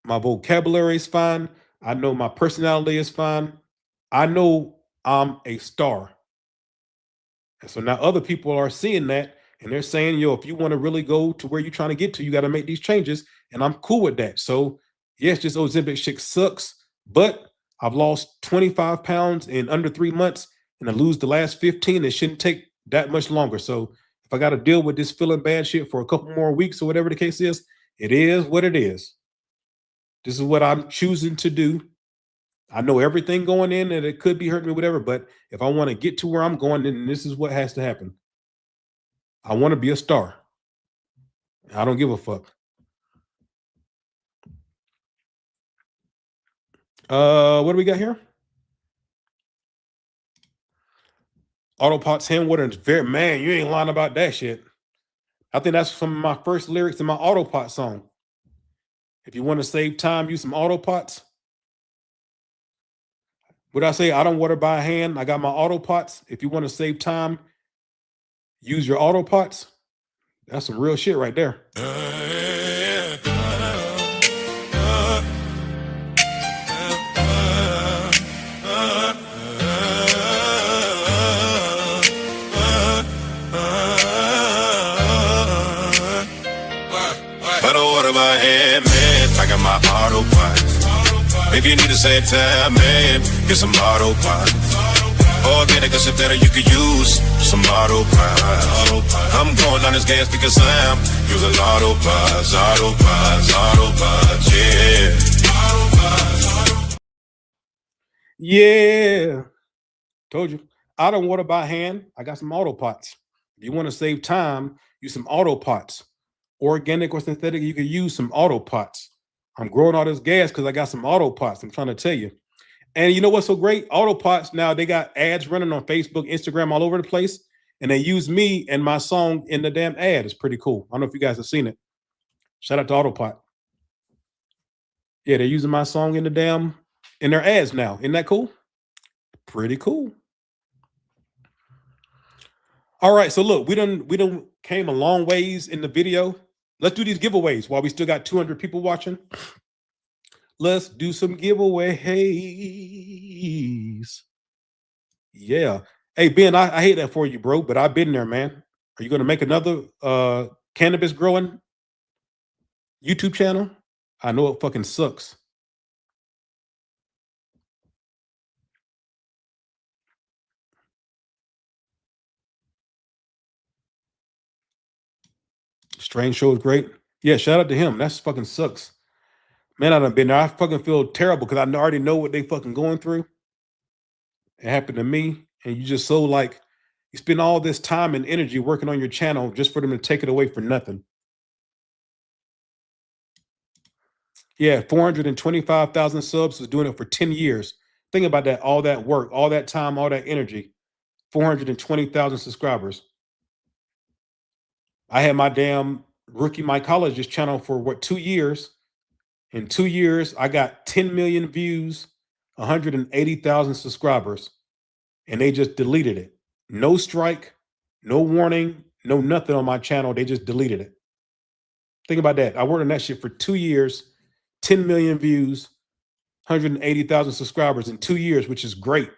my vocabulary is fine. I know my personality is fine. I know I'm a star. And so now other people are seeing that and they're saying, yo, if you want to really go to where you're trying to get to, you got to make these changes. And I'm cool with that. So yes, this Ozempic shit sucks, but I've lost 25 pounds in under 3 months and I lose the last 15. It shouldn't take that much longer. So if I got to deal with this feeling bad shit for a couple more weeks or whatever the case is, it is what it is. This is what I'm choosing to do. I know everything going in and it could be hurting me, whatever, but if I want to get to where I'm going, then this is what has to happen. I want to be a star. I don't give a fuck. What do we got here? Autopots hand water is very, man, you ain't lying about that shit. I think that's some of my first lyrics in my Autopot song. If you want to save time, use some Autopots. What I say? I don't water by hand. I got my Autopots. If you want to save time, use your Autopots. That's some real shit right there. I don't water my hand, man. I got my Autopots. If you need to save time, man, get some Autopots. Organic or synthetic, you could use some Autopots. I'm going on this gas because I'm using Autopots, yeah. Yeah. Told you. I don't water by hand. I got some Autopots. If you want to save time, use some Autopots. Organic or synthetic, you can use some Autopots. I'm growing all this gas because I got some Autopots. I'm trying to tell you. And you know what's so great? Autopots now, they got ads running on Facebook, Instagram, all over the place. And they use me and my song in the damn ad. It's pretty cool. I don't know if you guys have seen it. Shout out to Autopot. Yeah, they're using my song in their ads now. Isn't that cool? Pretty cool. All right, so look, we done came a long ways in the video. Let's do these giveaways while we still got 200 people watching. Let's do some giveaways. Yeah. Hey, Ben, I hate that for you, bro, but I've been there, man. Are you going to make another cannabis growing YouTube channel? I know it fucking sucks. Strange Show is great. Yeah, shout out to him. That's fucking sucks. Man, I done been there. I fucking feel terrible because I already know what they fucking going through. It happened to me. And you just so like, you spend all this time and energy working on your channel just for them to take it away for nothing. Yeah, 425,000 subs, was doing it for 10 years. Think about that, all that work, all that time, all that energy. 420,000 subscribers. I had my damn rookie mycologist channel for what, 2 years? In 2 years, I got 10 million views, 180,000 subscribers, and they just deleted it. No strike, no warning, no nothing on my channel. They just deleted it. Think about that. I worked on that shit for 2 years, 10 million views, 180,000 subscribers in 2 years, which is great.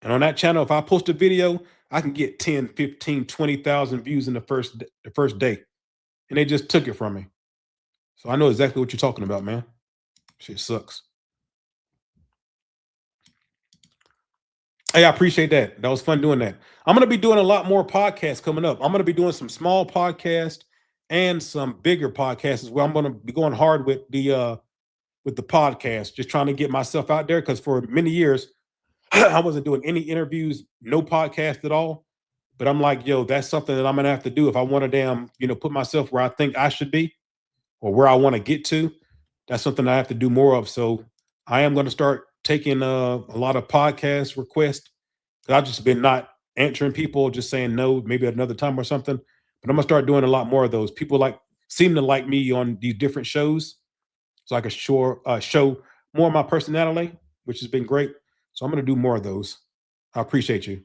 And on that channel, if I post a video, I can get 10, 15, 20,000 views in the first day. And they just took it from me. So I know exactly what you're talking about, man. Shit sucks. Hey, I appreciate that. That was fun doing that. I'm going to be doing a lot more podcasts coming up. I'm going to be doing some small podcasts and some bigger podcasts as well. I'm going to be going hard with the with the podcast, just trying to get myself out there. Because for many years, I wasn't doing any interviews, no podcast at all. But I'm like, yo, that's something that I'm gonna have to do if I want to put myself where I think I should be or where I want to get to. That's something I have to do more of. So I am going to start taking a lot of podcast requests. I've just been not answering people, just saying no, maybe at another time or something. But I'm gonna start doing a lot more of those. People seem to like me on these different shows, so I can show more of my personality, which has been great. So I'm gonna do more of those. I appreciate you.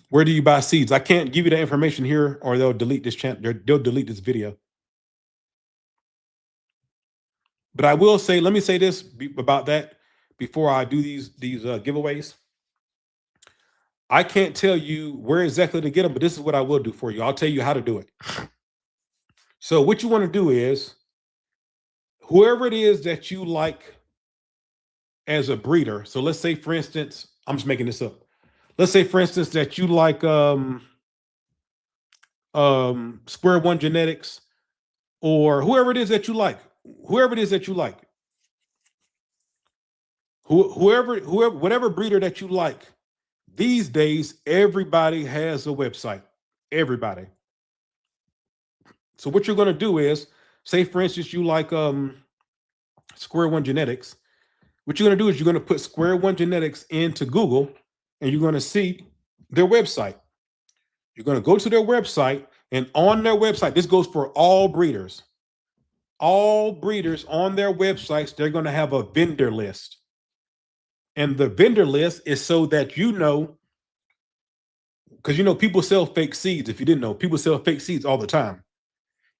Where do you buy seeds? I can't give you the information here, or they'll delete this channel. They'll delete this video. But I will say, let me say this about that before I do these giveaways. I can't tell you where exactly to get them, but this is what I will do for you. I'll tell you how to do it. So what you want to do is, whoever it is that you like as a breeder. So let's say, for instance, I'm just making this up. Let's say, for instance, that you like Square One Genetics, or whoever it is that you like. Whoever it is that you like. Whatever breeder that you like. These days, everybody has a website. Everybody. So what you're going to do is, say, for instance, you like Square One Genetics. What you're going to do is you're going to put Square One Genetics into Google, and you're going to see their website. You're going to go to their website, and on their website, this goes for all breeders. All breeders on their websites, they're going to have a vendor list. And the vendor list is so that because people sell fake seeds. If you didn't know, people sell fake seeds all the time.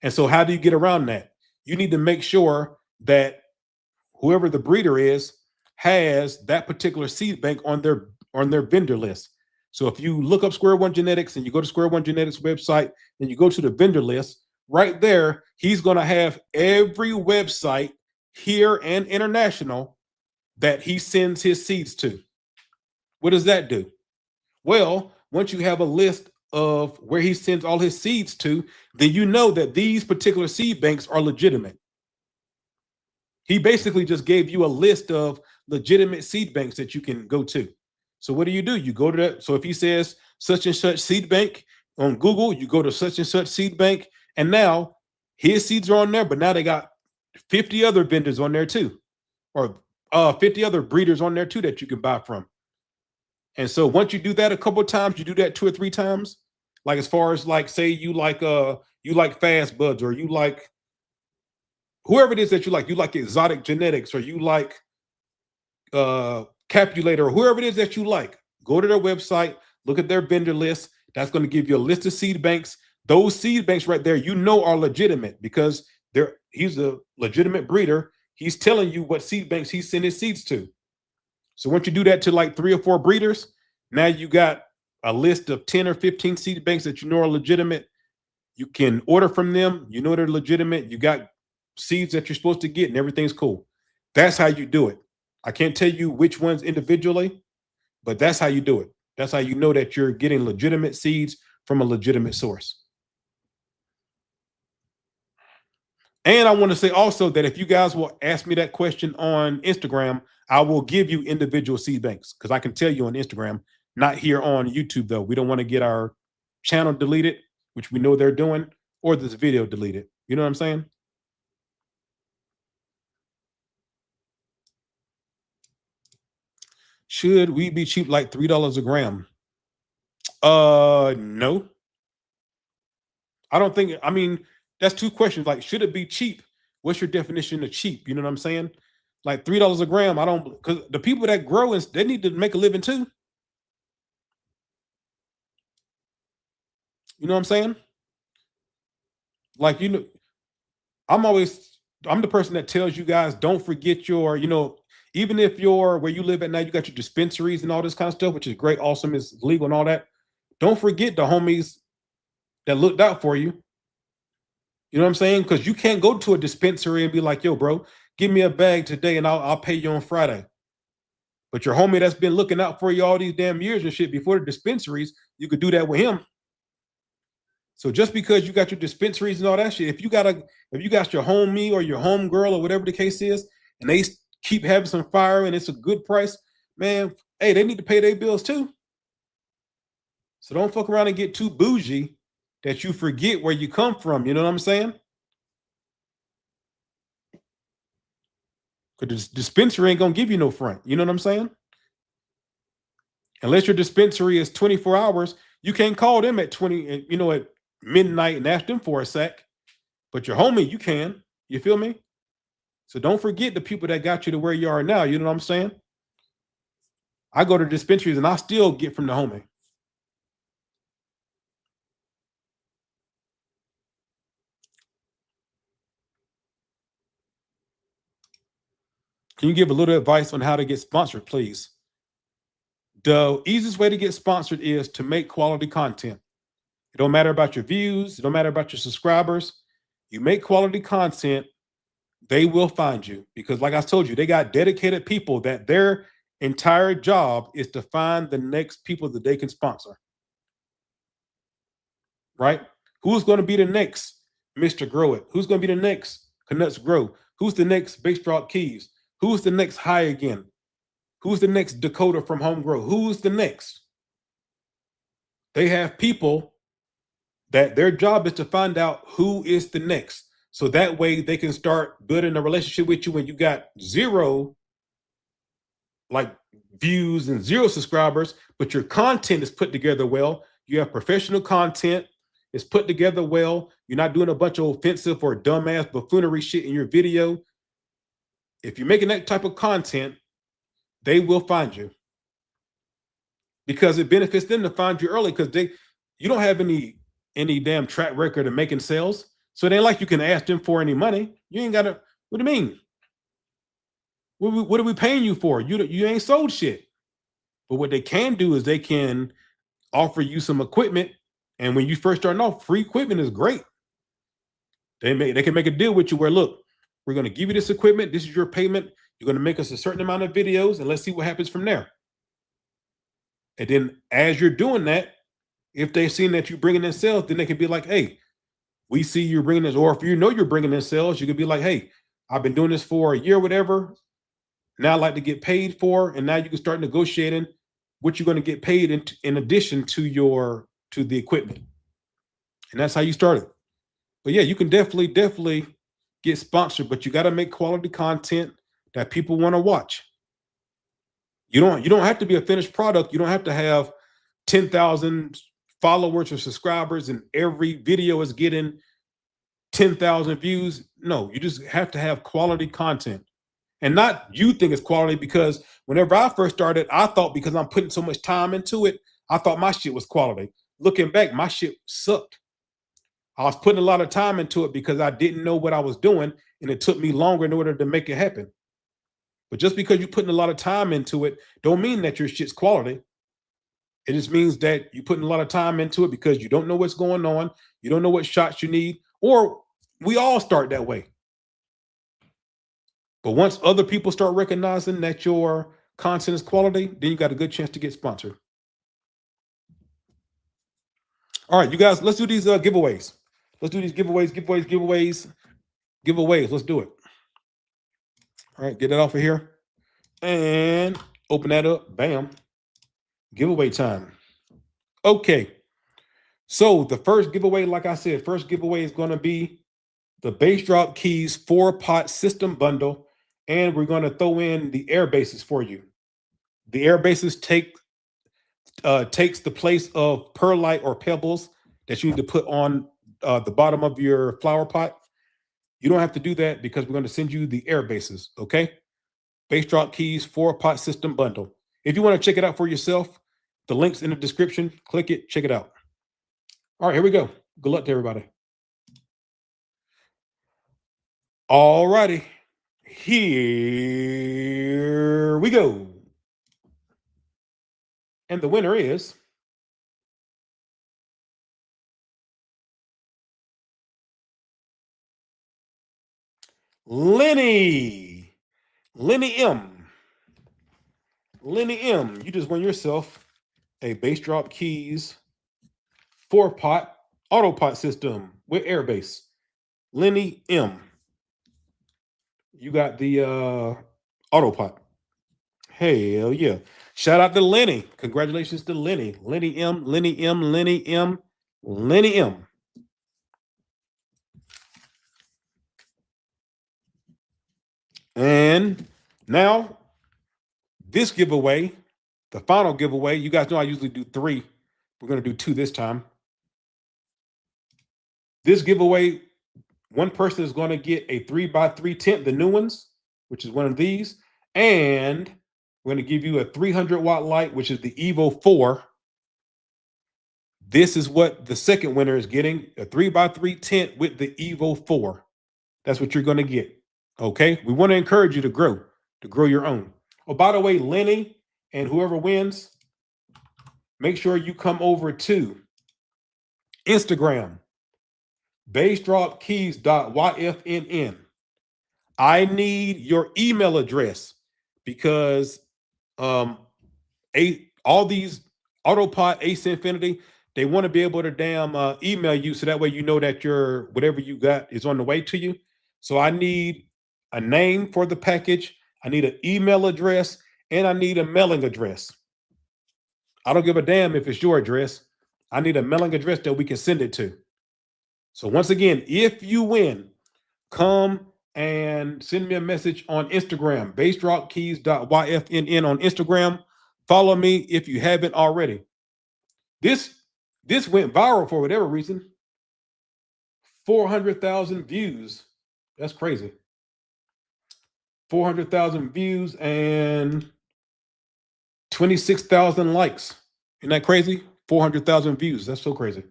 And so how do you get around that? You need to make sure that whoever the breeder is has that particular seed bank on their vendor list. So if you look up Square One Genetics and you go to Square One Genetics website and you go to the vendor list, right there, he's going to have every website here and international that he sends his seeds to. What does that do? Well, once you have a list of where he sends all his seeds to, then you know that these particular seed banks are legitimate. He basically just gave you a list of legitimate seed banks that you can go to. So what do? You go to that. So if he says such and such seed bank on Google, you go to such and such seed bank, and now his seeds are on there, but now they got 50 other vendors on there too, or 50 other breeders on there too that you can buy from. And so once you do that a couple of times, you do that 2 or 3 times, like as far as like, say you like Fast Buds, or you like whoever it is that you like Exotic Genetics, or you like Capulator, or whoever it is that you like, go to their website, look at their vendor list. That's going to give you a list of seed banks. Those seed banks right there, are legitimate because he's a legitimate breeder. He's telling you what seed banks he's sending seeds to. So once you do that to like 3 or 4 breeders, now you got a list of 10 or 15 seed banks that are legitimate. You can order from them. They're legitimate. You got seeds that you're supposed to get, and everything's cool. That's how you do it. I can't tell you which ones individually, but that's how you do it. That's how you know that you're getting legitimate seeds from a legitimate source. And I want to say also that if you guys will ask me that question on Instagram, I will give you individual seed banks, because I can tell you on Instagram, not here on YouTube, though. We don't want to get our channel deleted, which we know they're doing, or this video deleted. You know what I'm saying? Should we be cheap, like $3 a gram? No. I don't think, that's 2 questions. Like, should it be cheap? What's your definition of cheap? You know what I'm saying? Like $3 a gram. Because the people that grow, they need to make a living too. You know what I'm saying? Like, I'm the person that tells you guys, don't forget your, even if where you live at now, you got your dispensaries and all this kind of stuff, which is great, awesome, is legal and all that. Don't forget the homies that looked out for you. You know what I'm saying? Because you can't go to a dispensary and be like, yo, bro, give me a bag today and I'll pay you on Friday. But your homie that's been looking out for you all these damn years and shit before the dispensaries, you could do that with him. So just because you got your dispensaries and all that shit, if you got your homie or your home girl or whatever the case is, and they keep having some fire and it's a good price, man, hey, they need to pay their bills too. So don't fuck around and get too bougie that you forget where you come from. You know what I'm saying? Because the dispensary ain't gonna give you no front. You know what I'm saying? Unless your dispensary is 24 hours, you can't call them at at midnight and ask them for a sack. But your homie, you can. You feel me? So don't forget the people that got you to where you are now. You know what I'm saying? I go to dispensaries and I still get from the homie. Can you give a little advice on how to get sponsored, please? The easiest way to get sponsored is to make quality content. It don't matter about your views. It don't matter about your subscribers. You make quality content, they will find you. Because like I told you, they got dedicated people that their entire job is to find the next people that they can sponsor. Right? Who's going to be the next Mr. Grow It? Who's going to be the next Canucks Grow? Who's the next Base Drop Keys? Who's the next High Again? Who's the next Dakota from Home Grow? Who's the next? They have people that their job is to find out who is the next. So that way they can start building a relationship with you when you got zero views and zero subscribers, but your content is put together well. You have professional content. It's put together well. You're not doing a bunch of offensive or dumbass buffoonery shit in your video. If you're making that type of content, they will find you because it benefits them to find you early because you don't have any damn track record of making sales. So it ain't like you can ask them for any money. You ain't got to, what do you mean? What are we paying you for? You ain't sold shit. But what they can do is they can offer you some equipment. And when you first start off, free equipment is great. They can make a deal with you where, look, we're going to give you this equipment. This is your payment. You're going to make us a certain amount of videos and let's see what happens from there. And then as you're doing that, if they've seen that you're bringing in sales, then they can be like, hey, we see you're bringing this. Or if you know you're bringing in sales, you could be like, hey, I've been doing this for a year, whatever. Now I'd like to get paid for. And now you can start negotiating what you're going to get paid in addition to the equipment. And that's how you start it. But yeah, you can definitely get sponsored, but you got to make quality content that people want to watch. You don't have to be a finished product. You don't have to have 10,000 followers or subscribers and every video is getting 10,000 views. No, you just have to have quality content. And not you think it's quality, because whenever I first started, I thought because I'm putting so much time into it, I thought my shit was quality. Looking back, my shit sucked. I was putting a lot of time into it because I didn't know what I was doing, and it took me longer in order to make it happen. But just because you're putting a lot of time into it, don't mean that your shit's quality. It just means that you're putting a lot of time into it because you don't know what's going on. You don't know what shots you need, or we all start that way. But once other people start recognizing that your content is quality, then you got a good chance to get sponsored. All right, you guys, let's do these giveaways. Let's do these giveaways. Let's do it. All right, get that off of here and open that up. Bam. Giveaway time. Okay. So the first giveaway, like I said, is going to be the Base Drop Keys 4-pot system bundle. And we're going to throw in the air bases for you. The air bases takes the place of perlite or pebbles that you need to put on the bottom of your flower pot. You don't have to do that because we're going to send you the air bases, okay? Base Drop Keys 4-pot system bundle. If you want to check it out for yourself, the link's in the description. Click it, check it out. All right, here we go. Good luck to everybody. All righty. Here we go. And the winner is Lenny M. Lenny M, you just won yourself a Base Drop Keys 4-pot Autopilot system with airbase. Lenny M. You got the autopilot. Hell yeah. Shout out to Lenny. Congratulations to Lenny. Lenny M, Lenny M, Lenny M, Lenny M. And now this giveaway, the final giveaway, you guys know I usually do 3. We're going to do 2 this time. This giveaway, one person is going to get a 3x3 tent, the new ones, which is one of these. And we're going to give you a 300 watt light, which is the Evo 4. This is what the second winner is getting, a 3x3 tent with the Evo 4. That's what you're going to get. Okay. We want to encourage you to grow your own. Oh, by the way, Lenny and whoever wins, make sure you come over to Instagram, bassdropkeys.yfnn. I need your email address because all these Autopod Ace Infinity, they want to be able to email you so that way you know that your whatever you got is on the way to you. So I need a name for the package, I need an email address, and I need a mailing address. I don't give a damn if it's your address. I need a mailing address that we can send it to. So once again, if you win, come and send me a message on Instagram, bassdropkeys.yfnn on Instagram. Follow me if you haven't already. This went viral for whatever reason. 400,000 views. That's crazy. 400,000 views and 26,000 likes. Isn't that crazy? 400,000 views. That's so crazy.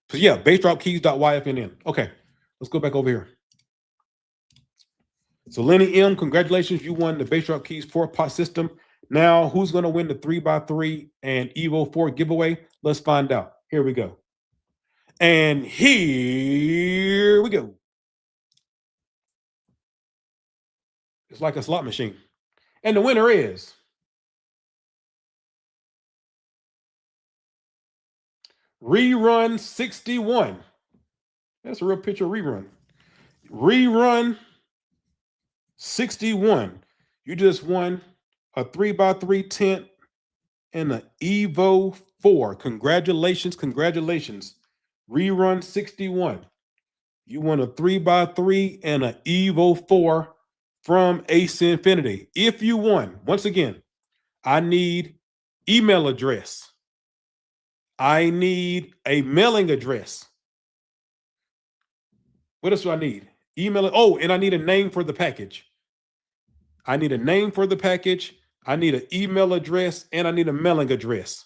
So yeah, bassdropkeys.yfnn. Okay, let's go back over here. So Lenny M, congratulations. You won the Bass Drop Keys 4-pot system. Now, who's going to win the 3x3 and Evo 4 giveaway? Let's find out. Here we go. And here we go. It's like a slot machine. And the winner is Rerun 61. That's a real picture of Rerun. Rerun 61. You just won a 3x3 tent and an Evo 4. Congratulations, congratulations. Rerun 61. You won a 3x3 and an Evo 4 from Ace Infinity. If you won, once again, I need email address. I need a mailing address. What else do I need? Email. Oh, and I need a name for the package. I need a name for the package. I need an email address, and I need a mailing address.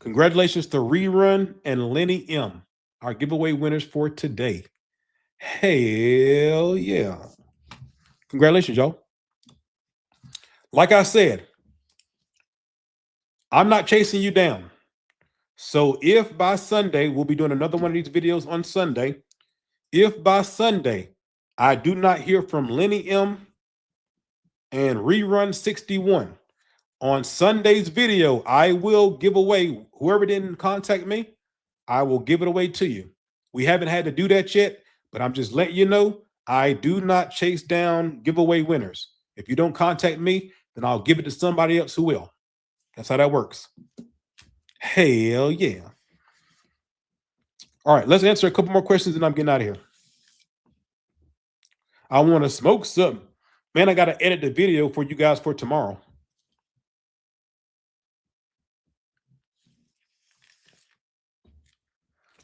Congratulations to Rerun and Lenny M, our giveaway winners for today. Hell yeah. Congratulations, y'all. Like I said, I'm not chasing you down. So if by Sunday, we'll be doing another one of these videos on Sunday. If by Sunday, I do not hear from Lenny M and Rerun 61, on Sunday's video, I will give away, whoever didn't contact me, I will give it away to you. We haven't had to do that yet, but I'm just letting you know, I do not chase down giveaway winners. If you don't contact me, then I'll give it to somebody else who will. That's how that works. Hell yeah. All right, let's answer a couple more questions and I'm getting out of here. I want to smoke something. Man, I got to edit the video for you guys for tomorrow.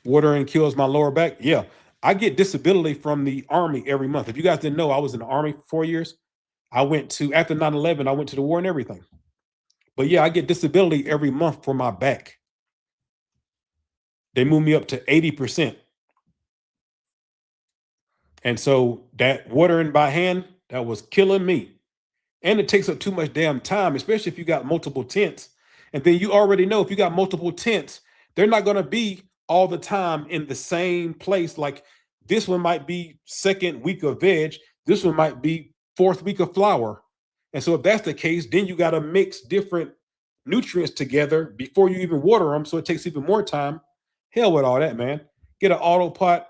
Watering kills my lower back. Yeah, I get disability from the Army every month. If you guys didn't know, I was in the Army for 4 years. I went to, after 9/11, I went to the war and everything. But yeah, I get disability every month for my back. They moved me up to 80%. And so that watering by hand, that was killing me. And it takes up too much damn time, especially if you got multiple tents. And then you already know if you got multiple tents, they're not going to be all the time in the same place. Like this one might be 2nd week of veg. This one might be 4th week of flower. And so if that's the case, then you got to mix different nutrients together before you even water them. So it takes even more time. Hell with all that, man. Get an auto pot,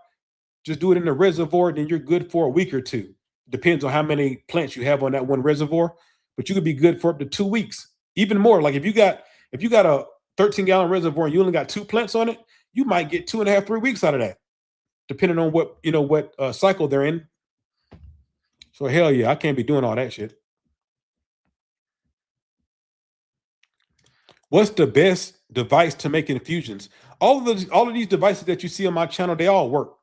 just do it in the reservoir, then you're good for a week or two. Depends on how many plants you have on that one reservoir, but you could be good for up to 2 weeks, even more. Like if you got a 13-gallon reservoir and you only got 2 plants on it, you might get 2.5, 3 weeks out of that, depending on what cycle they're in. So hell yeah, I can't be doing all that shit. What's the best device to make infusions? All of these devices that you see on my channel, they all work.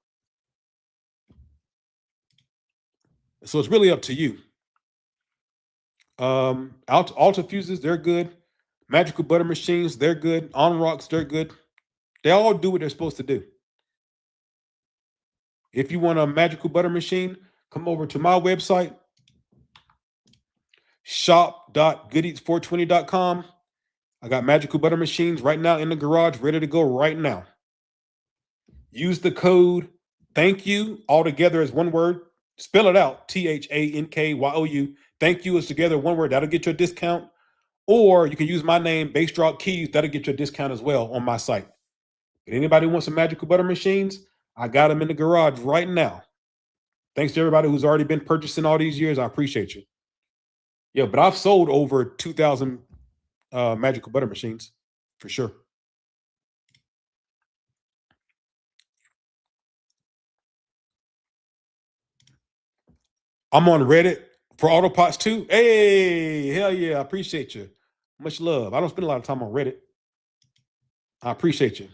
So it's really up to you. Alta fuses, they're good. Magical butter machines, they're good. On rocks, they're good. They all do what they're supposed to do. If you want a magical butter machine, come over to my website, shop.goodeats420.com. I got magical butter machines right now in the garage, ready to go right now. Use the code thank you all together as one word. Spell it out, THANKYOU. Thank you is together one word. That'll get you a discount. Or you can use my name, Bass Drop Keys. That'll get you a discount as well on my site. If anybody wants some magical butter machines, I got them in the garage right now. Thanks to everybody who's already been purchasing all these years. I appreciate you. Yeah, but I've sold over 2,000 magical butter machines for sure. I'm on Reddit for Autopots too. Hey, hell yeah, I appreciate you. Much love. I don't spend a lot of time on Reddit. I appreciate you.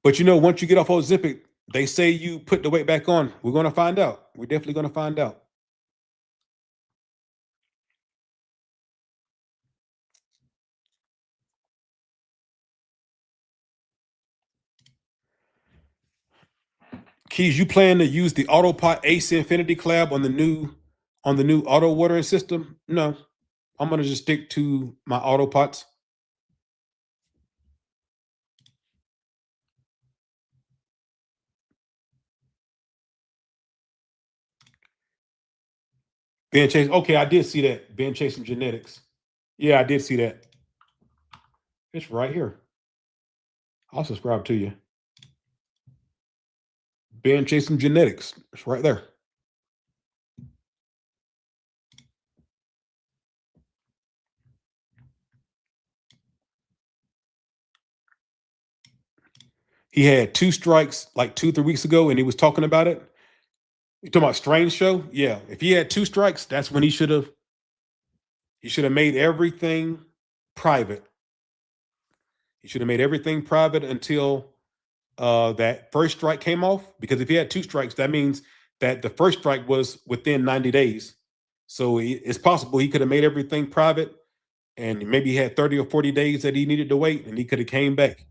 But once you get off Ozempic, they say you put the weight back on. We're going to find out. We're definitely going to find out. Keys, you plan to use the Autopot Ace Infinity Collab on the new auto watering system? No, I'm gonna just stick to my Autopots. Ben Chase, okay, I did see that. Ben Chasing Genetics. Yeah, I did see that. It's right here. I'll subscribe to you. Ben Chasing Genetics. It's right there. He had 2 strikes like 2-3 weeks ago, and he was talking about it. You talking about Strange Show? Yeah. If he had 2 strikes, that's when he should have made everything private. He should have made everything private until that first strike came off. Because if he had 2 strikes, that means that the first strike was within 90 days. So it's possible he could have made everything private, and maybe he had 30 or 40 days that he needed to wait, and he could have came back.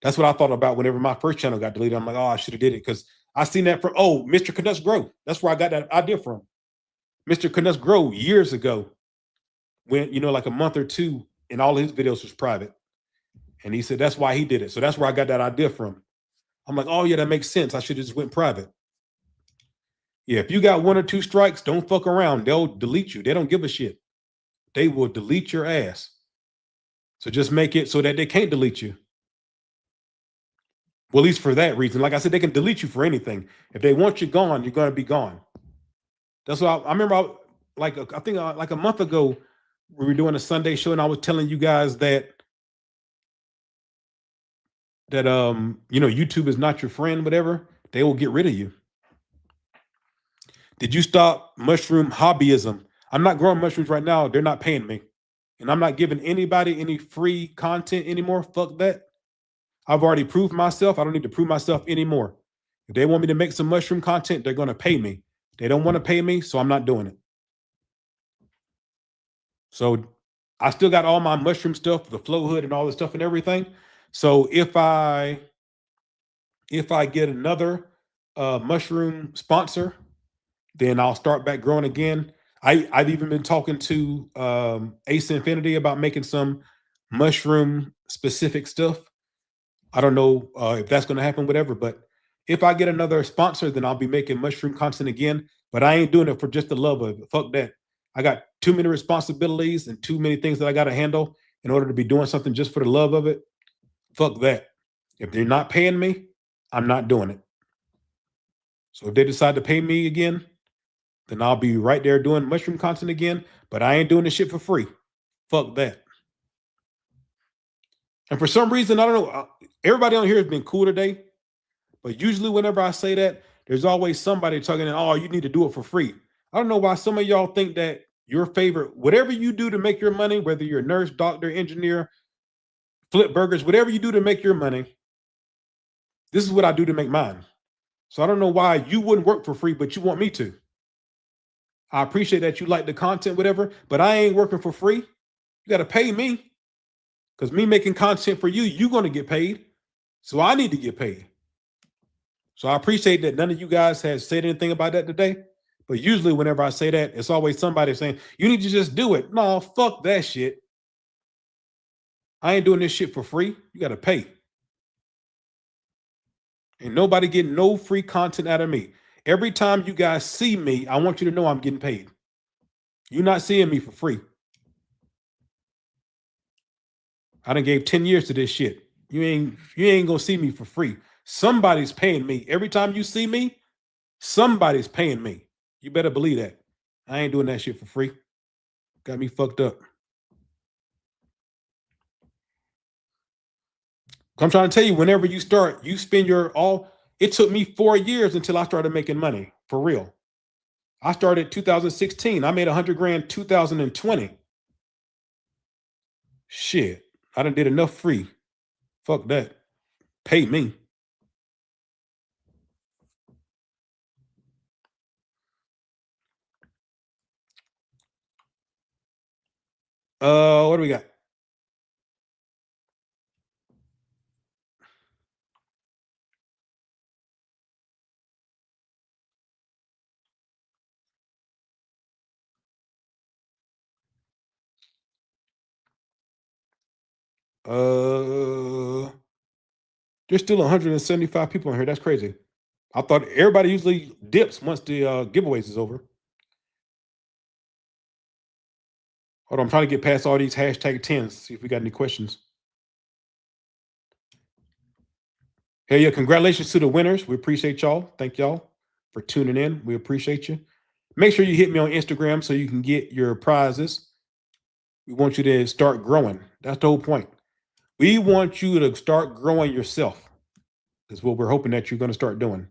That's what I thought about whenever my first channel got deleted. I'm like, oh, I should have did it, because I seen that from Mr. Canucks Grow. That's where I got that idea from. Mr. Canucks Grow years ago went, like a month or 2, and all his videos was private. And he said that's why he did it. So that's where I got that idea from. I'm like, oh yeah, that makes sense. I should have just went private. Yeah, if you got 1 or 2 strikes, don't fuck around. They'll delete you. They don't give a shit. They will delete your ass. So just make it so that they can't delete you. Well, at least for that reason. Like I said, they can delete you for anything. If they want you gone, you're going to be gone. That's what I remember. I think like a month ago, we were doing a Sunday show, and I was telling you guys that YouTube is not your friend, whatever. They will get rid of you. Did you stop mushroom hobbyism? I'm not growing mushrooms right now. They're not paying me. And I'm not giving anybody any free content anymore. Fuck that. I've already proved myself. I don't need to prove myself anymore. If they want me to make some mushroom content, they're going to pay me. They don't want to pay me, so I'm not doing it. So I still got all my mushroom stuff, the flow hood and all this stuff and everything. So if I get another mushroom sponsor, then I'll start back growing again. I've even been talking to Ace Infinity about making some mushroom specific stuff. I don't know if that's going to happen, whatever. But if I get another sponsor, then I'll be making mushroom content again. But I ain't doing it for just the love of it. Fuck that. I got too many responsibilities and too many things that I got to handle. in order to be doing something just for the love of it, fuck that. If they're not paying me, I'm not doing it. So if they decide to pay me again, then I'll be right there doing mushroom content again, but I ain't doing this shit for free. Fuck that. And for some reason, I don't know, everybody on here has been cool today, but usually whenever I say that, there's always somebody talking, oh, you need to do it for free. I don't know why some of y'all think that your favorite, whatever you do to make your money, whether you're a nurse, doctor, engineer, flip burgers, whatever you do to make your money, this is what I do to make mine. So I don't know why you wouldn't work for free, but you want me to. I appreciate that you like the content, whatever, but I ain't working for free. You got to pay me, because me making content for you, you're going to get paid. So I need to get paid. So I appreciate that none of you guys have said anything about that today. But usually whenever I say that, it's always somebody saying, you need to just do it. No, fuck that shit. I ain't doing this shit for free. You got to pay. Ain't nobody getting no free content out of me. Every time you guys see me, I want you to know I'm getting paid. You're not seeing me for free. I done gave 10 years to this shit. You ain't gonna see me for free. Somebody's paying me. Every time you see me, somebody's paying me. You better believe that. I ain't doing that shit for free. Got me fucked up. I'm trying to tell you, whenever you start, you spend your all. It took me 4 years until I started making money for real. I started 2016. I made 100 grand 2020. Shit, I done did enough free. Fuck that. Pay me. What do we got? There's still 175 people in here. That's crazy. I thought everybody usually dips once the giveaways is over. Hold on, I'm trying to get past all these hashtag 10s, see if we got any questions. Hey, yeah, congratulations to the winners. We appreciate y'all. Thank y'all for tuning in. We appreciate you. Make sure you hit me on Instagram so you can get your prizes. We want you to start growing. That's the whole point. We want you to start growing yourself. That's what we're hoping that you're going to start doing.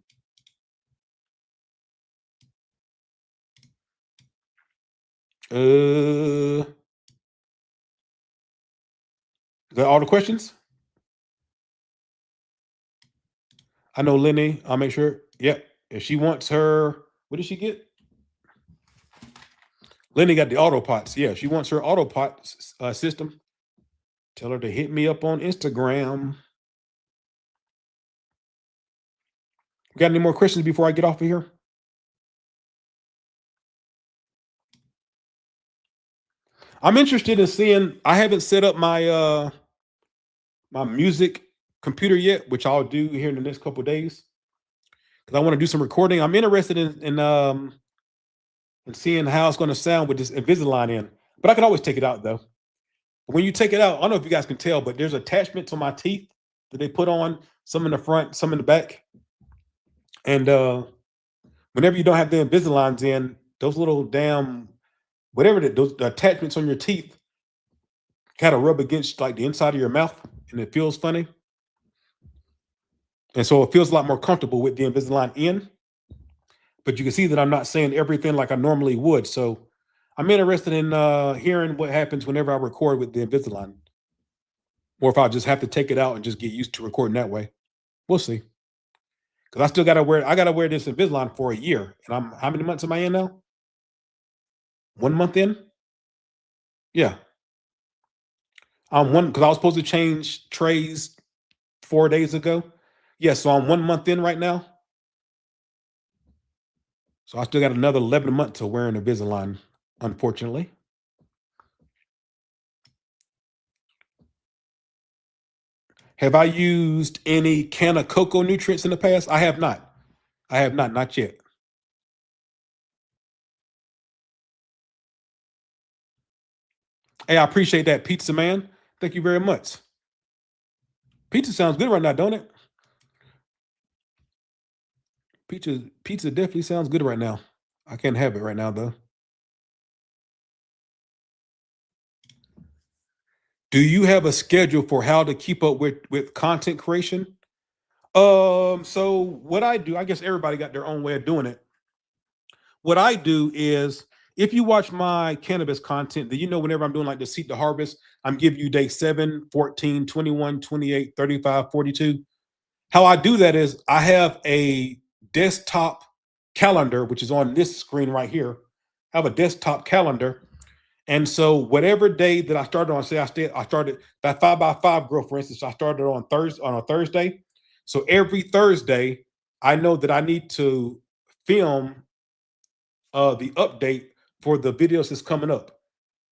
Is that all the questions? I know Lenny. I'll make sure. Yep. If she wants her, what did she get? Lenny got the auto pots. Yeah, she wants her auto pot system. Tell her to hit me up on Instagram. Got any more questions before I get off of here? I'm interested in seeing. I haven't set up my my music computer yet, which I'll do here in the next couple of days, because I want to do some recording. I'm interested in seeing how it's going to sound with this Invisalign in. But I can always take it out though. When you take it out, I don't know if you guys can tell, but there's attachment to my teeth that they put on, some in the front, some in the back. And whenever you don't have the Invisaligns in, those little damn, whatever those attachments on your teeth kind of rub against like the inside of your mouth, and it feels funny. And so it feels a lot more comfortable with the Invisalign in. But you can see that I'm not saying everything like I normally would. So I'm interested in hearing what happens whenever I record with the Invisalign, or if I just have to take it out and just get used to recording that way. We'll see. Because I still gotta wear this Invisalign for a year. And how many months am I in now? 1 month in? Yeah. Because I was supposed to change trays 4 days ago. Yeah, so I'm 1 month in right now. So I still got another 11 months of wearing Invisalign, unfortunately. Have I used any can of cocoa nutrients in the past? I have not. Not yet. Hey, I appreciate that, Pizza Man. Thank you very much. Pizza sounds good right now, don't it? Pizza definitely sounds good right now. I can't have it right now though. Do you have a schedule for how to keep up with content creation? So what I do, I guess everybody got their own way of doing it. What I do is, if you watch my cannabis content, then you know whenever I'm doing like the seed to harvest, I'm giving you day 7, 14, 21, 28, 35, 42. How I do that is I have a desktop calendar, which is on this screen right here. I have a desktop calendar. And so whatever day that I started on, say I started that 5x5 grow, for instance, I started on a Thursday. So every Thursday, I know that I need to film the update for the videos that's coming up.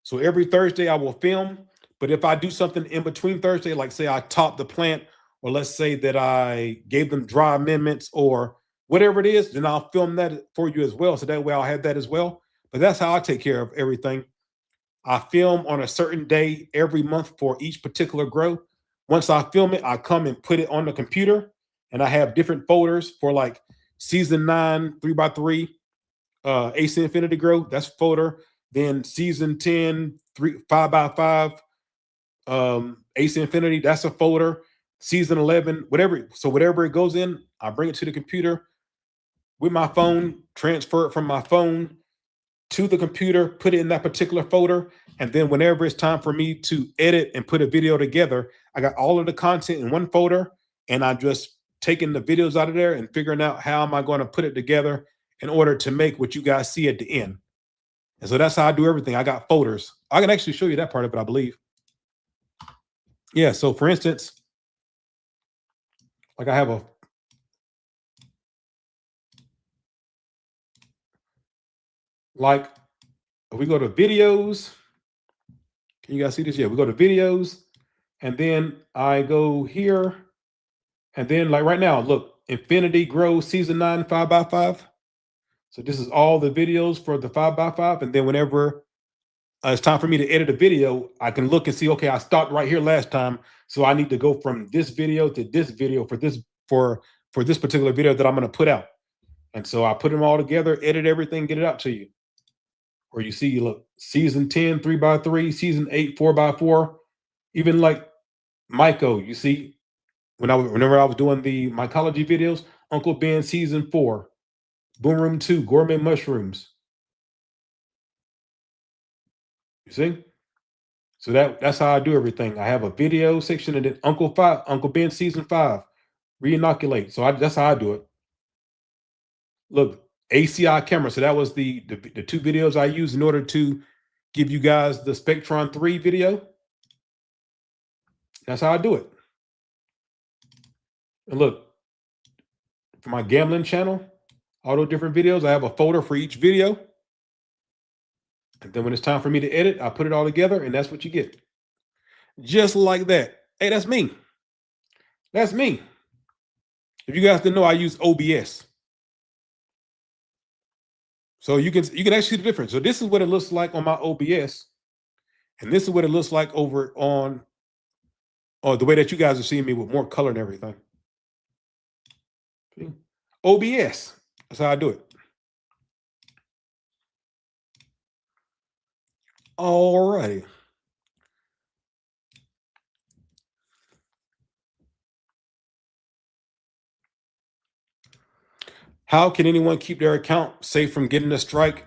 So every Thursday I will film, but if I do something in between Thursday, like say I top the plant, or let's say that I gave them dry amendments or whatever it is, then I'll film that for you as well. So that way I'll have that as well. But that's how I take care of everything. I film on a certain day every month for each particular grow. Once I film it, I come and put it on the computer, and I have different folders for like season 9, 3x3, AC Infinity grow, that's folder. Then season 10, 5x5, AC Infinity, that's a folder. Season 11, whatever. So whatever it goes in, I bring it to the computer with my phone, transfer it from my phone to the computer, put it in that particular folder. And then whenever it's time for me to edit and put a video together, I got all of the content in one folder, and I just taking the videos out of there and figuring out how am I going to put it together in order to make what you guys see at the end. And so that's how I do everything. I got folders. I can actually show you that part of it, I believe. Yeah, so for instance, like I have a like if we go to videos, can you guys see this? Yeah, we go to videos, and then I go here, and then like right now, look, Infinity Grow Season 9 5x5. So this is all the videos for the 5x5. And then whenever it's time for me to edit a video, I can look and see, okay, I stopped right here last time. So I need to go from this video to this video for this particular video that I'm going to put out. And so I put them all together, edit everything, get it out to you. Or you see, look, season 10, 3x3, season 8, 4x4, even like Myco, you see, whenever I was doing the mycology videos, Uncle Ben season 4, Boom Room 2, Gourmet Mushrooms. You see? So that's how I do everything. I have a video section, and then Uncle Ben season 5, re-inoculate. So that's how I do it. Look, ACI camera. So that was the 2 videos I used in order to give you guys the Spectron 3 video. That's how I do it. And look, for my gambling channel, all those different videos, I have a folder for each video. And then when it's time for me to edit, I put it all together, and that's what you get. Just like that. Hey, that's me. That's me. If you guys didn't know, I use OBS. So you can actually see the difference. So this is what it looks like on my OBS, and this is what it looks like over on the way that you guys are seeing me with more color and everything. See? OBS. That's how I do it. All righty. How can anyone keep their account safe from getting a strike?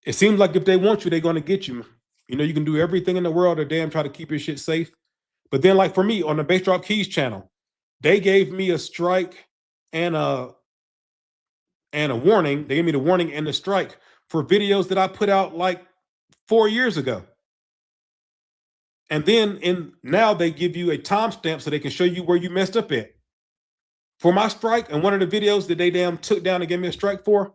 It seems like if they want you, they're going to get you. You know, you can do everything in the world to damn try to keep your shit safe. But then, like for me on the Bass Drop Keys channel, they gave me a strike and a warning. They gave me the warning and the strike for videos that I put out like 4 years ago. And then now they give you a timestamp so they can show you where you messed up at. For my strike, and one of the videos that they damn took down and gave me a strike for,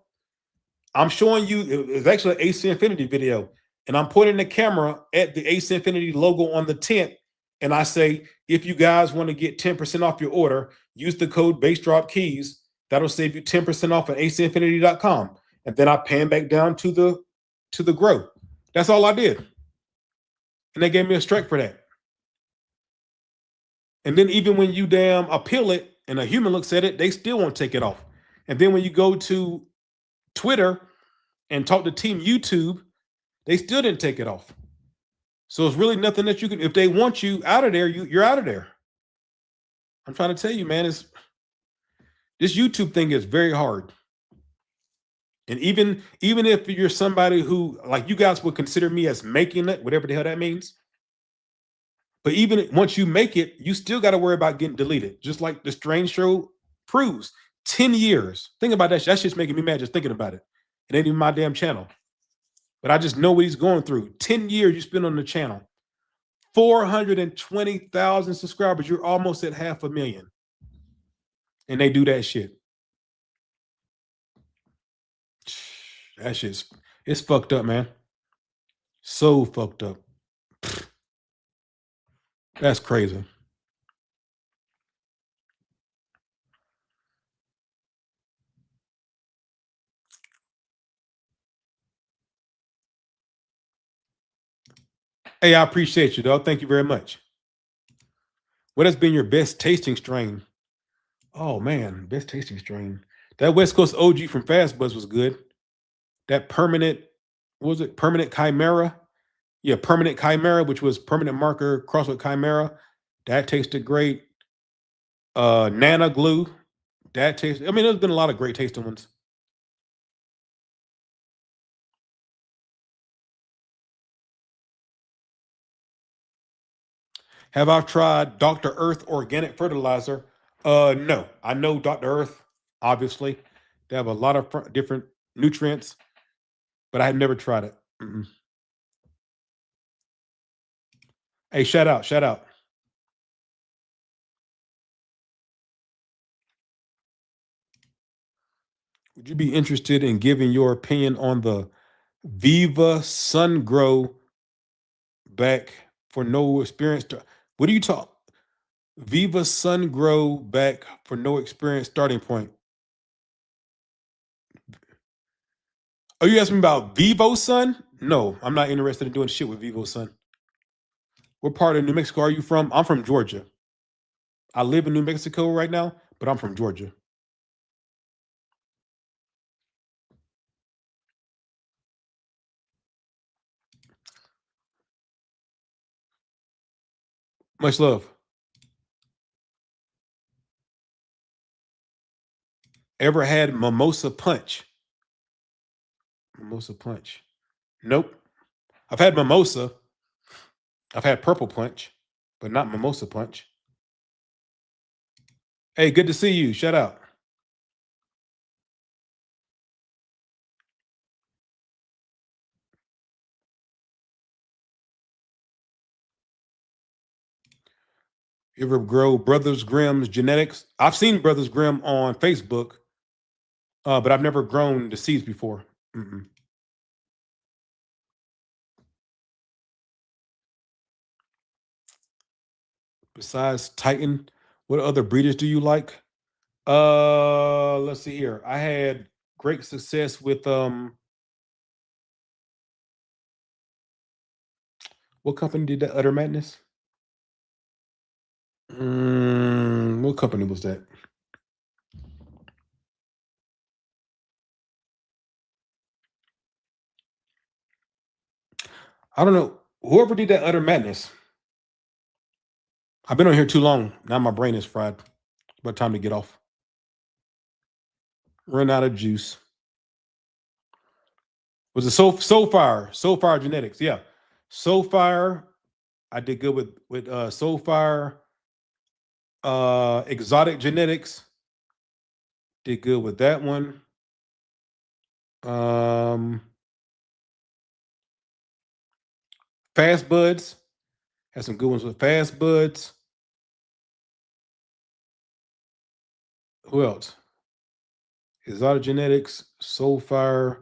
I'm showing you, it's actually an AC Infinity video, and I'm pointing the camera at the AC Infinity logo on the tent, and I say, if you guys want to get 10% off your order, use the code BassDropKeys. That'll save you 10% off at acinfinity.com. And then I pan back down to the grow. That's all I did. And they gave me a strike for that. And then even when you damn appeal it and a human looks at it, they still won't take it off. And then when you go to Twitter and talk to Team YouTube, they still didn't take it off. So it's really nothing that you can, if they want you out of there, you're out of there. I'm trying to tell you, man, this YouTube thing is very hard. And even if you're somebody who, like, you guys would consider me as making it, whatever the hell that means. But even once you make it, you still got to worry about getting deleted. Just like the Strange Show proves. 10 years. Think about that. That's just making me mad just thinking about it. It ain't even my damn channel. But I just know what he's going through. 10 years you spent on the channel. 420,000 subscribers. You're almost at 500,000. And they do that shit. That shit's, it's fucked up, man. So fucked up. That's crazy. Hey, I appreciate you, dog. Thank you very much. What has been your best tasting strain? Oh, man, best tasting strain. That West Coast OG from Fast Buzz was good. That permanent, what was it? Permanent Chimera? Yeah, Permanent Chimera, which was permanent marker crossed with Chimera. That tasted great. Nana Glue. That tasted, I mean, there's been a lot of great tasting ones. Have I tried Dr. Earth organic fertilizer? No. I know Dr. Earth, obviously. They have a lot of different nutrients, but I had never tried it. Mm-mm. Hey, shout out, shout out. Would you be interested in giving your opinion on the Viva Sun Grow back for no experience? What do you talk? Viva Sun Grow back for no experience starting point. Are you asking me about Vivo Sun? No, I'm not interested in doing shit with Vivo Sun. What part of New Mexico are you from? I'm from Georgia. I live in New Mexico right now, but I'm from Georgia. Much love. Ever had mimosa punch? Mimosa punch. Nope. I've had mimosa. I've had purple punch, but not mimosa punch. Hey, good to see you. Shout out. You ever grow Brothers Grimm's genetics? I've seen Brothers Grimm on Facebook, but I've never grown the seeds before. Mm-mm. Besides Titan, what other breeders do you like? Let's see here. I had great success with what company did that? Utter Madness. What company was that? I don't know. Whoever did that Utter Madness. I've been on here too long. Now my brain is fried. It's about time to get off. Run out of juice. Was it Soulfire Genetics? Yeah, Soulfire. I did good with Soulfire. Exotic Genetics. Did good with that one. Fast Buds. Had some good ones with Fast Buds. Who else? Exotic Genetics, Soulfire,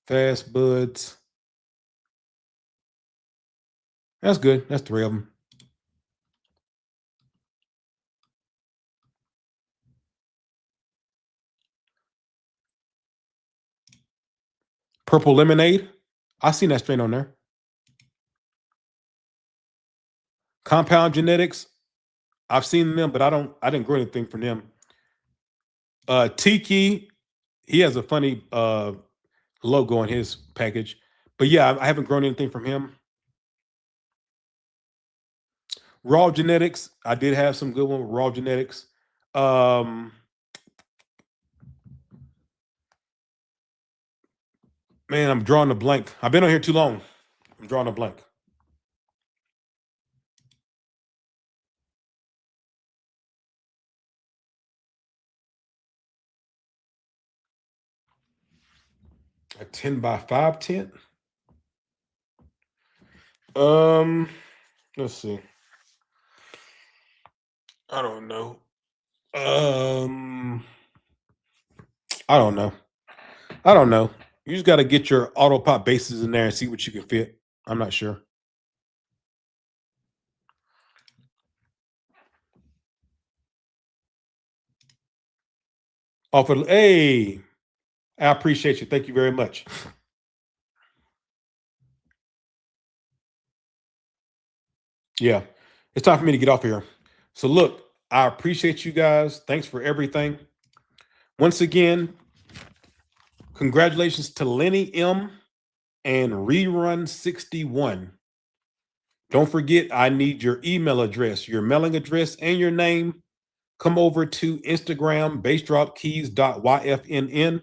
Fast Buds. That's good. That's 3 of them. Purple Lemonade. I seen that strain on there. Compound Genetics, I've seen them, but I didn't grow anything from them. Tiki, he has a funny logo on his package. But yeah, I haven't grown anything from him. Raw Genetics, I did have some good one with Raw Genetics. Man, I'm drawing a blank. I've been on here too long. I'm drawing a blank. A 10 by 5 tent. Let's see. I don't know. I don't know. I don't know. You just got to get your auto pop bases in there and see what you can fit. I'm not sure. Hey, I appreciate you. Thank you very much. Yeah, it's time for me to get off here. So look, I appreciate you guys. Thanks for everything. Once again, congratulations to Lenny M and Rerun 61. Don't forget, I need your email address, your mailing address, and your name. Come over to Instagram, bassdropkeys.yfnn.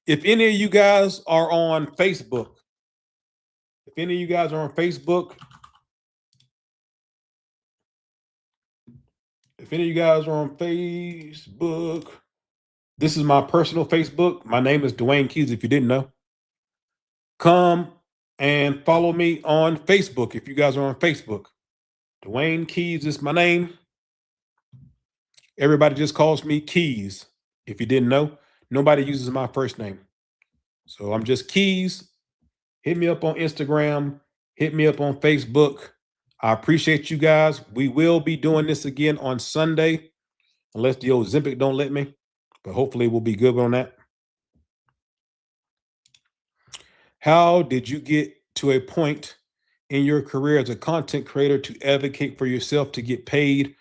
If any of you guys are on Facebook, this is my personal Facebook. My name is Dwayne Keys, if you didn't know. Come and follow me on Facebook if you guys are on Facebook. Dwayne Keys is my name. Everybody just calls me Keys. If you didn't know, nobody uses my first name. So I'm just Keys. Hit me up on Instagram. Hit me up on Facebook. I appreciate you guys. We will be doing this again on Sunday, unless the Ozempic don't let me. But hopefully we'll be good on that. How did you get to a point in your career as a content creator to advocate for yourself to get paid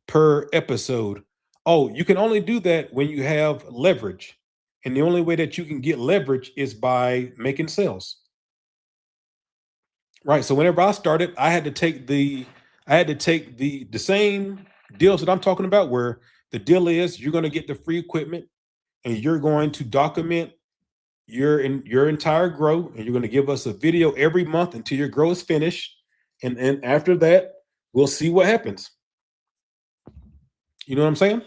per episode? Oh, you can only do that when you have leverage. And the only way that you can get leverage is by making sales. Right. So whenever I started, I had to take the same deals that I'm talking about, where the deal is you're going to get the free equipment and you're going to document your entire grow, and you're going to give us a video every month until your grow is finished. And after that, we'll see what happens. You know what I'm saying?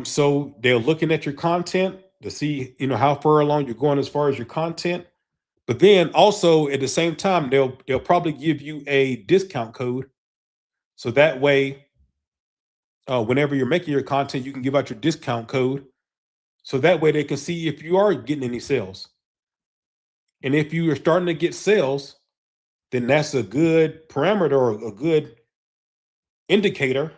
So they're looking at your content to see, how far along you're going as far as your content. But then also at the same time, they'll probably give you a discount code. So that way, whenever you're making your content, you can give out your discount code. So that way they can see if you are getting any sales. And if you are starting to get sales, then that's a good parameter or a good indicator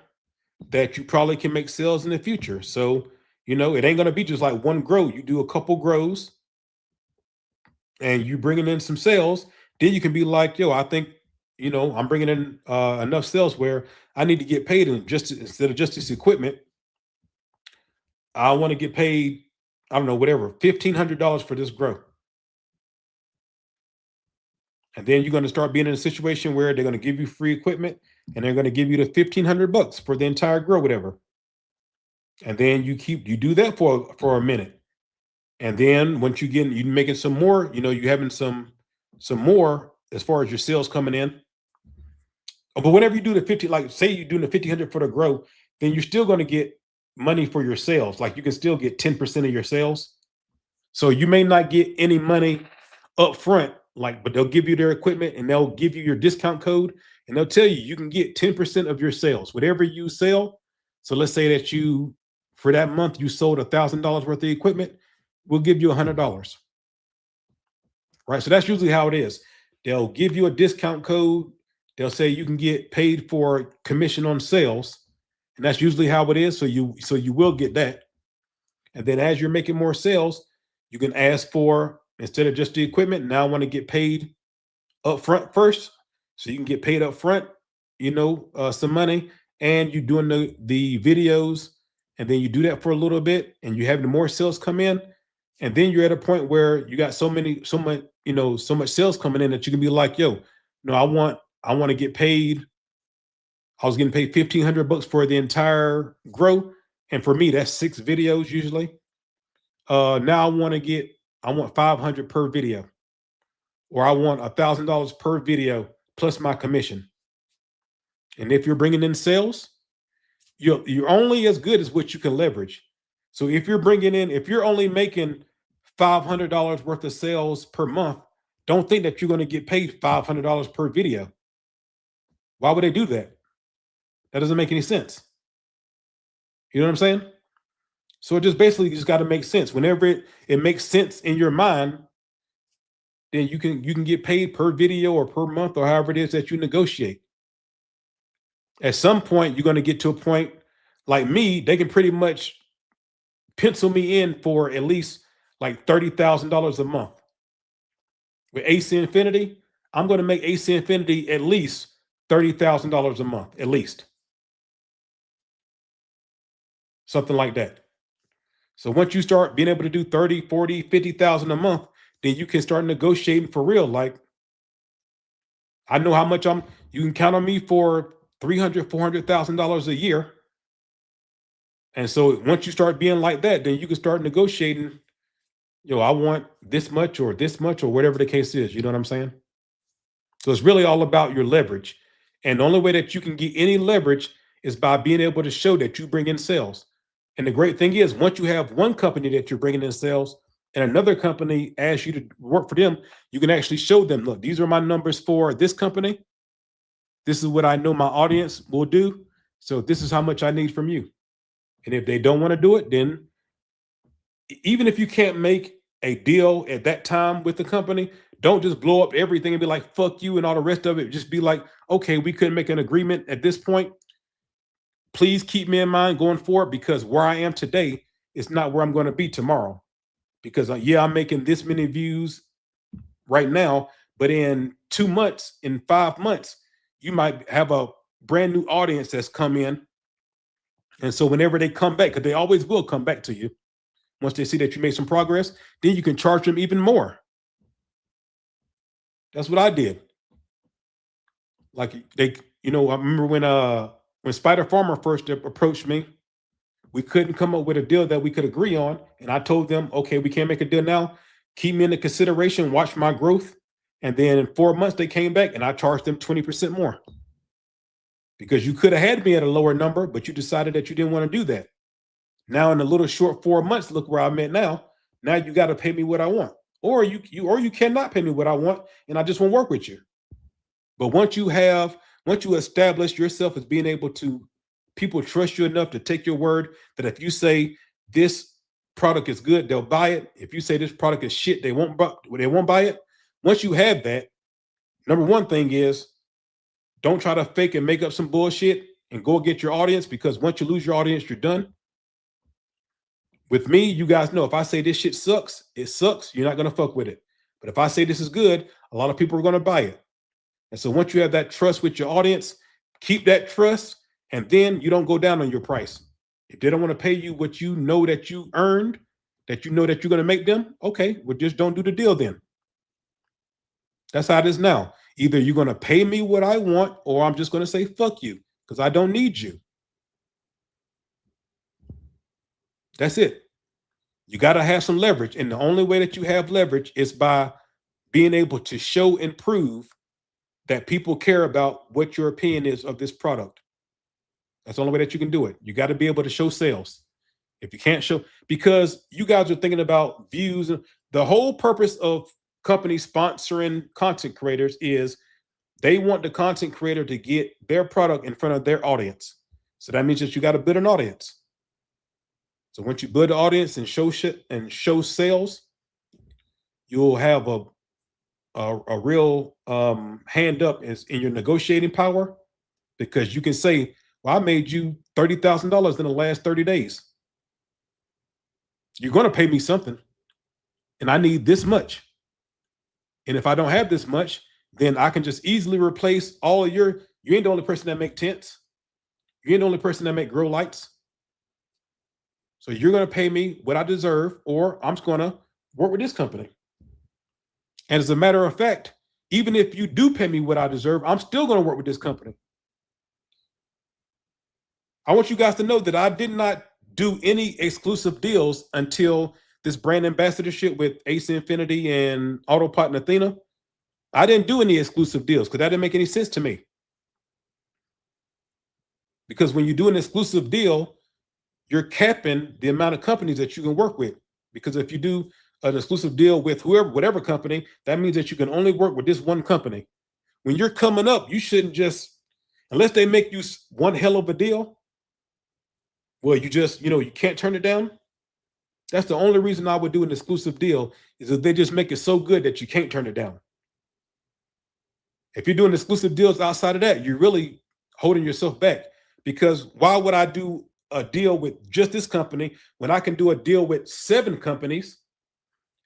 that you probably can make sales in the future. So, it ain't going to be just like one grow. You do a couple grows and you bringing in some sales. Then you can be like, yo, I think, I'm bringing in enough sales where I need to get paid, and instead of just this equipment, I want to get paid, I don't know, whatever, $1,500 for this grow. And then you're going to start being in a situation where they're going to give you free equipment and they're going to give you the $1,500 for the entire grow, whatever. And then you do that for a minute. And then once you're making some more, you're having some more as far as your sales coming in. But whenever you do the 50, like say you're doing the 1,500 for the grow, then you're still going to get money for your sales. Like you can still get 10% of your sales. So you may not get any money up front, but they'll give you their equipment and they'll give you your discount code and they'll tell you can get 10% of your sales, whatever you sell. So let's say that for that month, you sold $1,000 worth of equipment, we'll give you $100. Right. So that's usually how it is. They'll give you a discount code. They'll say you can get paid for commission on sales. And that's usually how it is. So you will get that. And then as you're making more sales, you can ask for, instead of just the equipment, now I want to get paid up front first, so you can get paid up front, some money, and you're doing the videos, and then you do that for a little bit, and you have the more sales come in, and then you're at a point where you got so much sales coming in that you can be like, yo, no, I want to get paid. I was getting paid $1,500 for the entire grow, and for me, that's 6 videos usually. Now I want 500 per video, or I want $1,000 per video plus my commission. And if you're bringing in sales, you're only as good as what you can leverage. So if you're only making $500 worth of sales per month, don't think that you're going to get paid $500 per video. Why would they do that? That doesn't make any sense. You know what I'm saying? So it just basically just got to make sense. Whenever it makes sense in your mind, then you can get paid per video or per month or however it is that you negotiate. At some point, you're going to get to a point like me, they can pretty much pencil me in for at least like $30,000 a month. With AC Infinity, I'm going to make AC Infinity at least $30,000 a month, at least. Something like that. So once you start being able to do 30, 40, 50,000 a month, then you can start negotiating for real. Like, I know how much you can count on me for $300,000, $400,000 a year. And so once you start being like that, then you can start negotiating, I want this much or whatever the case is. You know what I'm saying? So it's really all about your leverage. And the only way that you can get any leverage is by being able to show that you bring in sales. And the great thing is, once you have one company that you're bringing in sales and another company asks you to work for them, you can actually show them, look, these are my numbers for this company. This is what I know my audience will do. So this is how much I need from you. And if they don't want to do it, then even if you can't make a deal at that time with the company, don't just blow up everything and be like, fuck you and all the rest of it. Just be like, okay, we couldn't make an agreement at this point. Please keep me in mind going forward, because where I am today is not where I'm going to be tomorrow. Because I'm making this many views right now, but in 2 months, in 5 months, you might have a brand new audience that's come in. And so whenever they come back, because they always will come back to you, once they see that you made some progress, then you can charge them even more. That's what I did. Like I remember when Spider Farmer first approached me, we couldn't come up with a deal that we could agree on. And I told them, okay, we can't make a deal now. Keep me into consideration, watch my growth. And then in 4 months, they came back and I charged them 20% more. Because you could have had me at a lower number, but you decided that you didn't want to do that. Now in a little short 4 months, look where I'm at now. Now you got to pay me what I want. Or you cannot pay me what I want, and I just won't work with you. But once you establish yourself as being able to, people trust you enough to take your word that if you say this product is good, they'll buy it. If you say this product is shit, they won't buy it. Once you have that, number one thing is, don't try to fake and make up some bullshit and go get your audience, because once you lose your audience, you're done. With me, you guys know if I say this shit sucks, it sucks. You're not going to fuck with it. But if I say this is good, a lot of people are going to buy it. And so once you have that trust with your audience, keep that trust, and then you don't go down on your price. If they don't want to pay you what you know that you earned, that you know that you're going to make them, okay, well, just don't do the deal then. That's how it is now. Either you're going to pay me what I want, or I'm just going to say, fuck you, because I don't need you. That's it. You got to have some leverage. And the only way that you have leverage is by being able to show and prove that people care about what your opinion is of this product. That's the only way that you can do it. You got to be able to show sales. If you can't show, because you guys are thinking about views, the whole purpose of companies sponsoring content creators is they want the content creator to get their product in front of their audience. So that means that you got to build an audience. So once you build an audience and show shit and show sales, you'll have a real hand up in your negotiating power, because you can say, well, I made you $30,000 in the last 30 days. You're going to pay me something, and I need this much. And if I don't have this much, then I can just easily replace all of you ain't the only person that make tents. You ain't the only person that make grow lights. So you're going to pay me what I deserve, or I'm just going to work with this company. And as a matter of fact, even if you do pay me what I deserve, I'm still going to work with this company. I want you guys to know that I did not do any exclusive deals until this brand ambassadorship with Ace Infinity and Autopot and Athena. I didn't do any exclusive deals because that didn't make any sense to me. Because when you do an exclusive deal, you're capping the amount of companies that you can work with. Because if you do an exclusive deal with whatever company, that means that you can only work with this one company. When you're coming up, you shouldn't just, unless they make you one hell of a deal, well, you just, you can't turn it down. That's the only reason I would do an exclusive deal, is if they just make it so good that you can't turn it down. If you're doing exclusive deals outside of that, you're really holding yourself back. Because why would I do a deal with just this company when I can do a deal with 7 companies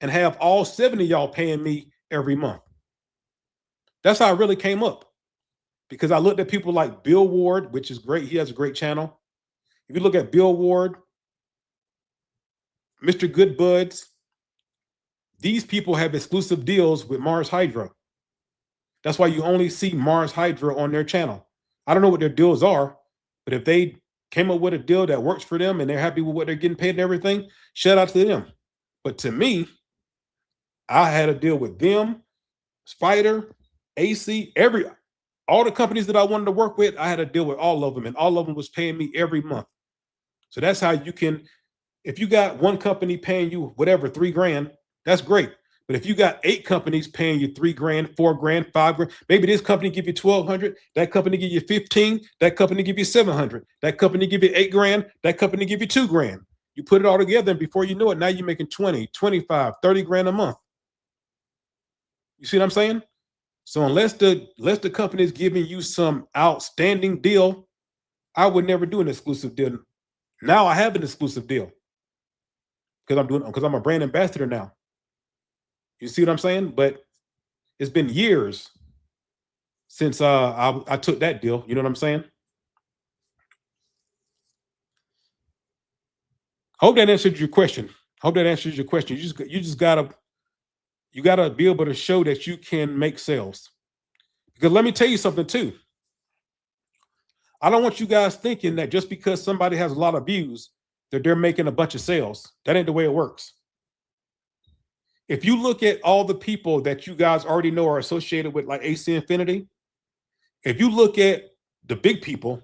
and have all 7 of y'all paying me every month? That's how I really came up. Because I looked at people like Bill Ward, which is great. He has a great channel. If you look at Bill Ward, Mr. Goodbuds, these people have exclusive deals with Mars Hydro. That's why you only see Mars Hydro on their channel. I don't know what their deals are, but if they came up with a deal that works for them and they're happy with what they're getting paid and everything, shout out to them. But to me, I had a deal with them, Spider, AC, all the companies that I wanted to work with, I had a deal with all of them, and all of them was paying me every month. So that's how you can, if you got one company paying you whatever, $3,000, that's great. But if you got 8 companies paying you $3,000, $4,000, $5,000, maybe this company give you $1,200, that company give you 15, that company give you 700, that company give you $8,000, that company give you $2,000. You put it all together, and before you know it, now you're making 20, 25, 30 grand a month. You see what I'm saying? So unless the company is giving you some outstanding deal, I would never do an exclusive deal. Now I have an exclusive deal because I'm a brand ambassador now. You see what I'm saying? But it's been years since I took that deal. You know what I'm saying? Hope that answered your question. You just gotta be able to show that you can make sales. Because let me tell you something too. I don't want you guys thinking that just because somebody has a lot of views that they're making a bunch of sales. That ain't the way it works. If you look at all the people that you guys already know are associated with like AC Infinity, if you look at the big people,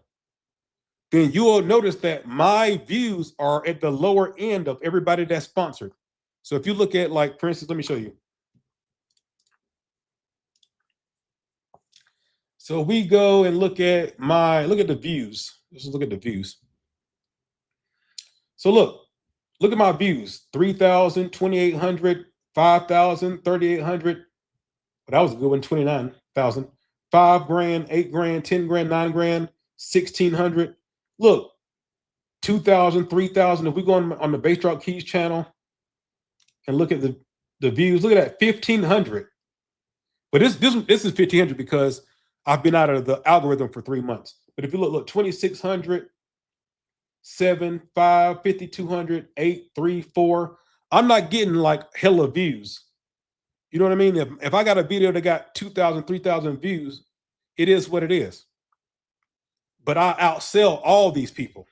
then you will notice that my views are at the lower end of everybody that's sponsored. So if you look at, like, for instance, let me show you. So we go and look at the views. Let's just look at the views. So look at my views: 3,000, 2,800, 5,000, 3,800. Well, that was a good one. 29,000, $5,000, $8,000, $10,000, $9,000, 1,600. Look, 2,000, 3,000. If we go on the Bass Drop Keys channel and look at the views, look at that, 1,500. But this is 1,500 because I've been out of the algorithm for 3 months. But if you look, 2,600, 7, 5, 5,200, 8, 3, 4. I'm not getting like hella views. You know what I mean? If I got a video that got 2,000, 3,000 views, it is what it is. But I outsell all these people.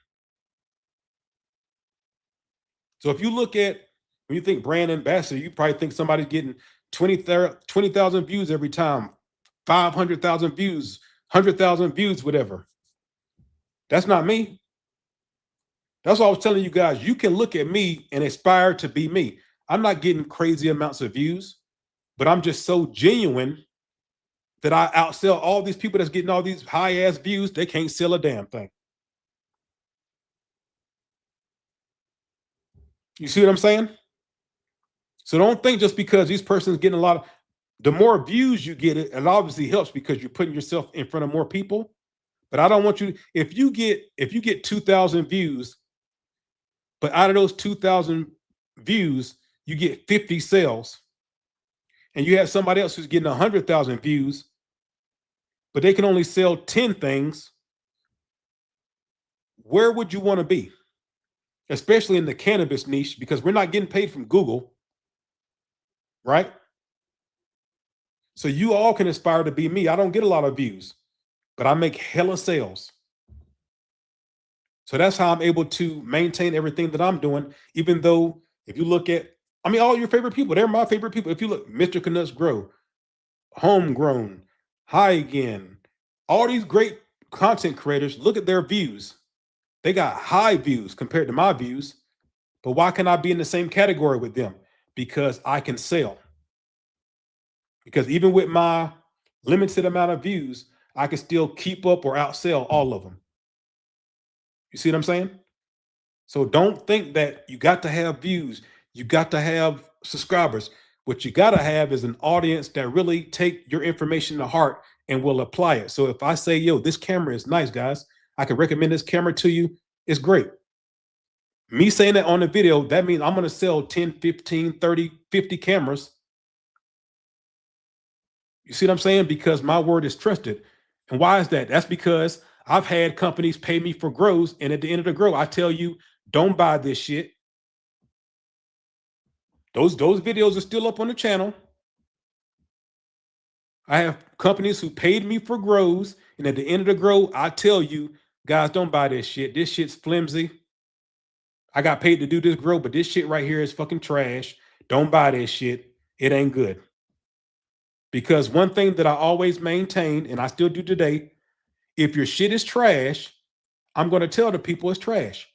So if you look at, when you think brand ambassador, you probably think somebody's getting 20,000 views every time, 500,000 views, 100,000 views, whatever. That's not me. That's why I was telling you guys, you can look at me and aspire to be me. I'm not getting crazy amounts of views, but I'm just so genuine that I outsell all these people that's getting all these high-ass views. They can't sell a damn thing. You see what I'm saying? So don't think just because these person's getting a lot of, the more views you get, it obviously helps because you're putting yourself in front of more people. But I don't want you, if you get 2,000 views, but out of those 2,000 views, you get 50 sales, and you have somebody else who's getting 100,000 views, but they can only sell 10 things, where would you want to be? Especially in the cannabis niche, because we're not getting paid from Google, right? So you all can aspire to be me. I don't get a lot of views, but I make hella sales. So that's how I'm able to maintain everything that I'm doing, even though if you look at, I mean, all your favorite people, they're my favorite people. If you look, Mr. Canucks Grow, Homegrown, High Again, all these great content creators, look at their views. They got high views compared to my views. But why can I be in the same category with them? Because I can sell. Because even with my limited amount of views, I can still keep up or outsell all of them. You see what I'm saying? So don't think that you got to have views. You got to have subscribers. What you got to have is an audience that really take your information to heart and will apply it. So if I say, yo, this camera is nice, guys, I can recommend this camera to you. It's great. Me saying that on the video, that means I'm going to sell 10, 15, 30, 50 cameras. You see what I'm saying? Because my word is trusted. And why is that? That's because I've had companies pay me for grows, and at the end of the grow, I tell you, don't buy this shit. Those videos are still up on the channel. I have companies who paid me for grows, and at the end of the grow, I tell you, guys, don't buy this shit. This shit's flimsy. I got paid to do this grow, but this shit right here is fucking trash. Don't buy this shit. It ain't good. Because one thing that I always maintain, and I still do today, if your shit is trash, I'm going to tell the people it's trash.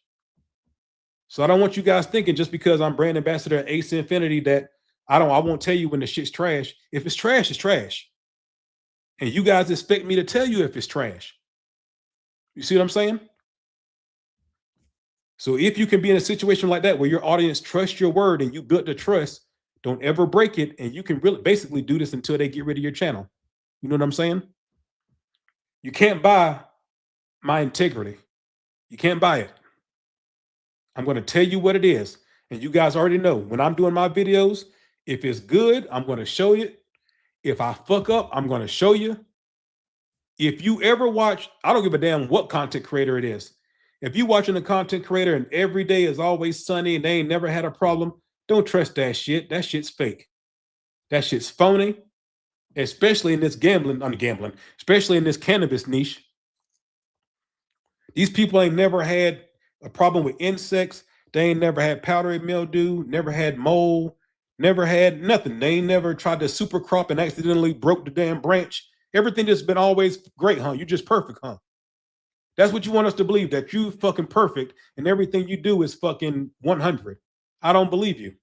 So I don't want you guys thinking just because I'm brand ambassador at Ace Infinity that I won't tell you when the shit's trash. If it's trash, it's trash. And you guys expect me to tell you if it's trash. You see what I'm saying? So if you can be in a situation like that where your audience trusts your word and you built the trust, don't ever break it. And you can really basically do this until they get rid of your channel. You know what I'm saying? You can't buy my integrity. You can't buy it. I'm going to tell you what it is. And you guys already know when I'm doing my videos, if it's good, I'm going to show you. If I fuck up, I'm going to show you. If you ever watch, I don't give a damn what content creator it is. If you're watching a content creator and every day is always sunny and they ain't never had a problem, don't trust that shit. That shit's fake. That shit's phony, especially in this especially in this cannabis niche. These people ain't never had a problem with insects. They ain't never had powdery mildew, never had mold, never had nothing. They ain't never tried to super crop and accidentally broke the damn branch. Everything just been always great, huh? You just perfect, huh? That's what you want us to believe, that you fucking perfect and everything you do is fucking 100. I don't believe you.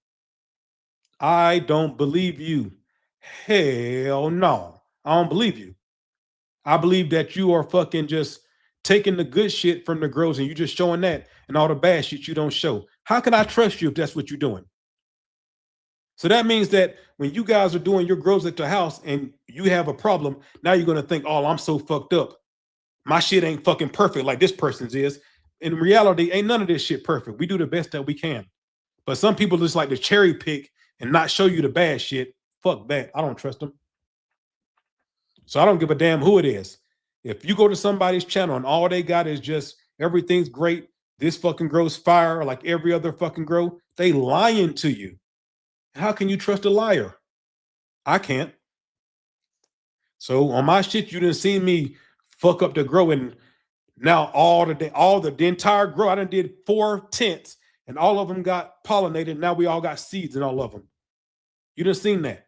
I don't believe you. Hell no. I don't believe you. I believe that you are fucking just taking the good shit from the grows and you just showing that and all the bad shit you don't show. How can I trust you if that's what you're doing? So that means that when you guys are doing your grows at the house and you have a problem, now you're going to think, oh, I'm so fucked up. My shit ain't fucking perfect like this person's is. In reality, ain't none of this shit perfect. We do the best that we can. But some people just like to cherry pick and not show you the bad shit. Fuck that. I don't trust them. So I don't give a damn who it is. If you go to somebody's channel and all they got is just everything's great, this fucking grows fire like every other fucking grow, they lying to you. How can you trust a liar? I can't. So on my shit, you didn't see me fuck up the grow, and now the entire grow, I done did 4 tents and all of them got pollinated. Now we all got seeds in all of them. You done seen that.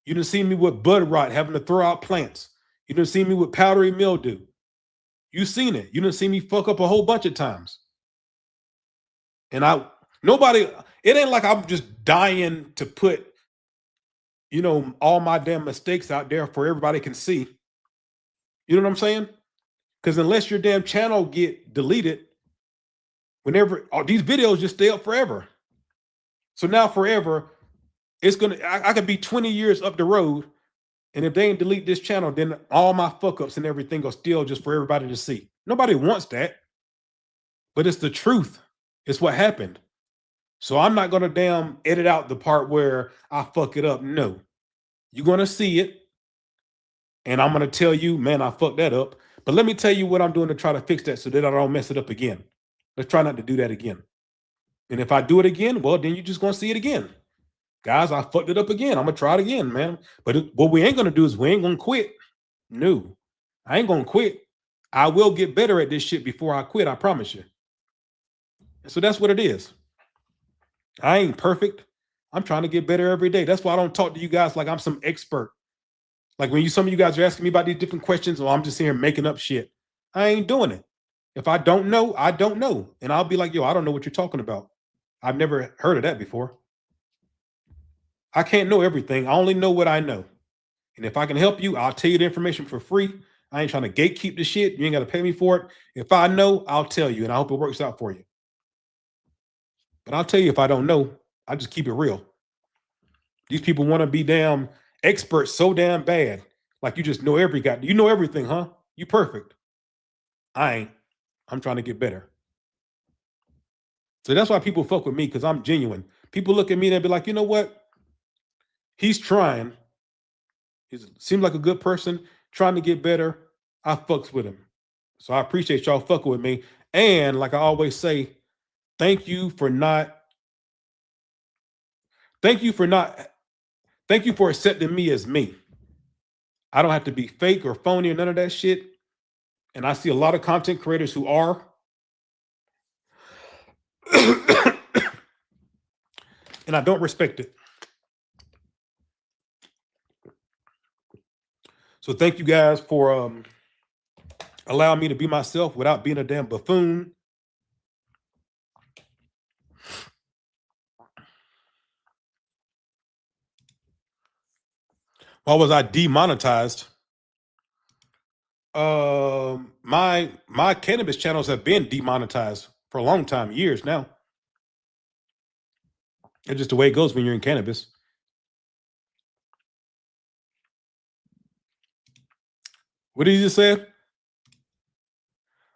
You done seen me with bud rot, having to throw out plants. You done seen me with powdery mildew. You seen it. You done seen me fuck up a whole bunch of times. And it ain't like I'm just dying to put, all my damn mistakes out there for everybody can see. You know what I'm saying? Because unless your damn channel get deleted, these videos just stay up forever. So now forever, I could be 20 years up the road, and if they ain't delete this channel, then all my fuck ups and everything are still just for everybody to see. Nobody wants that, but it's the truth. It's what happened. So I'm not gonna damn edit out the part where I fuck it up. No, You're going to see it. And I'm going to tell you, man, I fucked that up. But let me tell you what I'm doing to try to fix that so that I don't mess it up again. Let's try not to do that again. And if I do it again, well, then you're just going to see it again. Guys, I fucked it up again. I'm going to try it again, man. But what we ain't going to do is we ain't going to quit. No, I ain't going to quit. I will get better at this shit before I quit. I promise you. So that's what it is. I ain't perfect. I'm trying to get better every day. That's why I don't talk to you guys like I'm some expert. Like when some of you guys are asking me about these different questions, or I'm just here making up shit. I ain't doing it. If I don't know, I don't know. And I'll be like, yo, I don't know what you're talking about. I've never heard of that before. I can't know everything. I only know what I know. And if I can help you, I'll tell you the information for free. I ain't trying to gatekeep the shit. You ain't got to pay me for it. If I know, I'll tell you, and I hope it works out for you. But I'll tell you, if I don't know, I just keep it real. These people want to be damn experts so damn bad. Like you just know you know everything, huh? You perfect. I ain't. I'm trying to get better. So that's why people fuck with me, because I'm genuine. People look at me and they be like, you know what? He's trying. He seems like a good person, trying to get better. I fucks with him. So I appreciate y'all fucking with me. And like I always say, thank you for accepting me as me. I don't have to be fake or phony or none of that shit. And I see a lot of content creators who are. And I don't respect it. So thank you guys for allowing me to be myself without being a damn buffoon. Why was I demonetized? My cannabis channels have been demonetized for a long time, years now. It's just the way it goes when you're in cannabis. What did you just say?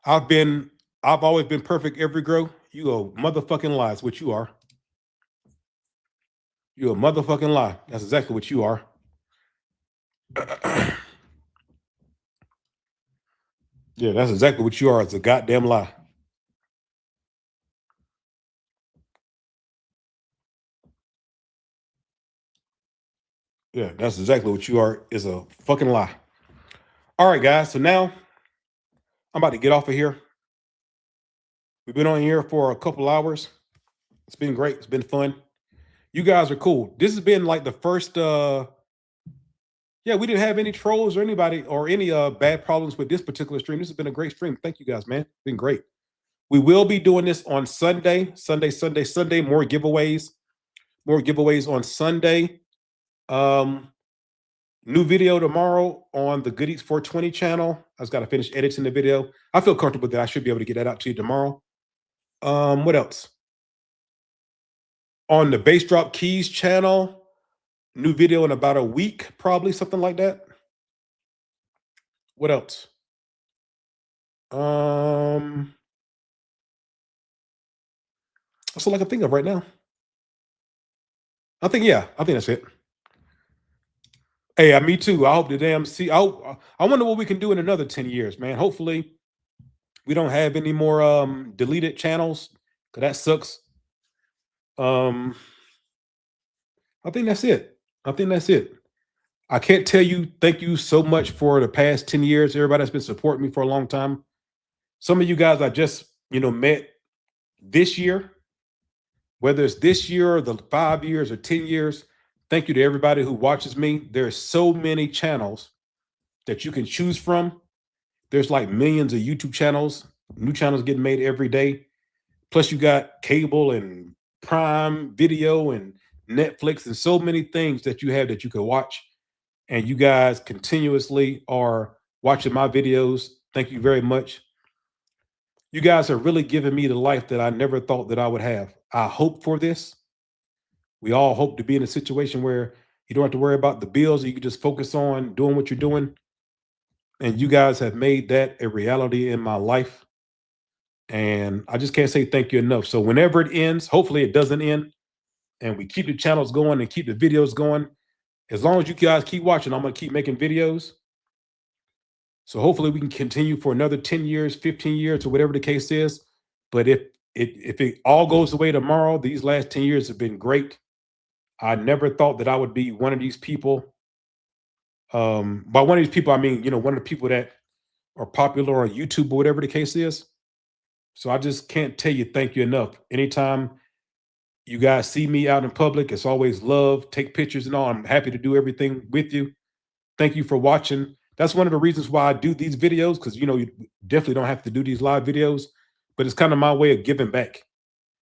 I've always been perfect every grow. You a motherfucking lie. That's what you are. You a motherfucking lie. That's exactly what you are. Yeah, that's exactly what you are. It's a goddamn lie. Yeah, that's exactly what you are. Is a fucking lie. All right, guys. So now I'm about to get off of here. We've been on here for a couple hours. It's been great. It's been fun. You guys are cool. This has been like the first we didn't have any trolls or anybody or any bad problems with this particular stream. This has been a great stream. Thank you guys, man. It's been great. We will be doing this on Sunday. More giveaways. More giveaways on Sunday. New video tomorrow on the Good Eats 420 channel. I just got to finish editing the video. I feel comfortable that I should be able to get that out to you tomorrow. What else? On the Bass Drop Keys channel, new video in about a week, probably something like that. What else? That's all I can think of right now. I think that's it. Hey, me too. I hope the damn I wonder what we can do in another 10 years, man. Hopefully we don't have any more deleted channels, because that sucks. I think that's it. I can't tell you thank you so much for the past 10 years. Everybody that's been supporting me for a long time. Some of you guys I just, met this year, whether it's this year or the 5 years or 10 years. Thank you to everybody who watches me. There's so many channels that you can choose from. There's like millions of YouTube channels, new channels getting made every day. Plus you got cable and Prime Video and Netflix and so many things that you have that you can watch. And you guys continuously are watching my videos. Thank you very much. You guys are really giving me the life that I never thought that I would have. I hope for this. We all hope to be in a situation where you don't have to worry about the bills. You can just focus on doing what you're doing. And you guys have made that a reality in my life. And I just can't say thank you enough. So whenever it ends, hopefully it doesn't end, and we keep the channels going and keep the videos going, as long as you guys keep watching, I'm going to keep making videos. So hopefully we can continue for another 10 years, 15 years, or whatever the case is. But if it all goes away tomorrow, these last 10 years have been great. I never thought that I would be one of these people. By one of these people, I mean, one of the people that are popular on YouTube or whatever the case is. So I just can't tell you thank you enough. Anytime you guys see me out in public, it's always love, take pictures and all. I'm happy to do everything with you. Thank you for watching. That's one of the reasons why I do these videos, because, you definitely don't have to do these live videos, but it's kind of my way of giving back.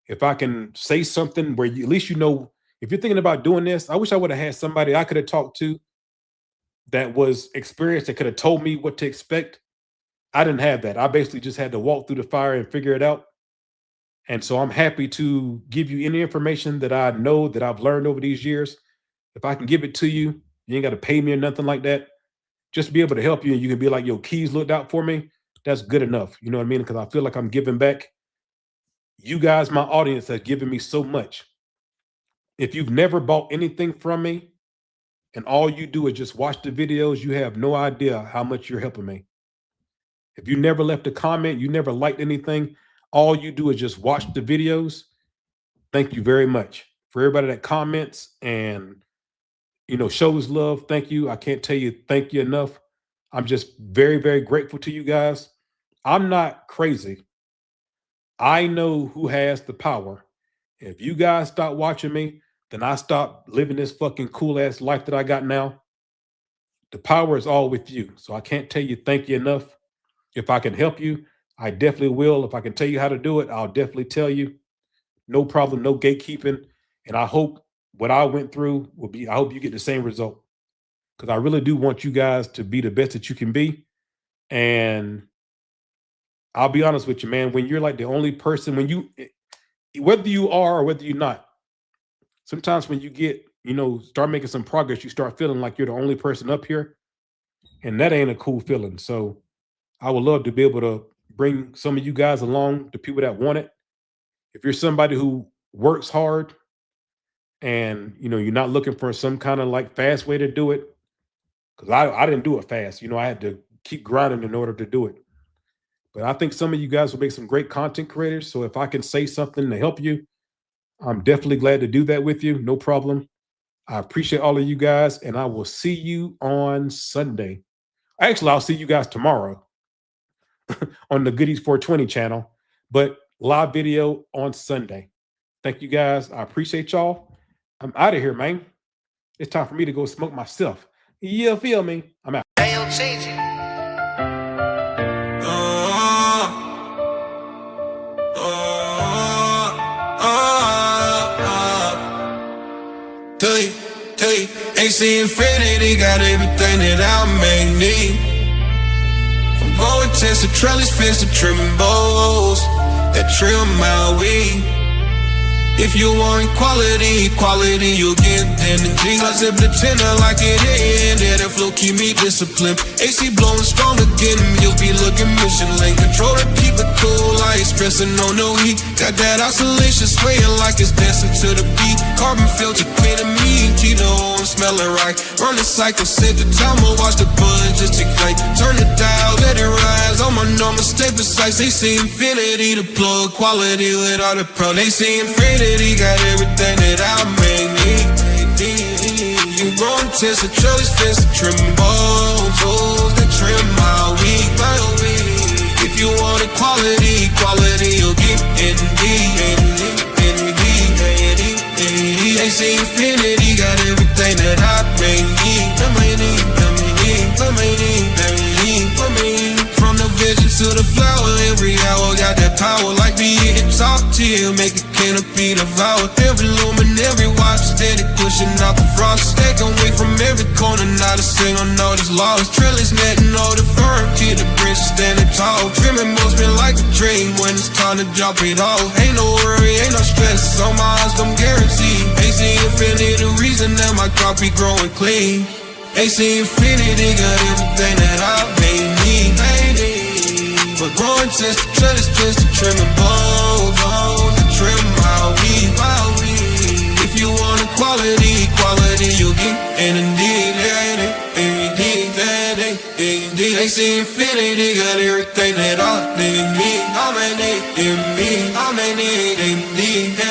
If I can say something where at least, if you're thinking about doing this, I wish I would have had somebody I could have talked to that was experienced, that could have told me what to expect. I didn't have that. I basically just had to walk through the fire and figure it out. And so I'm happy to give you any information that I know that I've learned over these years. If I can give it to you, you ain't got to pay me or nothing like that. Just be able to help you, and you can be like, yo, Keys looked out for me. That's good enough. You know what I mean? Because I feel like I'm giving back. You guys, my audience, have given me so much. If you've never bought anything from me and all you do is just watch the videos, you have no idea how much you're helping me. If you never left a comment, you never liked anything, all you do is just watch the videos. Thank you very much. For everybody that comments and shows love, thank you. I can't tell you thank you enough. I'm just very, very grateful to you guys. I'm not crazy. I know who has the power. If you guys stop watching me, then I stop living this fucking cool ass life that I got now. The power is all with you. So I can't tell you thank you enough. If I can help you, I definitely will. If I can tell you how to do it, I'll definitely tell you. No problem, no gatekeeping. And I hope what I went through I hope you get the same result. Because I really do want you guys to be the best that you can be. And I'll be honest with you, man, when you're like the only person, whether you are or whether you're not, sometimes when you get, start making some progress, you start feeling like you're the only person up here. And that ain't a cool feeling. So I would love to be able to bring some of you guys along, the people that want it. If you're somebody who works hard and, you're not looking for some kind of like fast way to do it, because I didn't do it fast. I had to keep grinding in order to do it. But I think some of you guys will make some great content creators. So if I can say something to help you, I'm definitely glad to do that with you. No problem. I appreciate all of you guys, and I will see you on Sunday. Actually, I'll see you guys tomorrow on the Goodies 420 channel, but live video on Sunday. Thank you guys. I appreciate y'all. I'm out of here, man. It's time for me to go smoke myself. You feel me? I'm out. Tell you, AC Infinity got everything that I may need. From blowing tents to trellis fence to trimming bows that trim my weed. If you want quality, you'll get energy. I zip the tender like it ain't. That flow keep me disciplined. AC blowing strong again, you'll be looking Michelin. Control to keep it cool, I ain't stressing on no heat. Got that oscillation swaying like it's dancing to the beat. Carbon filter, queen of me, Tito, I'm smelling right. Run the cycle, set the timer, watch the buzz just take flight. Turn the dial, let it rise. On my normal stay precise. They see infinity, the plug quality with all the pro. They see infinity. Got everything that I may need. You growing tents to trellis fence to trim bows that trim my weed. If you want quality, you'll get They say infinity got everything that I may need. From the vision to the flower, every hour got that power. Like me hitting top tier, make a canopy devour. Every lumen, every watch, steady pushing out the frost. Stay away from every corner, not a single note is lost. Trellis netting all the firm, keep the branches standing tall. Trimming most been like a dream when it's time to drop it off. Ain't no worry, ain't no stress, on my eyes, I'm guaranteed. AC Infinity, the reason that my crop be growing clean. AC Infinity got everything that I may need. For growing tents to trellis fence to trimming bows to trim my weed. If you want quality, you'll get in see infinity, got everything that all they need. All my need in me, all my need in me.